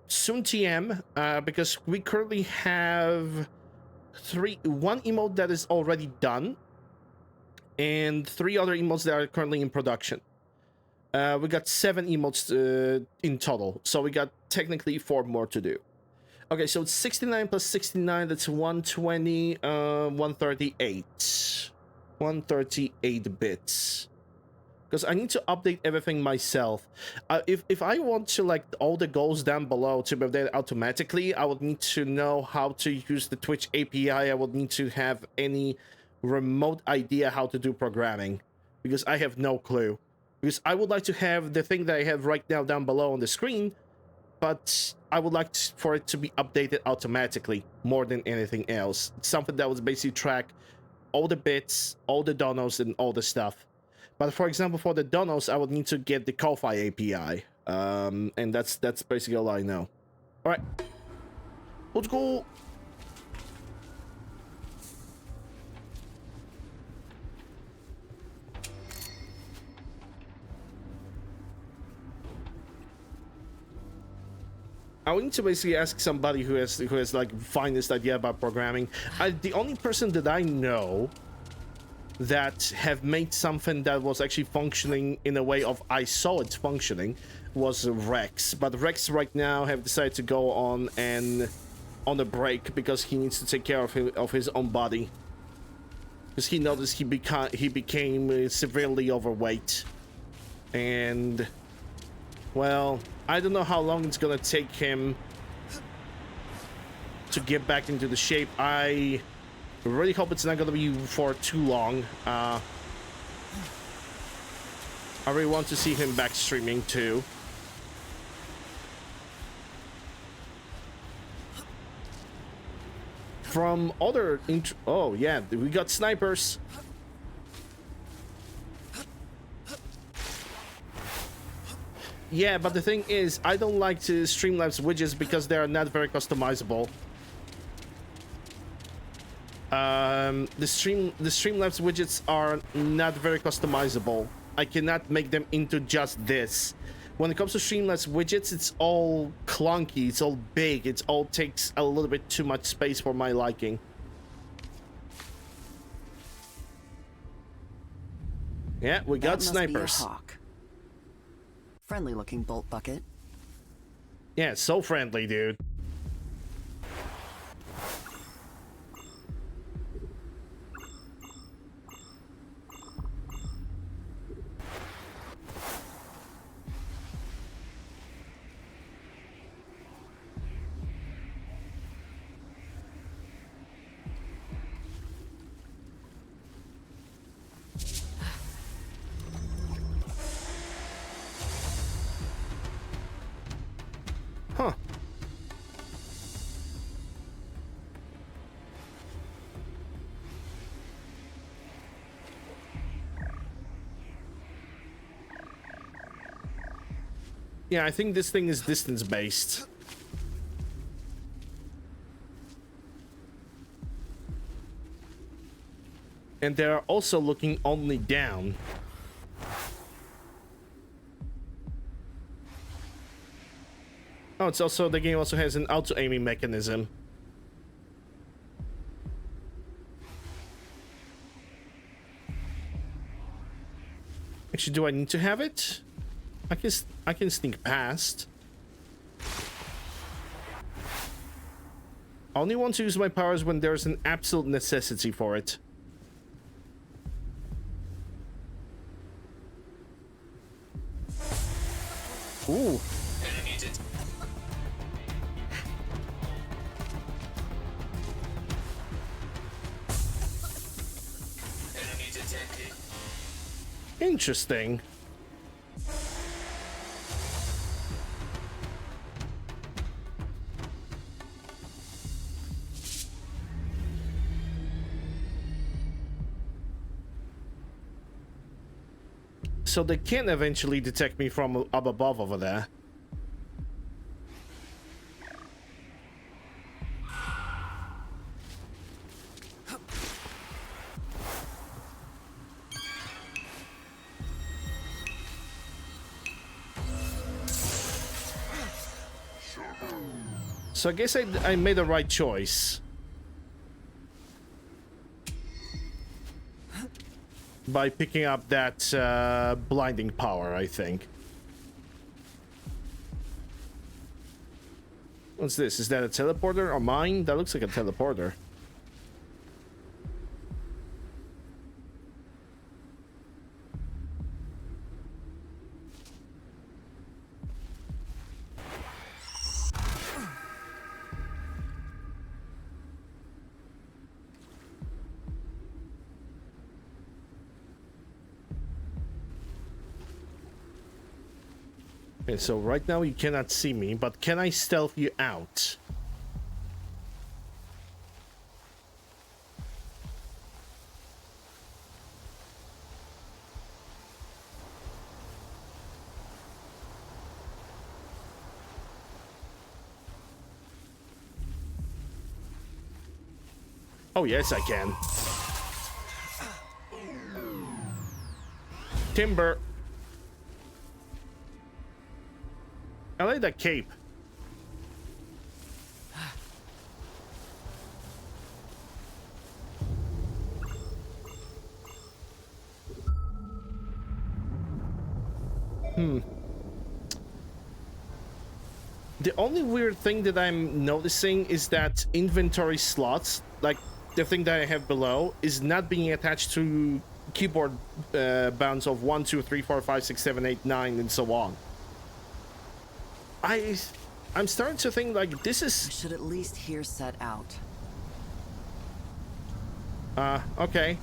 soon TM, because we currently have one emote that is already done, and 3 other emotes that are currently in production. We got 7 emotes in total, so we got technically 4 more to do. Okay, so it's 69 plus 69, that's 120, 138. 138 bits. Because I need to update everything myself. If I want to, like, all the goals down below to be updated automatically, I would need to know how to use the Twitch API. I would need to have any remote idea how to do programming, because I have no clue. Because I would like to have the thing that I have right now down below on the screen, but I would like for it to be updated automatically more than anything else. It's something that would basically track all the bits, all the donos, and all the stuff. But for example, for the donos, I would need to get the Ko-Fi API, and that's basically all I know. All right, let's go. I would need to basically ask somebody who has like finest idea about programming. The only person that I know that have made something that was actually functioning in a way of I saw it functioning was Rex, but Rex right now have decided to go on a break because he needs to take care of his own body, because he noticed he became severely overweight, and well, I don't know how long it's gonna take him to get back into the shape. I really hope it's not gonna be for too long. I really want to see him back streaming too. From other oh yeah, we got snipers. Yeah, but the thing is, I don't like to Streamlabs widgets because they are not very customizable. The Streamlabs widgets are not very customizable. I cannot make them into just this. When it comes to Streamlabs widgets, it's all clunky, it's all big, it all takes a little bit too much space for my liking. Yeah, we got snipers. Friendly looking bolt bucket. Yeah, so friendly, dude. Huh. Yeah, I think this thing is distance-based. And they're also looking only down. Oh, it's also, the game also has an auto-aiming mechanism. Actually, do I need to have it? I can sneak past. I only want to use my powers when there's an absolute necessity for it. Ooh. Interesting. So they can eventually detect me from up above over there. So I guess I made the right choice by picking up that blinding power, I think. What's this? Is that a teleporter or mine? That looks like a teleporter. Okay, so right now you cannot see me, but can I stealth you out? Oh, yes, I can. Timber. I like that cape. The only weird thing that I'm noticing is that inventory slots, like the thing that I have below, is not being attached to keyboard bounds of 1, 2, 3, 4, 5, 6, 7, 8, 9, and so on. I'm starting to think like this is... I should at least hear set out. Okay.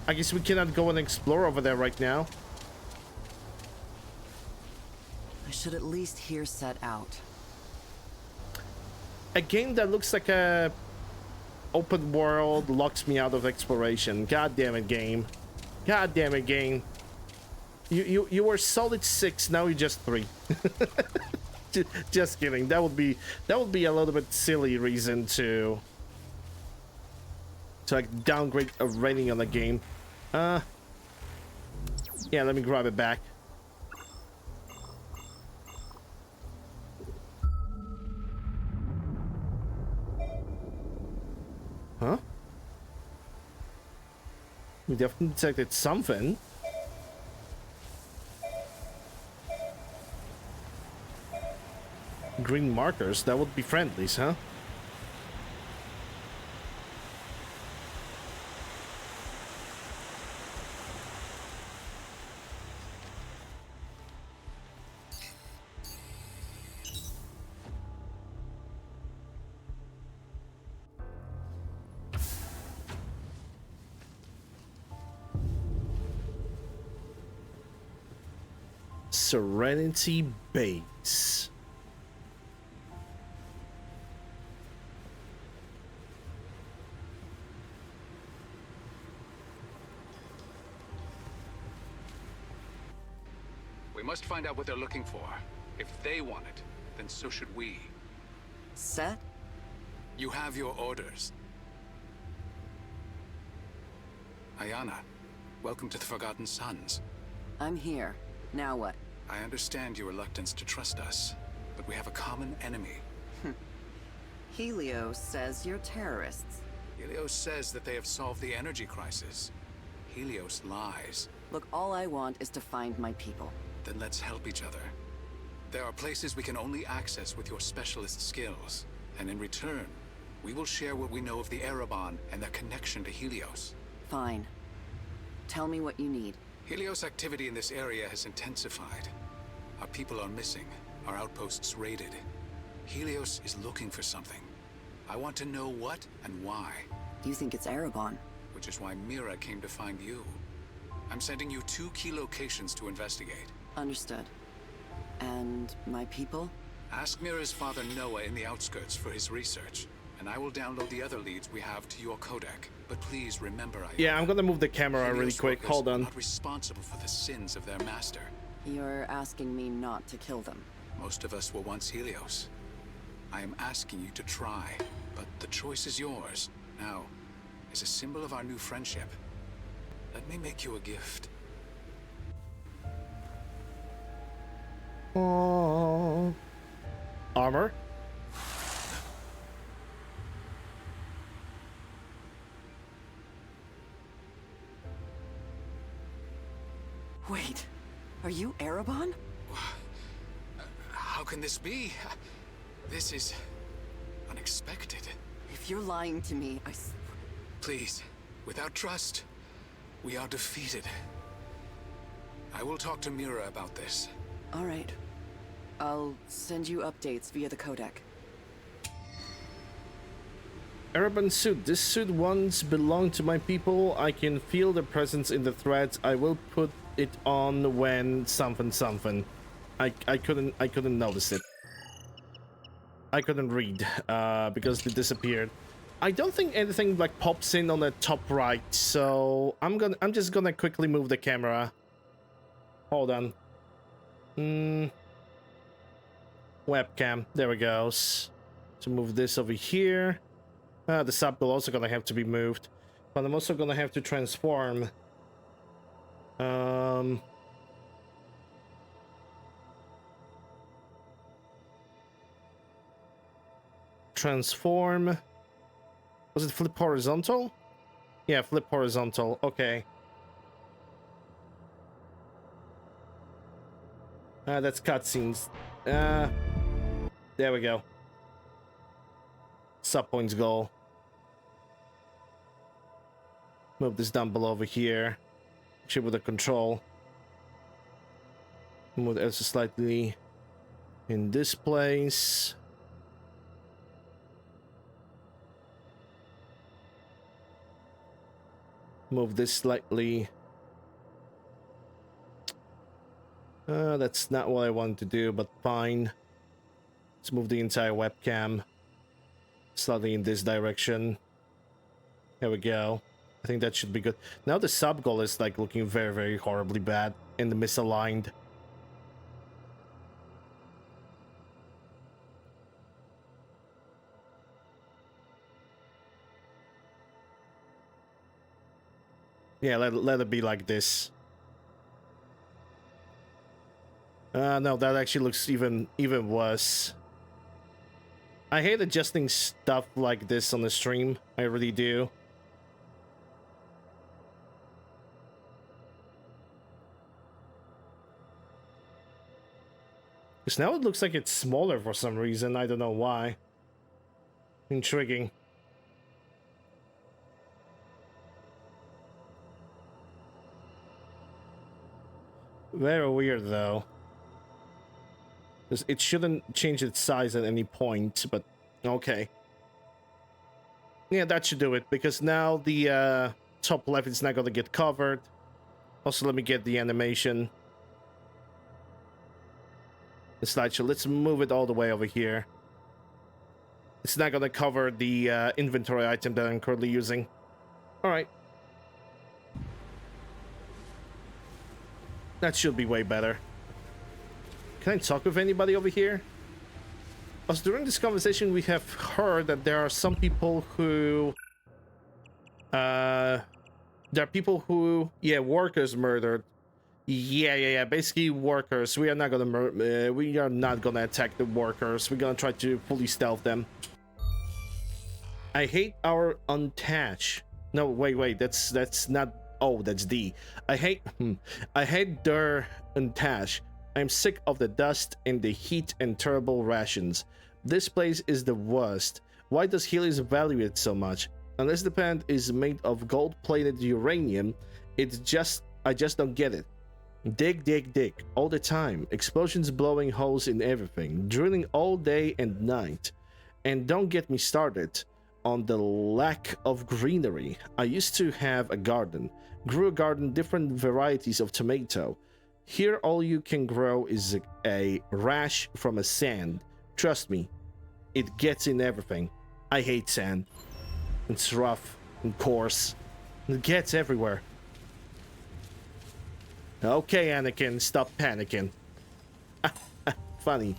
I guess we cannot go and explore over there right now. I should at least hear set out. A game that looks like a open world locks me out of exploration. God damn it, game. God damn it, game. You were solid 6, now you're just 3. Just kidding. That would be a little bit silly reason to like downgrade a rating on the game. Yeah, let me grab it back. Huh? We definitely detected something. Green markers, that would be friendlies, huh? Serenity Base. We must find out what they're looking for. If they want it, then so should we. Set? You have your orders. Ayana, welcome to the Forgotten Sons. I'm here. Now what? I understand your reluctance to trust us, but we have a common enemy. Helios says you're terrorists. Helios says that they have solved the energy crisis. Helios lies. Look, all I want is to find my people. Then let's help each other. There are places we can only access with your specialist skills, and in return, we will share what we know of the Ereban and their connection to Helios. Fine. Tell me what you need. Helios activity in this area has intensified. Our people are missing, our outposts raided. Helios is looking for something. I want to know what and why. You think it's Ereban? Which is why Mira came to find you. I'm sending you 2 key locations to investigate. Understood. And my people? Ask Mira's father Noah in the outskirts for his research, and I will download the other leads we have to your codec. But please remember, Iona, Yeah, I'm gonna move the camera really Helios quick. workers Hold are on. not responsible for the sins of their master. You're asking me not to kill them. Most of us were once Helios. I am asking you to try, but the choice is yours. Now, as a symbol of our new friendship, let me make you a gift. Oh. Armor? Wait, are you Ereban? How can this be? This is unexpected. If you're lying to me, Please, without trust, we are defeated. I will talk to Mira about this. All right. I'll send you updates via the codec. Ereban suit. This suit once belonged to my people. I can feel the presence in the threads. I will put it on when something. I couldn't notice it. I couldn't read because it disappeared. I don't think anything like pops in on the top right, so I'm just gonna quickly move the camera. Hold on. Webcam. There we go. So move this over here. The sub will also gonna have to be moved, but I'm also gonna have to transform. Transform. Was it flip horizontal? Yeah, flip horizontal. Okay. That's cutscenes. There we go. Sub points goal. Move this down below over here. Actually, with the control. Move it also slightly in this place. Move this slightly. That's not what I wanted to do, but fine. Let's move the entire webcam slightly in this direction. There we go. I think that should be good. Now the sub goal is like looking very, very horribly bad and misaligned. Yeah, let it be like this. No, that actually looks even worse. I hate adjusting stuff like this on the stream. I really do. Because now it looks like it's smaller for some reason. I don't know why. Intriguing. Very weird, though. Because it shouldn't change its size at any point, but okay. Yeah, that should do it, because now the top left is not going to get covered. Also, let me get the animation. The slideshow. Let's move it all the way over here. It's not going to cover the inventory item that I'm currently using. Alright. That should be way better. Can I talk with anybody over here? As during this conversation, we have heard that there are some people who... there are people who... Yeah, workers murdered. Yeah. Basically, workers. We are not gonna attack the workers. We're gonna try to fully stealth them. I hate our untouch. No, wait. That's not... Oh, that's D. I hate their untouch. I'm sick of the dust and the heat and terrible rations. This place is the worst. Why does Helios value it so much? Unless the planet is made of gold-plated uranium, I just don't get it. Dig, all the time. Explosions blowing holes in everything. Drilling all day and night. And don't get me started on the lack of greenery. I used to have a garden. Grew a garden, different varieties of tomato. Here all you can grow is a rash from a sand. Trust me, it gets in everything. I hate sand. It's rough and coarse. It gets everywhere. Okay, Anakin, stop panicking. Funny.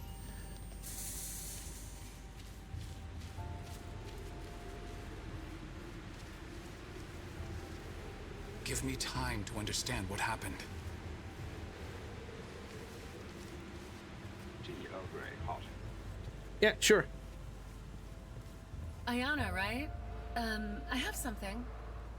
Give me time to understand what happened. Yeah, sure. Ayana, right? I have something.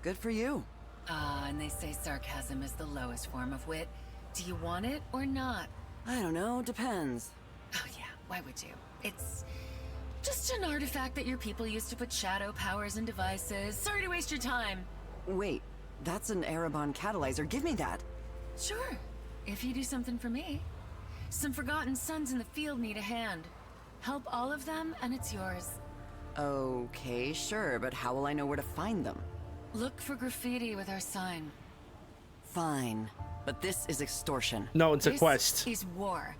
Good for you. And they say sarcasm is the lowest form of wit. Do you want it or not? I don't know, depends. Oh yeah, why would you? It's just an artifact that your people used to put shadow powers in devices. Sorry to waste your time. Wait, that's an Ereban catalyzer. Give me that. Sure, if you do something for me. Some forgotten sons in the field need a hand. Help all of them, and it's yours. Okay, sure, but how will I know where to find them? Look for graffiti with our sign. Fine, but this is extortion. No, it's a quest. This is war.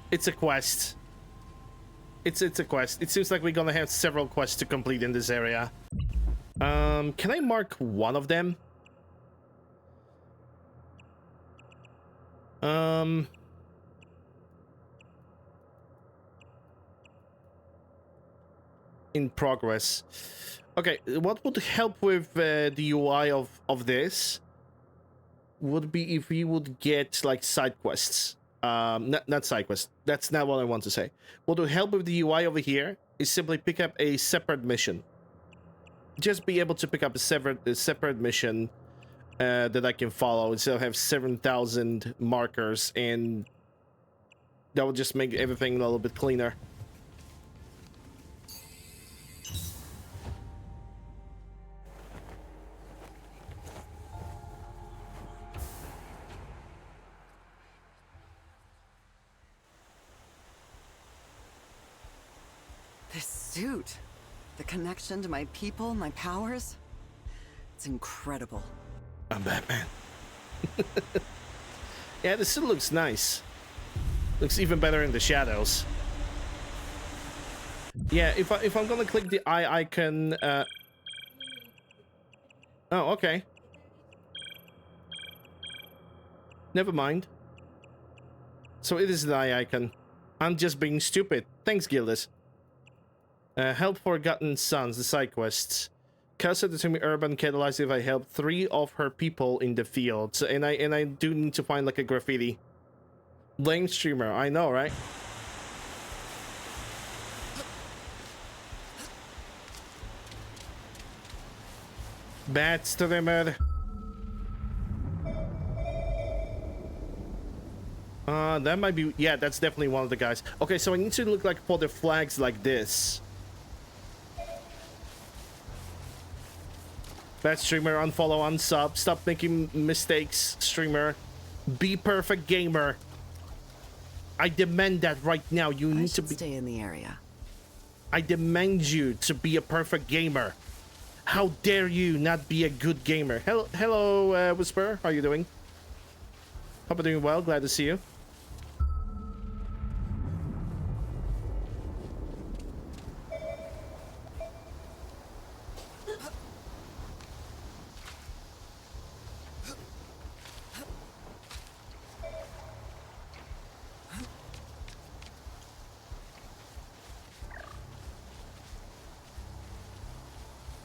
It's a quest. It's a quest. It seems like we're gonna have several quests to complete in this area. Can I mark one of them? In progress. Okay, what would help with the UI of this would be if we would get like side quests. Not side quests. That's not what I want to say. What would help with the UI over here is simply pick up a separate mission. Just be able to pick up a separate mission that I can follow instead of have 7,000 markers, and that would just make everything a little bit cleaner. This suit, the connection to my people, my powers, it's incredible. I'm Batman. Yeah, this suit looks nice. Looks even better in the shadows. Yeah, if I'm gonna click the eye icon, oh, okay. Never mind. So it is the eye icon. I'm just being stupid. Thanks, Gildas. Help Forgotten Sons, the side quests. Casa to me Ereban catalyzed if I help 3 of her people in the field. So, and I do need to find like a graffiti. Lame streamer, I know, right? Bad streamer. That might be, yeah, that's definitely one of the guys. Okay, so I need to look like for the flags like this. Bad streamer, unfollow, unsub, stop making mistakes, streamer. Be perfect gamer. I demand that right now. You need to stay in the area. I demand you to be a perfect gamer. How dare you not be a good gamer? Hello, Whisper. How are you doing? Hope you're doing well. Glad to see you.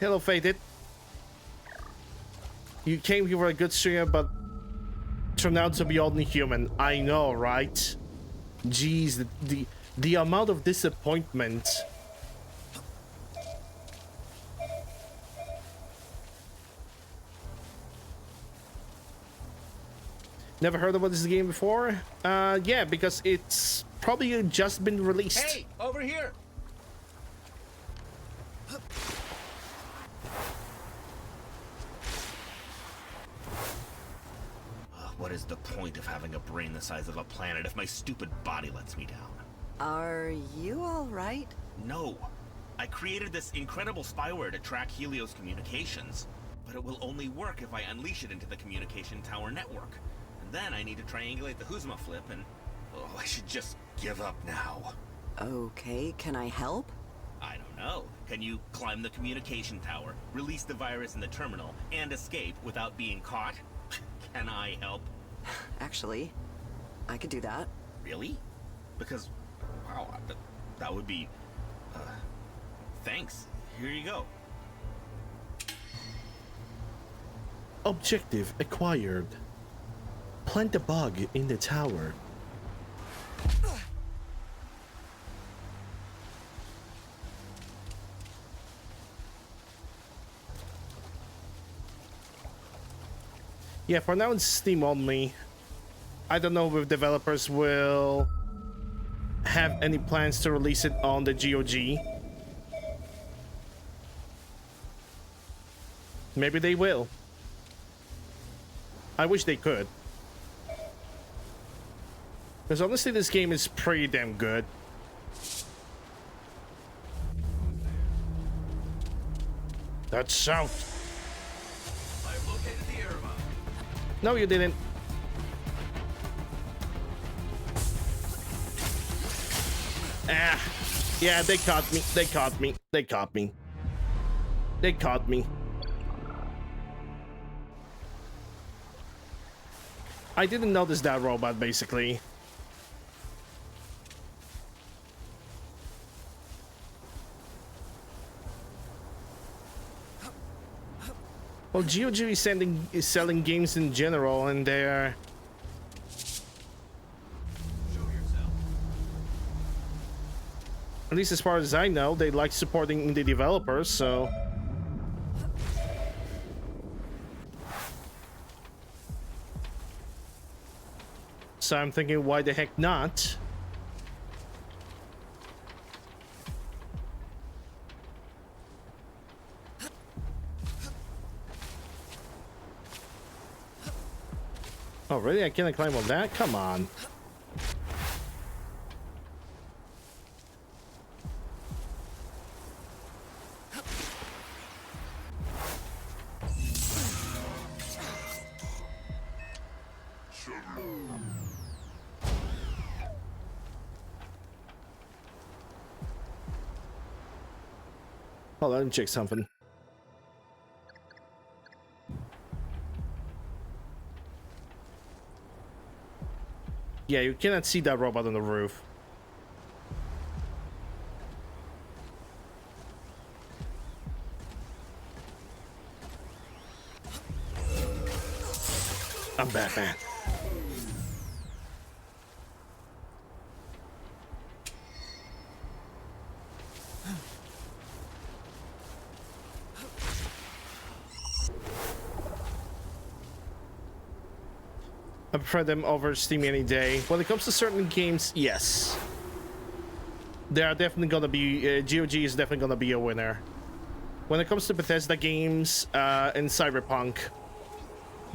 Hello, Faded. You came here for a good streamer, but turned out to be only human. I know, right? Jeez, the amount of disappointment. Never heard about this game before? Yeah, because it's probably just been released. Hey, over here! What is the point of having a brain the size of a planet if my stupid body lets me down? Are you all right? No. I created this incredible spyware to track Helios communications, but it will only work if I unleash it into the communication tower network. And then I need to triangulate the Huzma flip and... oh, I should just give up now. Okay, can I help? I don't know. Can you climb the communication tower, release the virus in the terminal, and escape without being caught? Can I help? Actually, I could do that. Really? Because, wow, that would be... thanks. Here you go. Objective acquired. Plant a bug in the tower. Yeah, for now it's Steam only. I don't know if developers will have any plans to release it on the GOG. Maybe they will. I wish they could. Because honestly, this game is pretty damn good. That's south. I've located the Ereban. No, you didn't. Ah. Yeah, they caught me. They caught me. They caught me. They caught me. I didn't notice that robot, basically. Well, GOG is selling games in general, and they're... At least as far as I know, they like supporting indie developers, so... So I'm thinking, why the heck not? Oh, really? I can't climb on that? Come on. Hold on, let me check something. Yeah, you cannot see that robot on the roof. I'm Batman. I prefer them over Steam any day. When it comes to certain games, yes. They are definitely gonna be... GOG is definitely gonna be a winner. When it comes to Bethesda games and Cyberpunk,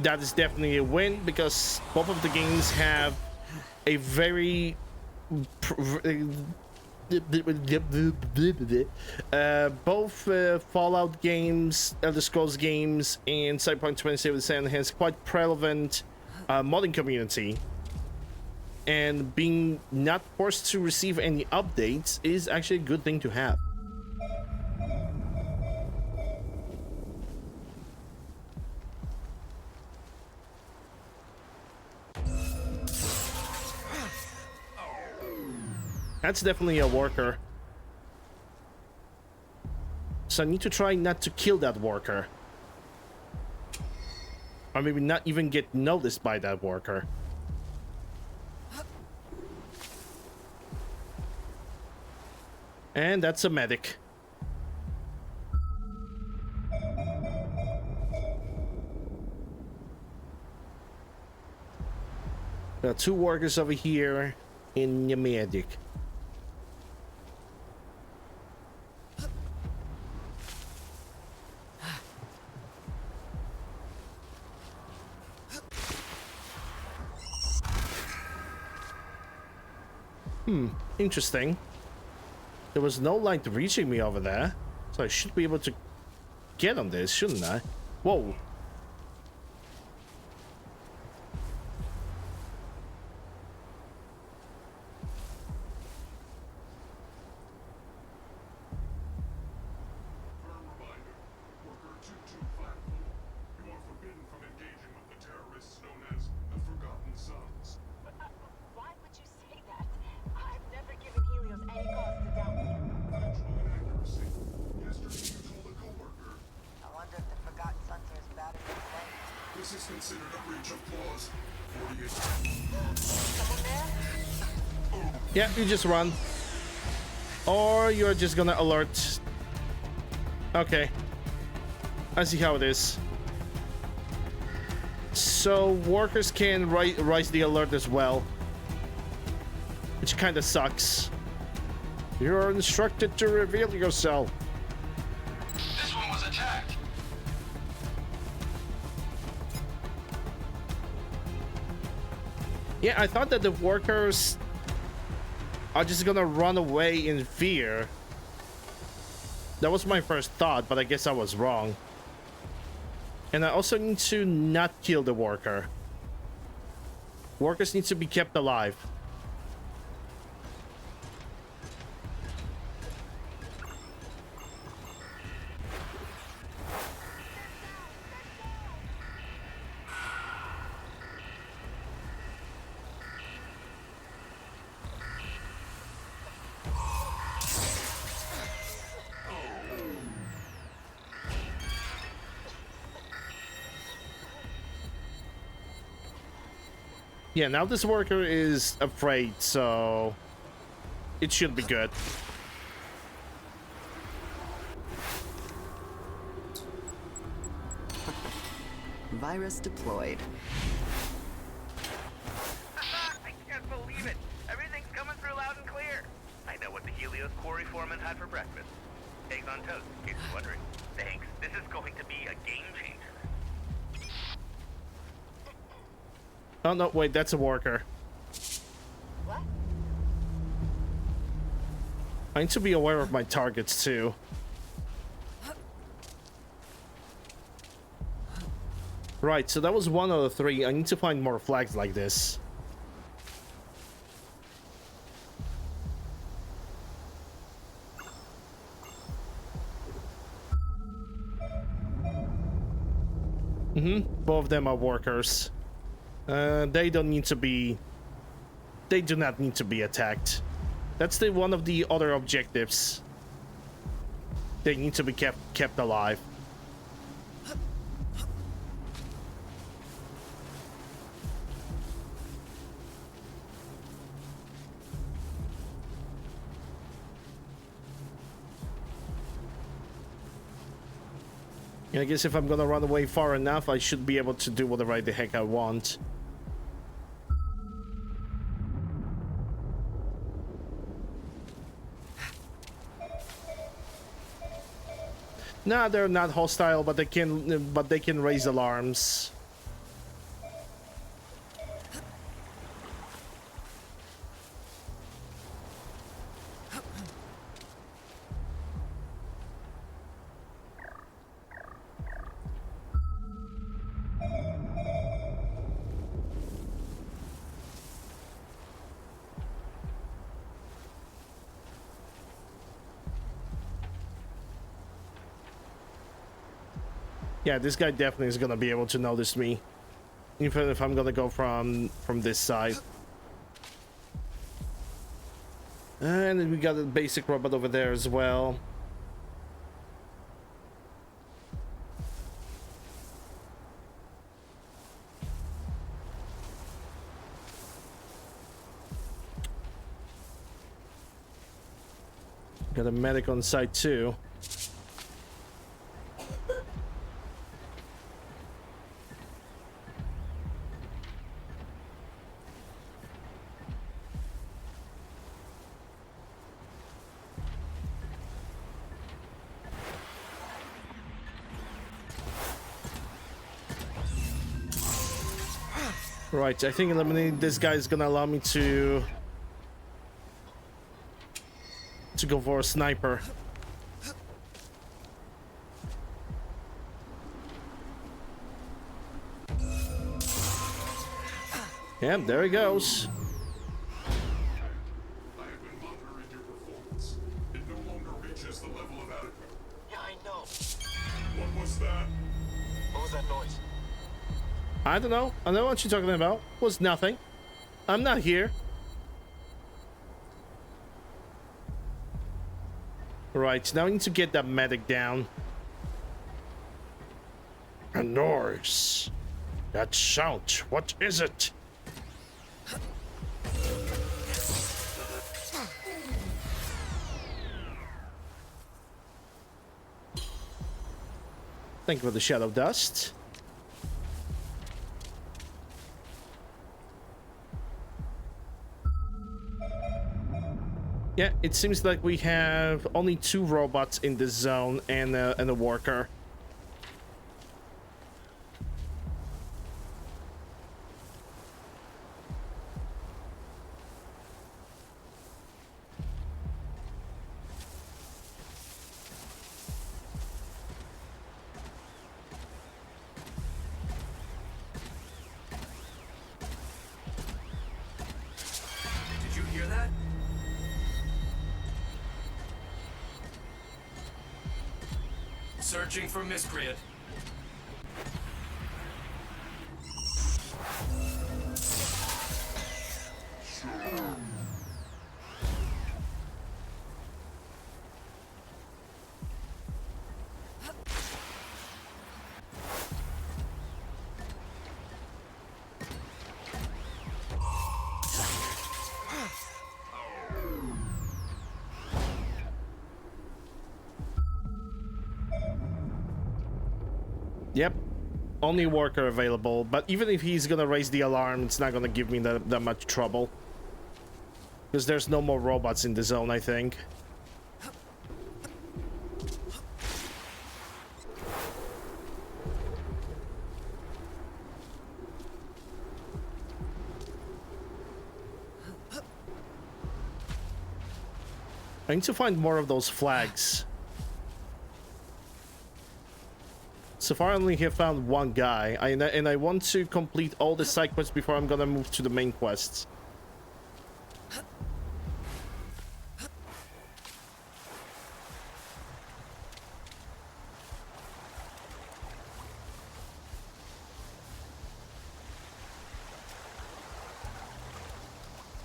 that is definitely a win because both of the games have a very... both Fallout games, Elder Scrolls games, and Cyberpunk 2077 has quite relevant modding community, and being not forced to receive any updates is actually a good thing to have. That's definitely a worker. So I need to try not to kill that worker. Or maybe not even get noticed by that worker. And that's a medic. There are two workers over here in the medic. Interesting. There was no light reaching me over there, so I should be able to get on this, shouldn't I? Whoa. Yeah, you just run. Or you're just gonna alert. Okay. I see how it is. So workers can raise the alert as well. Which kind of sucks. You're instructed to reveal yourself. This one was attacked. Yeah, I thought that the workers are just gonna run away in fear. That was my first thought, but I guess I was wrong. And I also need to not kill the worker. Workers need to be kept alive. Yeah, now this worker is afraid, so it should be good. Virus deployed. I can't believe it. Everything's coming through loud and clear. I know what the Helios quarry foreman had for breakfast. Eggs on toast, in case you're wondering. Thanks. This is going to be a game changer. Oh, no, wait, that's a worker. What? I need to be aware of my targets, too. Right, so that was 1 out of 3. I need to find more flags like this. Both of them are workers. They don't need to be... They do not need to be attacked. That's one of the other objectives. They need to be kept alive. I guess if I'm gonna run away far enough, I should be able to do whatever the heck I want. Nah, they're not hostile, but they can raise alarms. Yeah, this guy definitely is gonna be able to notice me, even if I'm gonna go from this side. And then we got a basic robot over there as well. Got a medic on site too. Right, I think eliminating this guy is gonna allow me to go for a sniper. Yeah, there he goes. I have been monitoring your performance. It no longer reaches the level of adequate. Yeah, I know. What was that? What was that noise? I don't know. I know what you're talking about. It was nothing. I'm not here. Right, now we need to get that medic down. A noise. That sound. What is it? Thank you for the shadow dust. Yeah, it seems like we have only 2 robots in this zone and a worker. Did you hear that? Searching for miscreant. Yep, only worker available, but even if he's gonna raise the alarm, it's not gonna give me that much trouble. Because there's no more robots in the zone, I think. I need to find more of those flags. So far, I only have found 1 guy, and I want to complete all the side quests before I'm gonna move to the main quests.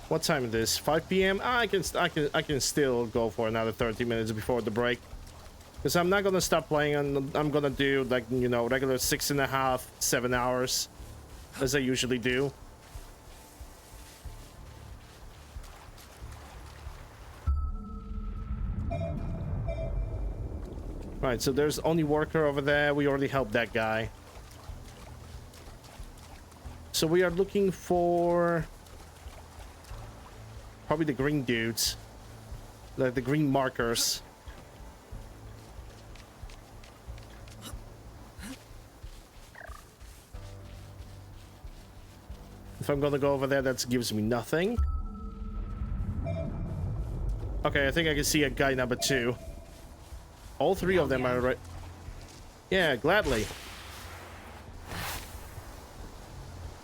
What time is this? 5 p.m. I can still go for another 30 minutes before the break. Because I'm not gonna stop playing, and I'm gonna do, like, you know, regular 6.5, 7 hours, as I usually do. Right, so there's only worker over there. We already helped that guy. So we are looking for probably the green dudes, like the green markers. If I'm gonna go over there, that gives me nothing. Okay, I think I can see a guy number 2. All 3 of them are right. Yeah, gladly.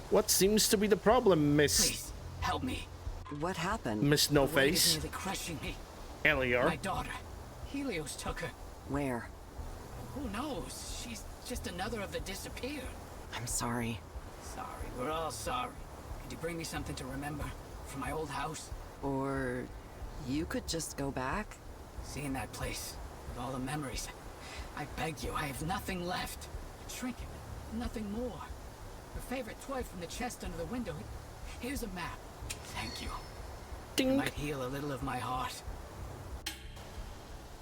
What seems to be the problem, Miss? Please, help me. What happened? Miss No Face? Nearly crushing me. Elior. My daughter. Helios took her. Where? Who knows? She's just another of the disappeared. I'm sorry. Sorry, we're all sorry. Could you bring me something to remember from my old house? Or you could just go back? Seeing that place with all the memories. I beg you, I have nothing left. A trinket, nothing more. Her favorite toy from the chest under the window. Here's a map. Thank you. Ding. It might heal a little of my heart.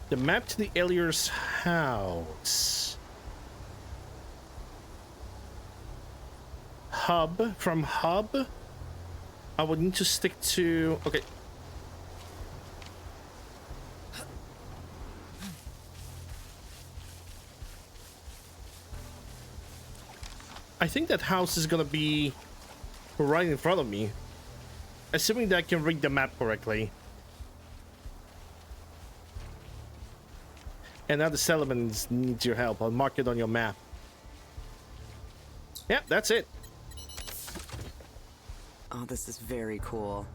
The map to the Elior's house. Hub. From hub, I would need to stick to... Okay. I think that house is gonna be right in front of me. Assuming that I can read the map correctly. And now the settlement needs your help. I'll mark it on your map. Yeah, that's it. Oh, this is very cool.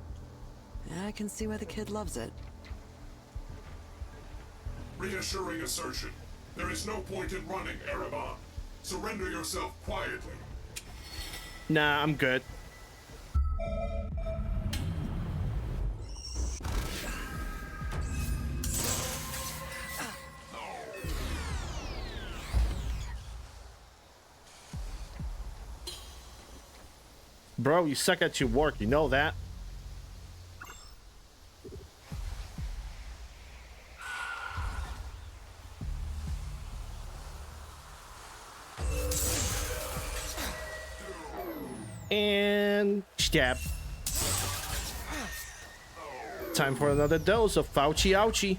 I can see why the kid loves it. Reassuring assertion. There is no point in running, Ereban. Surrender yourself quietly. Nah, I'm good. Bro, you suck at your work, you know that. And stab. Time for another dose of Fauci ouchie.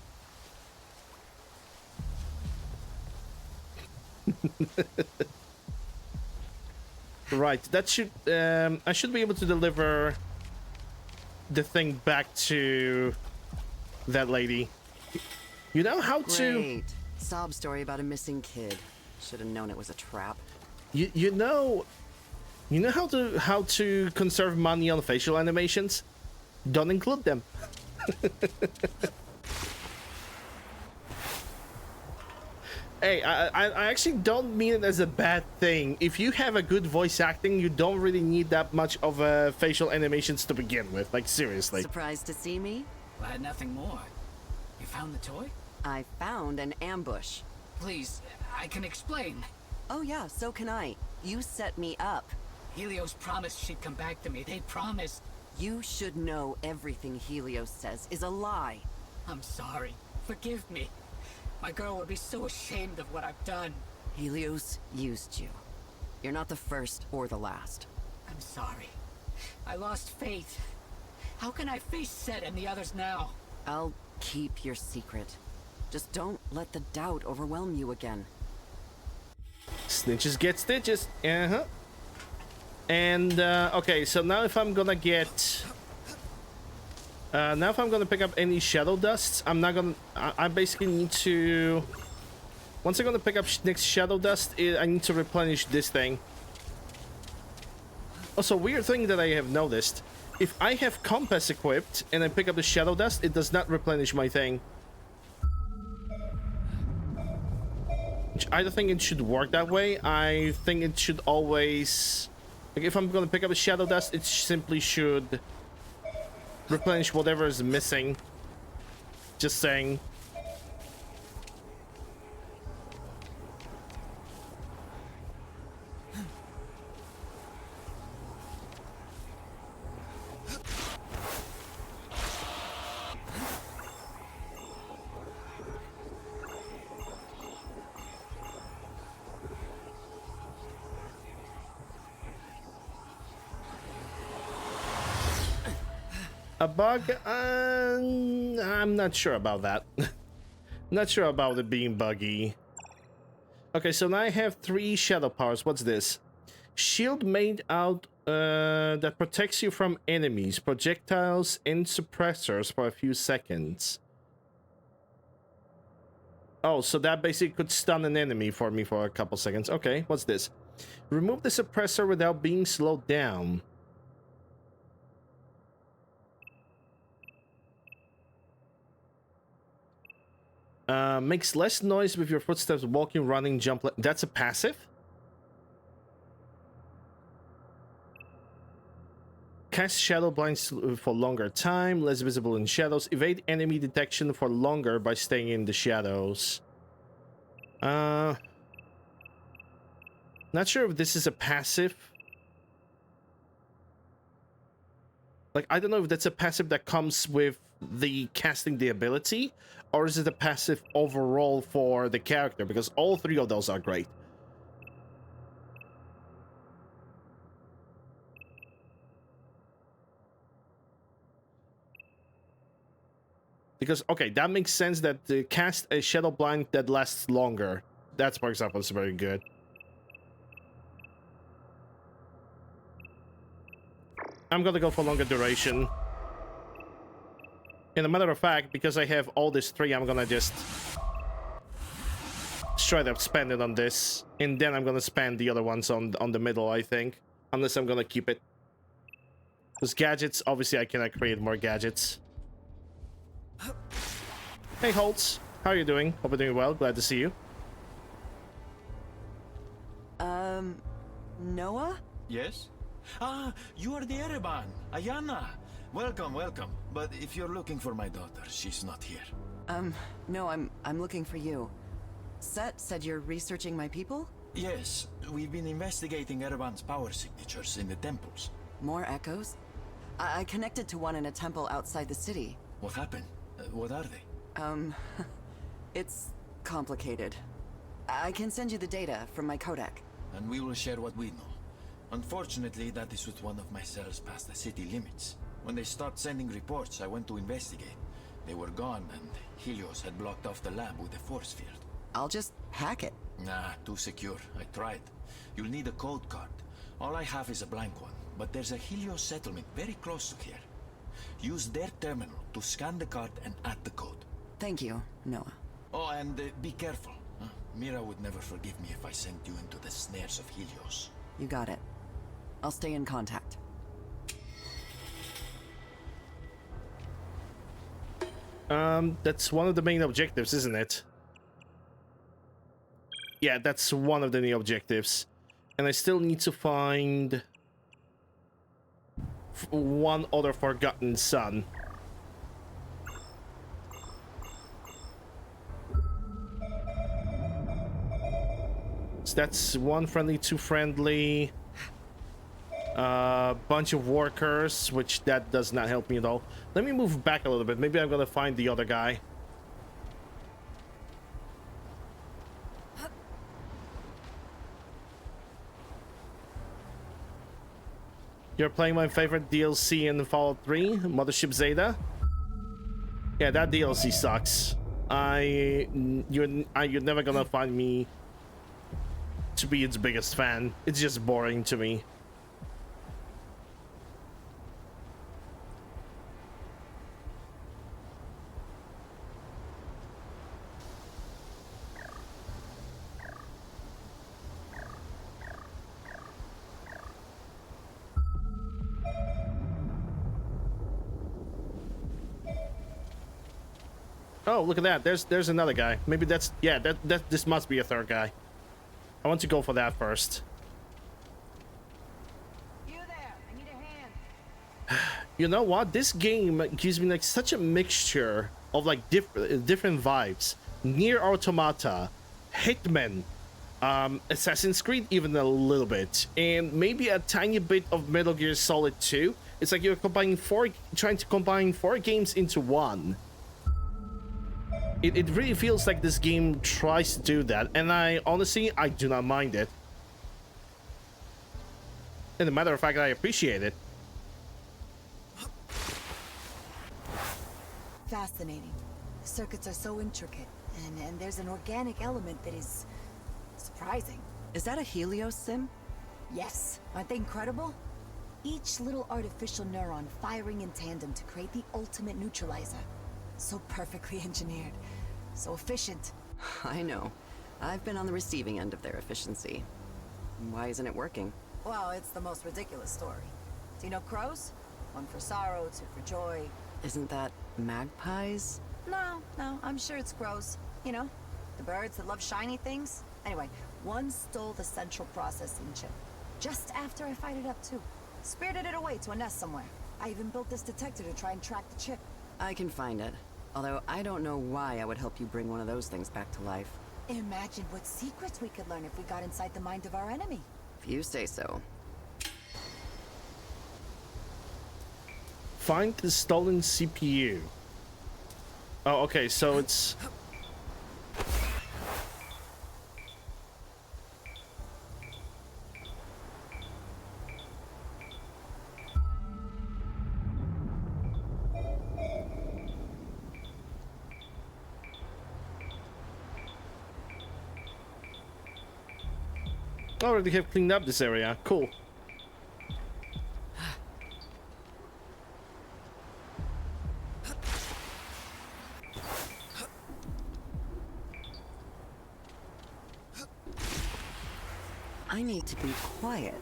Right, that should I should be able to deliver the thing back to that lady. You know how to Great. Sob story about a missing kid. Should have known it was a trap. you know how to conserve money on facial animations? Don't include them. Hey, I actually don't mean it as a bad thing. If you have a good voice acting, you don't really need that much of facial animations to begin with. Like, seriously. Surprised to see me? Glad nothing more. You found the toy? I found an ambush. Please, I can explain. Oh yeah, so can I. You set me up. Helios promised she'd come back to me. They promised. You should know everything Helios says is a lie. I'm sorry. Forgive me. My girl would be so ashamed of what I've done. Helios used you. You're not the first or the last. I'm sorry. I lost faith. How can I face Set and the others now? I'll keep your secret. Just don't let the doubt overwhelm you again. Snitches get stitches. Uh-huh. And, okay, so now if I'm gonna get... now if I'm gonna pick up any shadow dusts, I'm not gonna... I basically need to... Once I'm gonna pick up next shadow dust, I need to replenish this thing. Also, weird thing that I have noticed. If I have compass equipped and I pick up the shadow dust, it does not replenish my thing. Which I don't think it should work that way. I think it should always... Like, if I'm gonna pick up a shadow dust, it simply should replenish whatever is missing. Just saying. A bug? I'm not sure about that. Not sure about it being buggy. Okay, so now I have 3 shadow powers. What's this? Shield made out that protects you from enemies, projectiles, and suppressors for a few seconds. Oh, so that basically could stun an enemy for me for a couple seconds. Okay, what's this? Remove the suppressor without being slowed down. Makes less noise with your footsteps walking, running, jump. That's a passive? Cast shadow blinds for longer time, less visible in shadows. Evade enemy detection for longer by staying in the shadows. Not sure if this is a passive. Like, I don't know if that's a passive that comes with the casting the ability, or is it a passive overall for the character? Because all 3 of those are great. Because, okay, that makes sense that the cast a shadow blind that lasts longer. That's, for example, is very good. I'm gonna go for longer duration. And a matter of fact, because I have all these 3, I'm gonna just straight up spend it on this. And then I'm gonna spend the other ones on the middle, I think. Unless I'm gonna keep it. Because gadgets, obviously I cannot create more gadgets. Hey Holtz, how are you doing? Hope you're doing well, glad to see you. Noah? Yes? Ah, you are the Ereban, Ayana. Welcome, welcome. But if you're looking for my daughter, she's not here. No, I'm looking for you. Set said you're researching my people? Yes, we've been investigating Ereban's power signatures in the temples. More echoes? I connected to one in a temple outside the city. What happened? What are they? It's complicated. I can send you the data from my codec. And we will share what we know. Unfortunately, that is with one of my cells past the city limits. When they stopped sending reports, I went to investigate. They were gone, and Helios had blocked off the lab with a force field. I'll just hack it. Nah, too secure. I tried. You'll need a code card. All I have is a blank one, but there's a Helios settlement very close to here. Use their terminal to scan the card and add the code. Thank you, Noah. Oh, and be careful. Mira would never forgive me if I sent you into the snares of Helios. You got it. I'll stay in contact. That's one of the main objectives, isn't it? Yeah, that's one of the new objectives. And I still need to find one other forgotten son. So that's one friendly, two friendly. Bunch of workers, which that does not help me at all. Let me move back a little bit. Maybe I'm gonna find the other guy. You're playing my favorite DLC in Fallout 3, Mothership Zeta. Yeah, that DLC sucks. You're never gonna find me to be its biggest fan. It's just boring to me. Oh, look at that. There's another guy. Maybe that's... Yeah, this must be a third guy. I want to go for that first. You there? I need a hand. You know what? This game gives me like such a mixture of like different vibes. Nier Automata, Hitman, Assassin's Creed even a little bit, and maybe a tiny bit of Metal Gear Solid 2. It's like you're trying to combine four games into one. It really feels like this game tries to do that, and I do not mind it. As a matter of fact, I appreciate it. Fascinating. The circuits are so intricate, and there's an organic element that is surprising. Is that a Helios sim? Yes. Aren't they incredible? Each little artificial neuron firing in tandem to create the ultimate neutralizer. So perfectly engineered. So efficient. I know. I've been on the receiving end of their efficiency. Why isn't it working? Well, it's the most ridiculous story. Do you know crows? One for sorrow, two for joy. Isn't that magpies? No, I'm sure it's crows. You know, the birds that love shiny things. Anyway, one stole the central processing chip. Just after I fired it up, too. Spirited it away to a nest somewhere. I even built this detector to try and track the chip. I can find it. Although I don't know why I would help you bring one of those things back to life. Imagine what secrets we could learn if we got inside the mind of our enemy. If you say so. Find the stolen CPU. Oh, okay, so it's... Already have cleaned up this area. Cool. I need to be quiet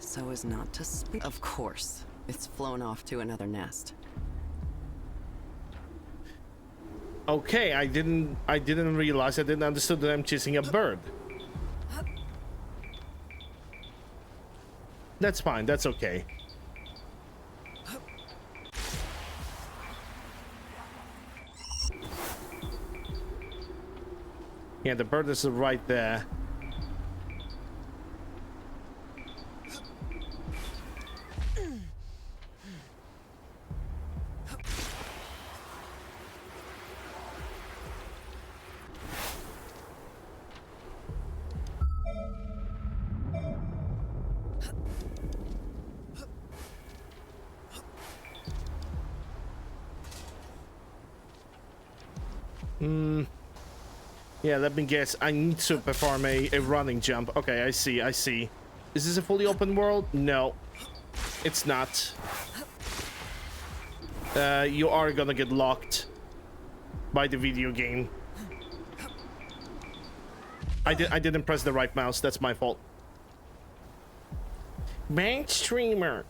so as not to speak. Of course, it's flown off to another nest. Okay, I didn't realize, I didn't understand that I'm chasing a bird. That's fine, that's okay. Yeah, the bird is right there. Yeah, let me guess. I need to perform a running jump. Okay, I see, I see. Is this a fully open world? No, it's not. You are gonna get locked by the video game. I didn't press the right mouse. That's my fault. Bad streamer.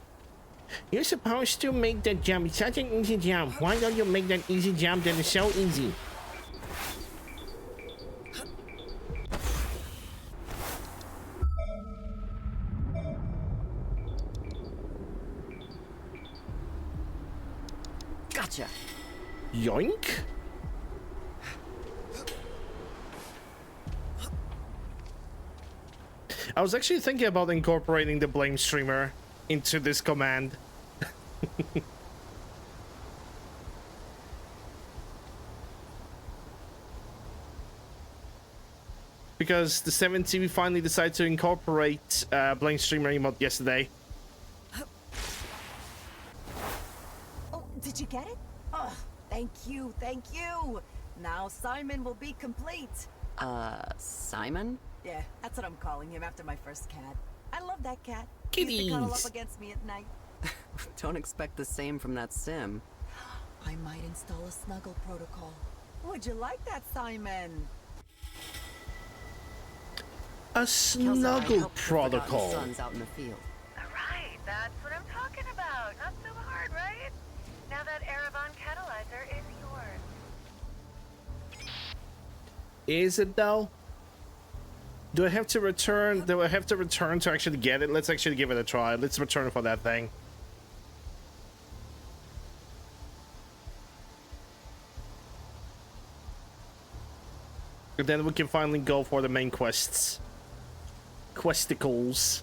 You're supposed to make that jump. It's such an easy jump. Why don't you make that easy jump that is so easy? Gotcha. Yoink. I was actually thinking about incorporating the blame streamer into this command. Because the 7TV finally decided to incorporate blame streamer emote yesterday. Oh, did you get it? Oh, thank you, thank you. Now Simon will be complete. Simon? Yeah, that's what I'm calling him after my first cat. I love that cat. He used to cuddle up against me at night. Don't expect the same from that sim. I might install a snuggle protocol. Would you like that, Simon? A snuggle protocol. Sons out in the field. Right, that's what I'm talking about. Not so hard, right? Now that Ereban catalyzer is yours. Is it though? Do I have to return? Do I have to return to actually get it? Let's actually give it a try. Let's return for that thing. And then we can finally go for the main quests. Questicles.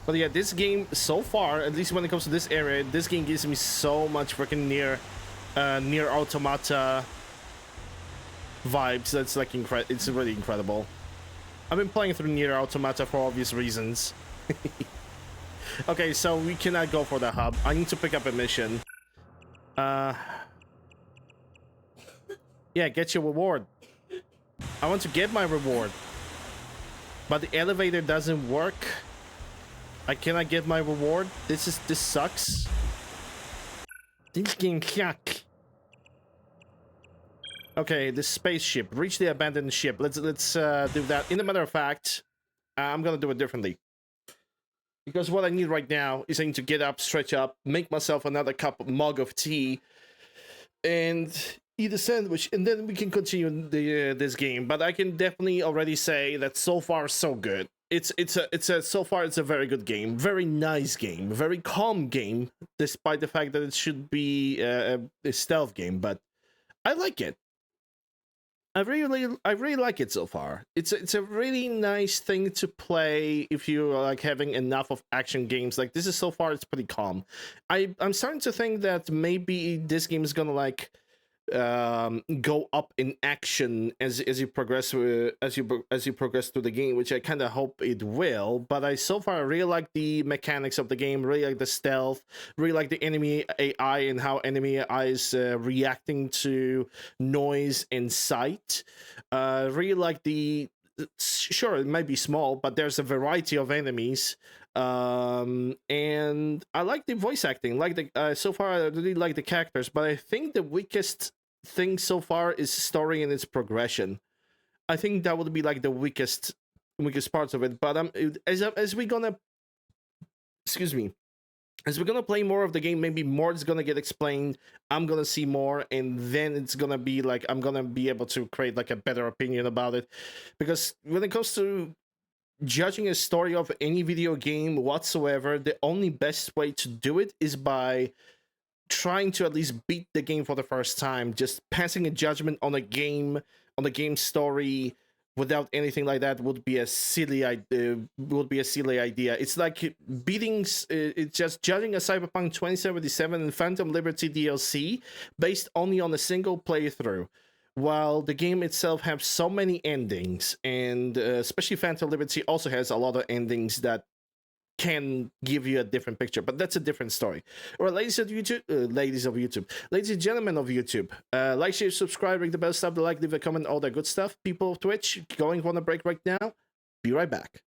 But yeah, this game so far, at least when it comes to this area, this game gives me so much freaking near automata vibes. That's like it's really incredible. I've been playing through Nier Automata for obvious reasons. Okay, so we cannot go for the hub. I need to pick up a mission. Yeah, get your reward. I want to get my reward, but the elevator doesn't work. I cannot get my reward. This sucks. This game sucks. Okay, the spaceship. Reach the abandoned ship. Let's do that. In a matter of fact, I'm gonna do it differently. Because what I need right now is I need to get up, stretch up, make myself another mug of tea, and eat a sandwich, and then we can continue this game. But I can definitely already say that so far so good. So far it's a very good game, very nice game, very calm game, despite the fact that it should be a stealth game. But I like it. I really like it so far. It's a really nice thing to play if you're like having enough of action games. Like this is so far it's pretty calm. I'm starting to think that maybe this game is gonna like go up in action as you progress as you progress through the game, which I kind of hope it will. But I so far really like the mechanics of the game, really like the stealth, really like the enemy AI and how enemy AI is reacting to noise and sight. Really like the sure it might be small, but there's a variety of enemies. And I like the voice acting, like the so far I really like the characters, but I think the weakest thing so far is story and its progression. I think that would be like the weakest parts of it. But as we're gonna as we're gonna play more of the game, maybe more is gonna get explained. I'm gonna see more, and then it's gonna be like I'm gonna be able to create like a better opinion about it. Because when it comes to judging a story of any video game whatsoever, the only best way to do it is by trying to at least beat the game for the first time, just passing a judgment on a game, on the game story without anything like that would be a silly idea. It's like it's just judging a Cyberpunk 2077 and Phantom Liberty DLC based only on a single playthrough, while the game itself has so many endings, and especially Phantom Liberty also has a lot of endings that can give you a different picture, but that's a different story. All right, ladies and gentlemen of YouTube, like, share, subscribe, ring the bell, stop the like, leave a comment, all that good stuff. People of Twitch, going on a break right now. Be right back.